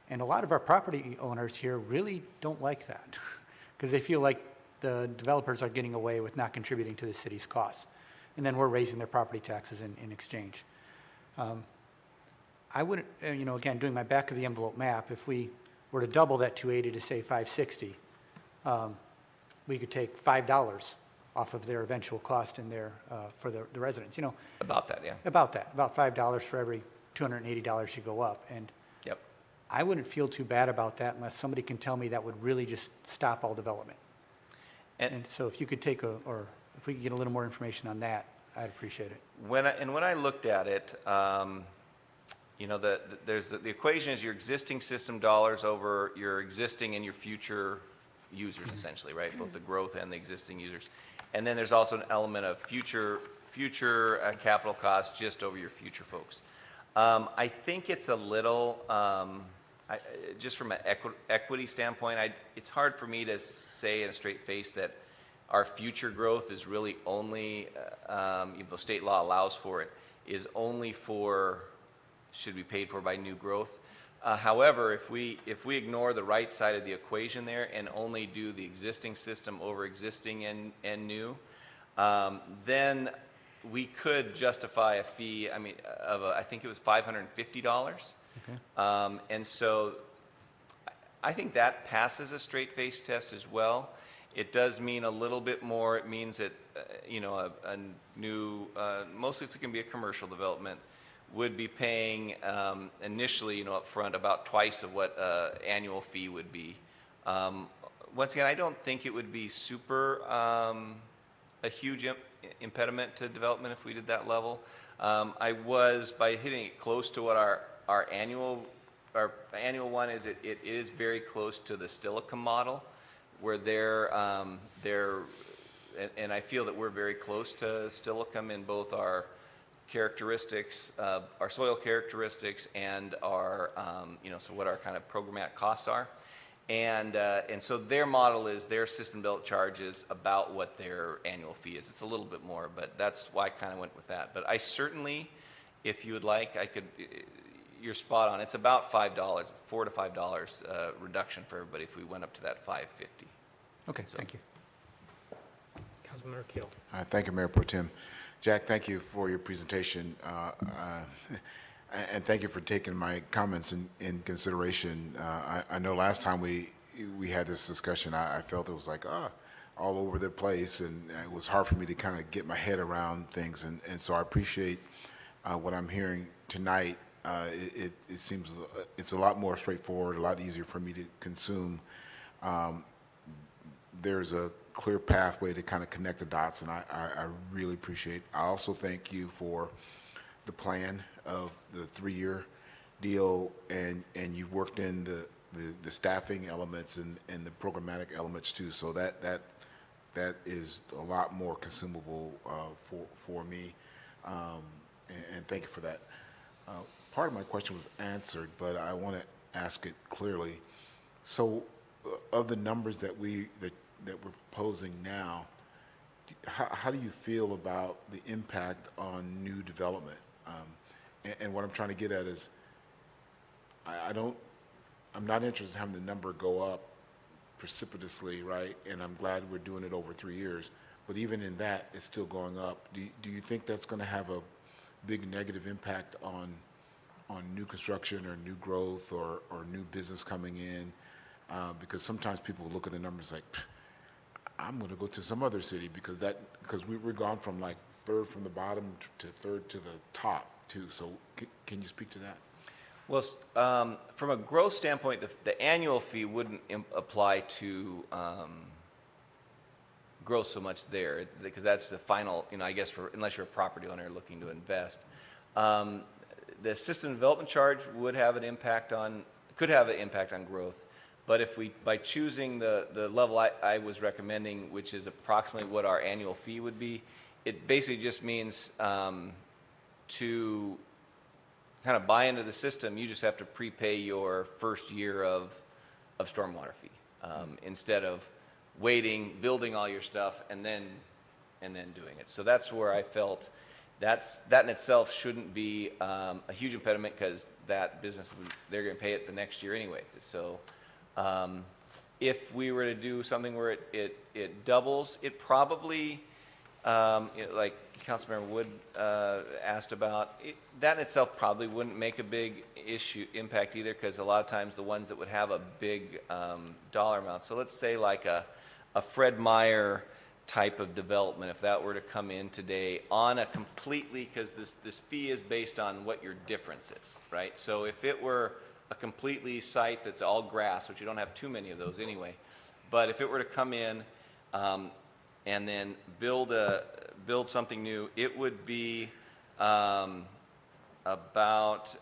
And a lot of our property owners here really don't like that because they feel like the developers are getting away with not contributing to the city's costs. And then we're raising their property taxes in exchange. I wouldn't, again, doing my back of the envelope map, if we were to double that 280 to say 560, we could take $5 off of their eventual cost in there for the residents. About that, yeah. About $5 for every $280 you go up. And Yep. I wouldn't feel too bad about that unless somebody can tell me that would really just stop all development. And so if you could or if we could get a little more information on that, I'd appreciate it. When I looked at it, there's the equation is your existing system dollars over your existing and your future users, essentially, right? Both the growth and the existing users. And then there's also an element of future capital costs just over your future folks. I think it's a little, just from an equity standpoint, it's hard for me to say in a straight face that our future growth is really only, even though state law allows for it, is only should be paid for by new growth. However, if we ignore the right side of the equation there and only do the existing system over existing and new, then we could justify a fee, I think it was $550. Okay. And so I think that passes a straight face test as well. It does mean a little bit more. It means that, a new, mostly it's going to be a commercial development, would be paying initially, up front about twice of what annual fee would be. Once again, I don't think it would be super a huge impediment to development if we did that level. By hitting it close to what our annual one is, it is very close to the Stillicum model, where and I feel that we're very close to Stillicum in both our characteristics, our soil characteristics, and our, so what our kind of programmatic costs are. And so their model is their system built charge is about what their annual fee is. It's a little bit more, but that's why I kind of went with that. But I certainly, if you would like, I could, you're spot on. It's about $5, $4 to $5 reduction for everybody if we went up to that $5.50. Okay, thank you. Councilmember Keel. Thank you, Mayor Pro Tem. Jack, thank you for your presentation, and thank you for taking my comments in consideration. I know last time we had this discussion, I felt it was like, all over the place, and it was hard for me to kind of get my head around things, and so I appreciate what I'm hearing tonight. It seems it's a lot more straightforward, a lot easier for me to consume. There's a clear pathway to kind of connect the dots, and I really appreciate. I also thank you for the plan of the 3-year deal, and you worked in the staffing elements and the programmatic elements too. So that is a lot more consumable for me, and thank you for that. Part of my question was answered, but I want to ask it clearly. So, of the numbers that we're proposing now, how do you feel about the impact on new development? And what I'm trying to get at is, I'm not interested in having the number go up precipitously, right? And I'm glad we're doing it over 3 years. But even in that, it's still going up. Do you think that's going to have a big negative impact on new construction or new growth or new business coming in? Because sometimes people look at the numbers like, I'm going to go to some other city because we're gone from like third from the bottom to third to the top too. So can you speak to that? Well, from a growth standpoint, the annual fee wouldn't apply to growth so much there, because that's the final, I guess, unless you're a property owner looking to invest. The system development charge could have an impact on growth. But if by choosing the level I was recommending, which is approximately what our annual fee would be, it basically just means to kind of buy into the system, you just have to prepay your first year of stormwater fee instead of waiting, building all your stuff, and then doing it. So that's where I felt that in itself shouldn't be a huge impediment, because that business, they're going to pay it the next year anyway. So if we were to do something where it doubles, it probably, like Councilmember Wood asked about, that in itself probably wouldn't make a big impact either, because a lot of times the ones that would have a big dollar amount, so let's say like a Fred Meyer type of development, if that were to come in today on a completely, because this fee is based on what your difference is, right? So if it were a completely site that's all grass, which you don't have too many of those anyway, but if it were to come in and then build something new, it would be about,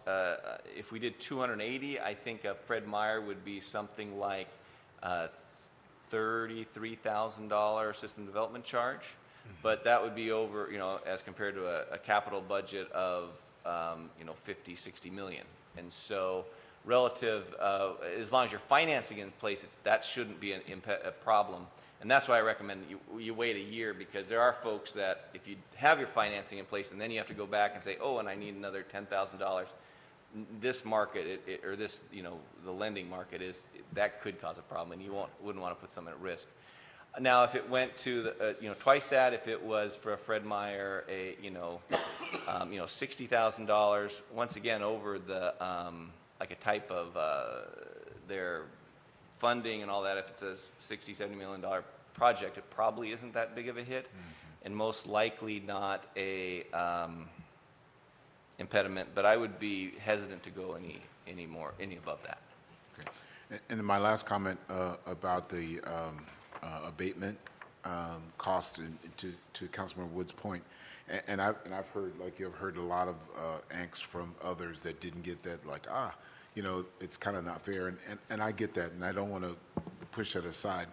if we did 280, I think a Fred Meyer would be something like $33,000 system development charge. Mm-hmm. But that would be over, as compared to a capital budget of, 50, 60 million. And so relative, as long as you're financing in place, that shouldn't be a problem. And that's why I recommend you wait a year, because there are folks that if you have your financing in place and then you have to go back and say, and I need another $10,000, this market or this, the lending market that could cause a problem, and you wouldn't want to put someone at risk. Now, if it went to the, twice that, if it was for a Fred Meyer, $60,000, once again over the like a type of their funding and all that, if it's a $60, $70 million project, it probably isn't that big of a hit, and most likely not a impediment. But I would be hesitant to go any above that. Okay. And my last comment about the abatement cost, to Councilman Wood's point, and I've heard, like you've heard, a lot of angst from others that didn't get that, like it's kind of not fair, and I get that, and I don't want to push that aside.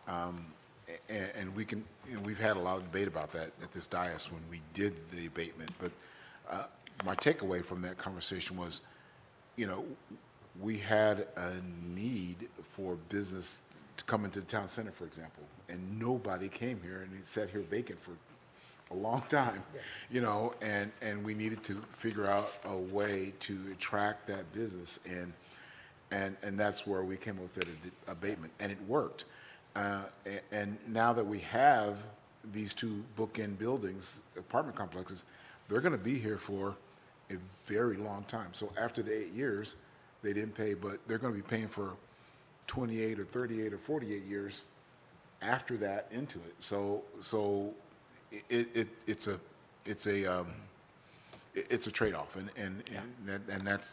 And we can, we've had a lot of debate about that at this dais when we did the abatement. But my takeaway from that conversation was, we had a need for business to come into the town center, for example, and nobody came here, and it sat here vacant for a long time, you know, and we needed to figure out a way to attract that business, and that's where we came up with that abatement, and it worked. And now that we have these two bookend buildings, apartment complexes, they're going to be here for a very long time. So after the 8 years, they didn't pay, but they're going to be paying for 28 or 38 or 48 years after that into it. So it's a trade-off, and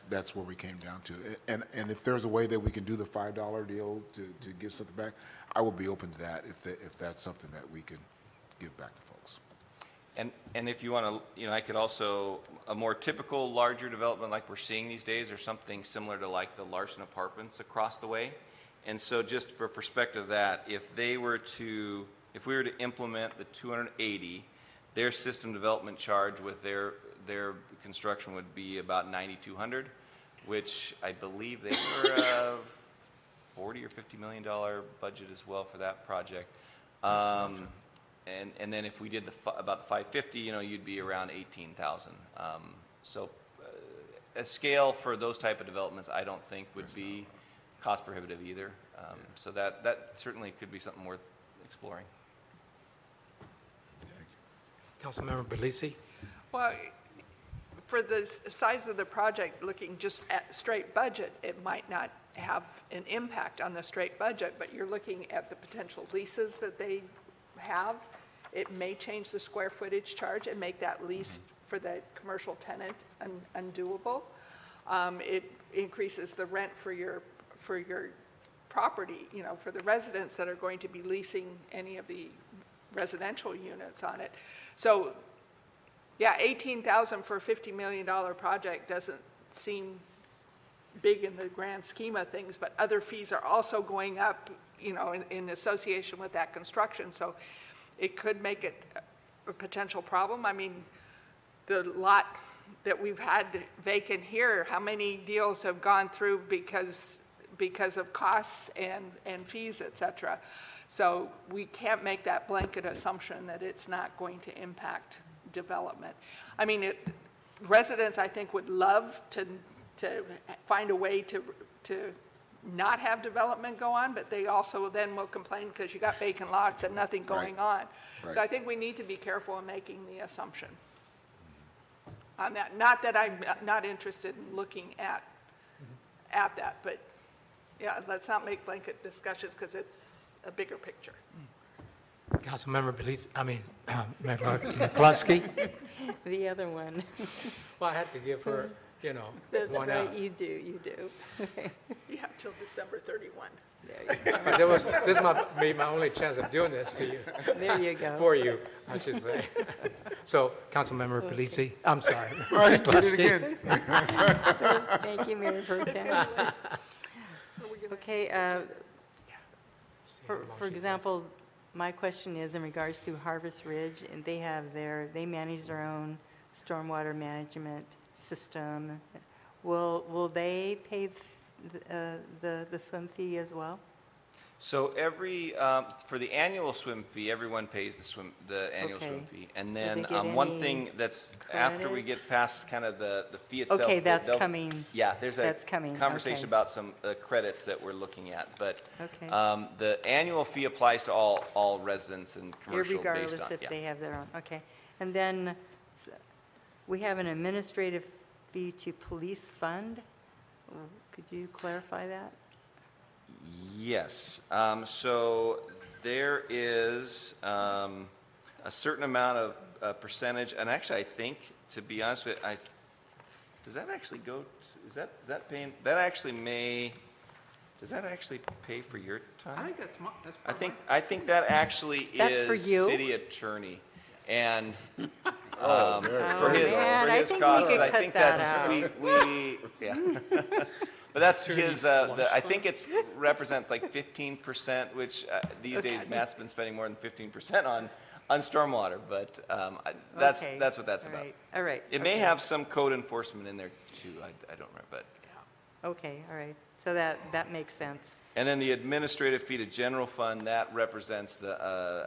that's where we came down to. And if there's a way that we can do the $5 deal to give something back, I would be open to that if that's something that we can give back to folks. And if you want to, I could also, a more typical larger development like we're seeing these days, or something similar to like the Larson Apartments across the way. And so just for perspective of that, if we were to implement the 280, their system development charge with their construction would be about $9,200, which I believe they were a $40 or $50 million budget as well for that project. And then if we did about the 550, you'd be around 18,000. So a scale for those type of developments, I don't think would be cost prohibitive either. So that certainly could be something worth exploring. Councilmember Belisi? Well, for the size of the project, looking just at straight budget, it might not have an impact on the straight budget, but you're looking at the potential leases that they have. It may change the square footage charge and make that lease for the commercial tenant undoable. It increases the rent for your property, for the residents that are going to be leasing any of the residential units on it. So, yeah, $18,000 for a $50 million project doesn't seem big in the grand scheme of things, but other fees are also going up, in association with that construction. So it could make it a potential problem. I mean, the lot that we've had vacant here, how many deals have gone through because of costs and fees, et cetera. So we can't make that blanket assumption that it's not going to impact development. I mean, residents, I think, would love to find a way to not have development go on, but they also then will complain because you got vacant lots and nothing going on. Right. So I think we need to be careful in making the assumption on that. Not that I'm not interested in looking at that, but yeah, let's not make blanket discussions because it's a bigger picture. Councilmember Belisi, Member McCluskey? The other one. Well, I had to give her, That's one right, out. you do. You have till December 31. This might be my only chance of doing this to you. There you go. For you, I should say. So, Councilmember Belisi, I'm sorry. All right, get it again. Thank you, Mayor Pro Tem. Okay, for example, my question is in regards to Harvest Ridge, and they manage their own stormwater management system. Will they pay the swim fee as well? So for the annual swim fee, everyone pays the annual swim fee. And then they get one any thing that's after we get past kind of the fee itself. Okay, that's coming. Yeah, there's That's coming, conversation okay. about some credits that we're looking at. But Okay. the annual fee applies to all residents and commercial based on. Regardless if they have their own, okay. And then we have an administrative fee to police fund. Could you clarify that? Yes. So there is a certain amount of percentage, and actually, I think, to be honest with you, does that actually go? Does that actually pay for your time? I think that's I think that actually That's is for you? city attorney, and Oh, for his man, I think we costs. could I cut think that that's we yeah. But that's his. I think it's represents like 15%, which these days Matt's been spending more than 15% on stormwater. But that's Okay. that's what that's about. All right. It may have some code enforcement in there too. I don't remember, but Okay, all right. So that makes sense. And then the administrative fee to general fund, that represents the,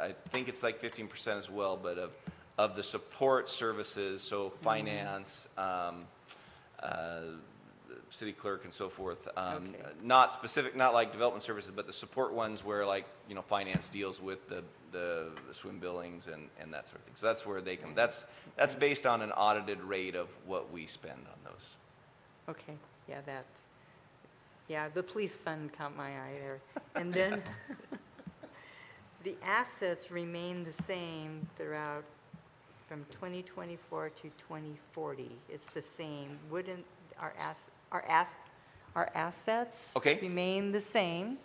I think it's like 15% as well, but of the support services, so finance, city clerk and so forth. Okay. Not specific, not like development services, but the support ones where like, you know, finance deals with the swim billings and that sort of thing. So that's where they come. That's based on an audited rate of what we spend on those. Okay, yeah, the police fund caught my eye there. And then the assets remain the same throughout from 2024 to 2040. It's the same. Wouldn't our assets Okay. remain the same?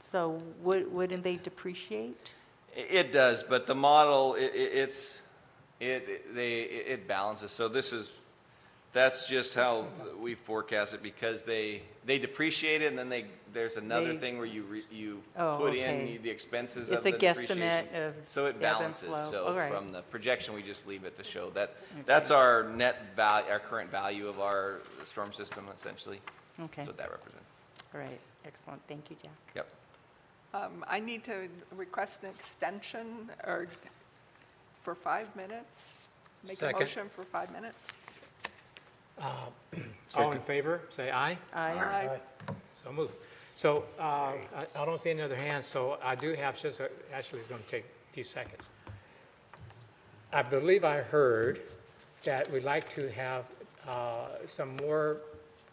So wouldn't they depreciate? It does, but the model, it balances. So that's just how we forecast it, because they depreciate it, and then there's another thing where you put in the expenses of the depreciation. It's a guesstimate of So it ebb and balances. flow. So All right. from the projection, we just leave it to show that that's our net value, our current value of our storm system, essentially. Okay, That's what that represents. all right, excellent. Thank you, Jack. Yep. I need to request an extension for 5 minutes. Make a Second. motion for 5 minutes. All in favor, say aye. Aye. So moved. So I don't see any other hands, so I do have just, actually it's going to take a few seconds. I believe I heard that we'd like to have some more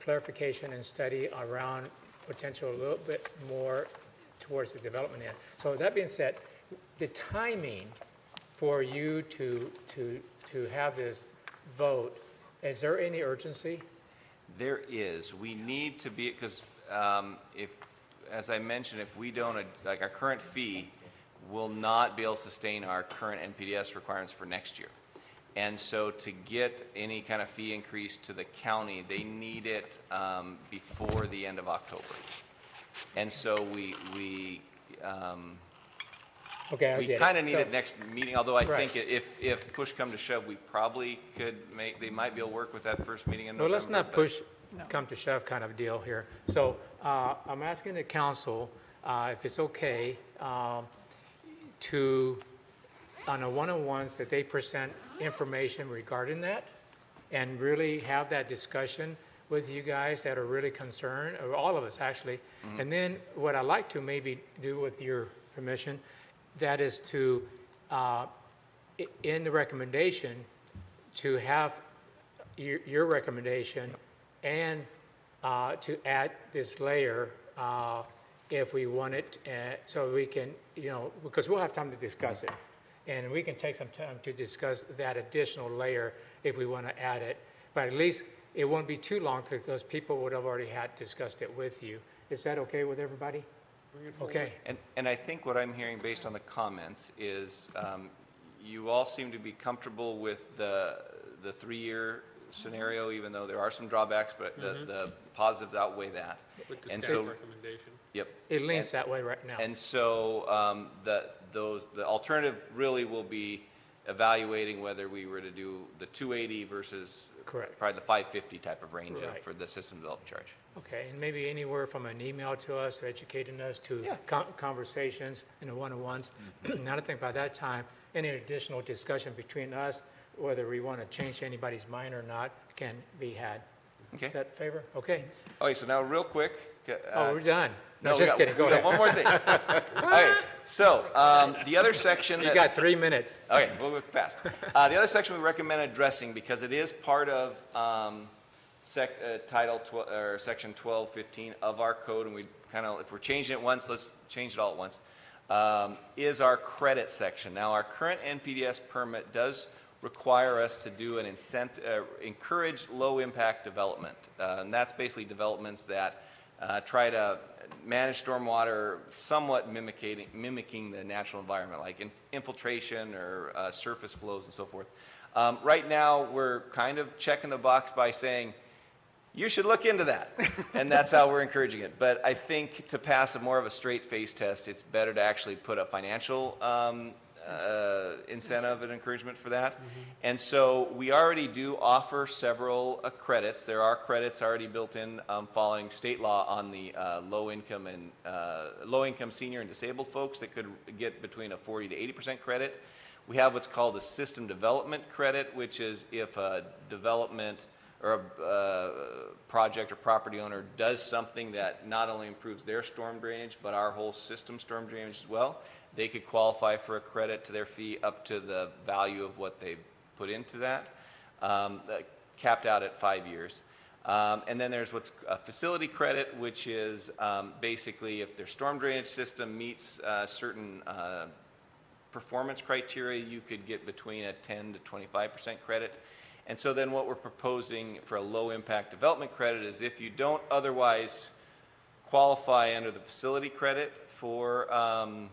clarification and study around potential a little bit more towards the development end. So that being said, the timing for you to have this vote, is there any urgency? There is. We need to be, because if, as I mentioned, if we don't, like our current fee will not be able to sustain our current NPDES requirements for next year. And so to get any kind of fee increase to the county, they need it before the end of October. And so we Okay, I get it. kind of need So- it next meeting, although I Right. think if push come to shove, we probably could they might be able to work with that first meeting in No, November. let's not but- push, come to shove kind of deal here. So I'm asking the council, if it's okay, to, on a one-on-ones, that they present information regarding that and really have that discussion with you guys that are really concerned, or all of us actually. And then what I'd like to maybe do with your permission, that is to, in the recommendation, to have your recommendation and to add this layer if we want it, so we can, because we'll have time to discuss it. And we can take some time to discuss that additional layer if we want to add it. But at least it won't be too long because people would have already had discussed it with you. Is that okay with everybody? Okay. And I think what I'm hearing based on the comments is you all seem to be comfortable with the 3-year scenario, even though there are some drawbacks, but the positives outweigh that. With the And staff so- recommendation. Yep. It leans that way right now. And so the alternative really will be evaluating whether we were to do the 280 versus Correct. probably the 550 type of range Right. for the system development charge. Okay, and maybe anywhere from an email to us, educating us, to Yeah. conversations in the one-on-ones. And I think by that time, any additional discussion between us, whether we want to change anybody's mind or not, can be had. Okay. Is that favor? Okay. Okay, so now real quick. Oh, we're done. No, we just got- kidding. Go we got ahead. one more thing. Okay, so the other section. You that- got 3 minutes. Okay, we'll go fast. The other section we recommend addressing because it is part of Section 1215 of our code, and we kind of, if we're changing it once, let's change it all at once, is our credit section. Now, our current NPDES permit does require us to do an encourage low-impact development, and that's basically developments that try to manage stormwater somewhat mimicking the natural environment, like infiltration or surface flows and so forth. Right now, we're kind of checking the box by saying, you should look into that, and that's how we're encouraging it. But I think to pass more of a straight face test, it's better to actually put a financial incentive and encouragement for that. And so we already do offer several credits. There are credits already built in following state law on the low-income senior and disabled folks that could get between a 40 to 80% credit. We have what's called a system development credit, which is if a development or a project or property owner does something that not only improves their storm drainage, but our whole system storm drainage as well, they could qualify for a credit to their fee up to the value of what they put into that, capped out at 5 years. And then there's what's a facility credit, which is basically if their storm drainage system meets certain performance criteria, you could get between a 10 to 25% credit. And so then what we're proposing for a low impact development credit is if you don't otherwise qualify under the facility credit for a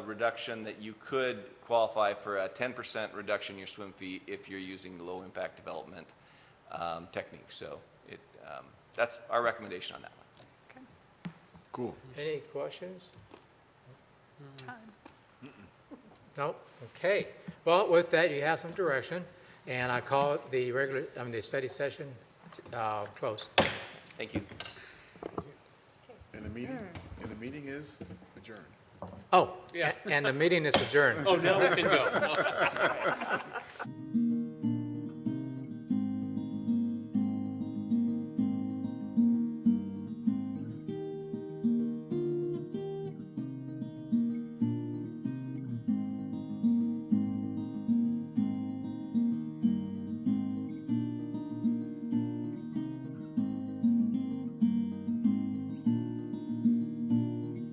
reduction, that you could qualify for a 10% reduction in your swim fee if you're using the low impact development technique. So that's our recommendation on that one. Cool. Any questions? No? Okay. Well, with that, you have some direction, and I call the study session closed. Thank you. And the meeting is adjourned. Oh, yeah, and the meeting is adjourned. Oh, now we can go.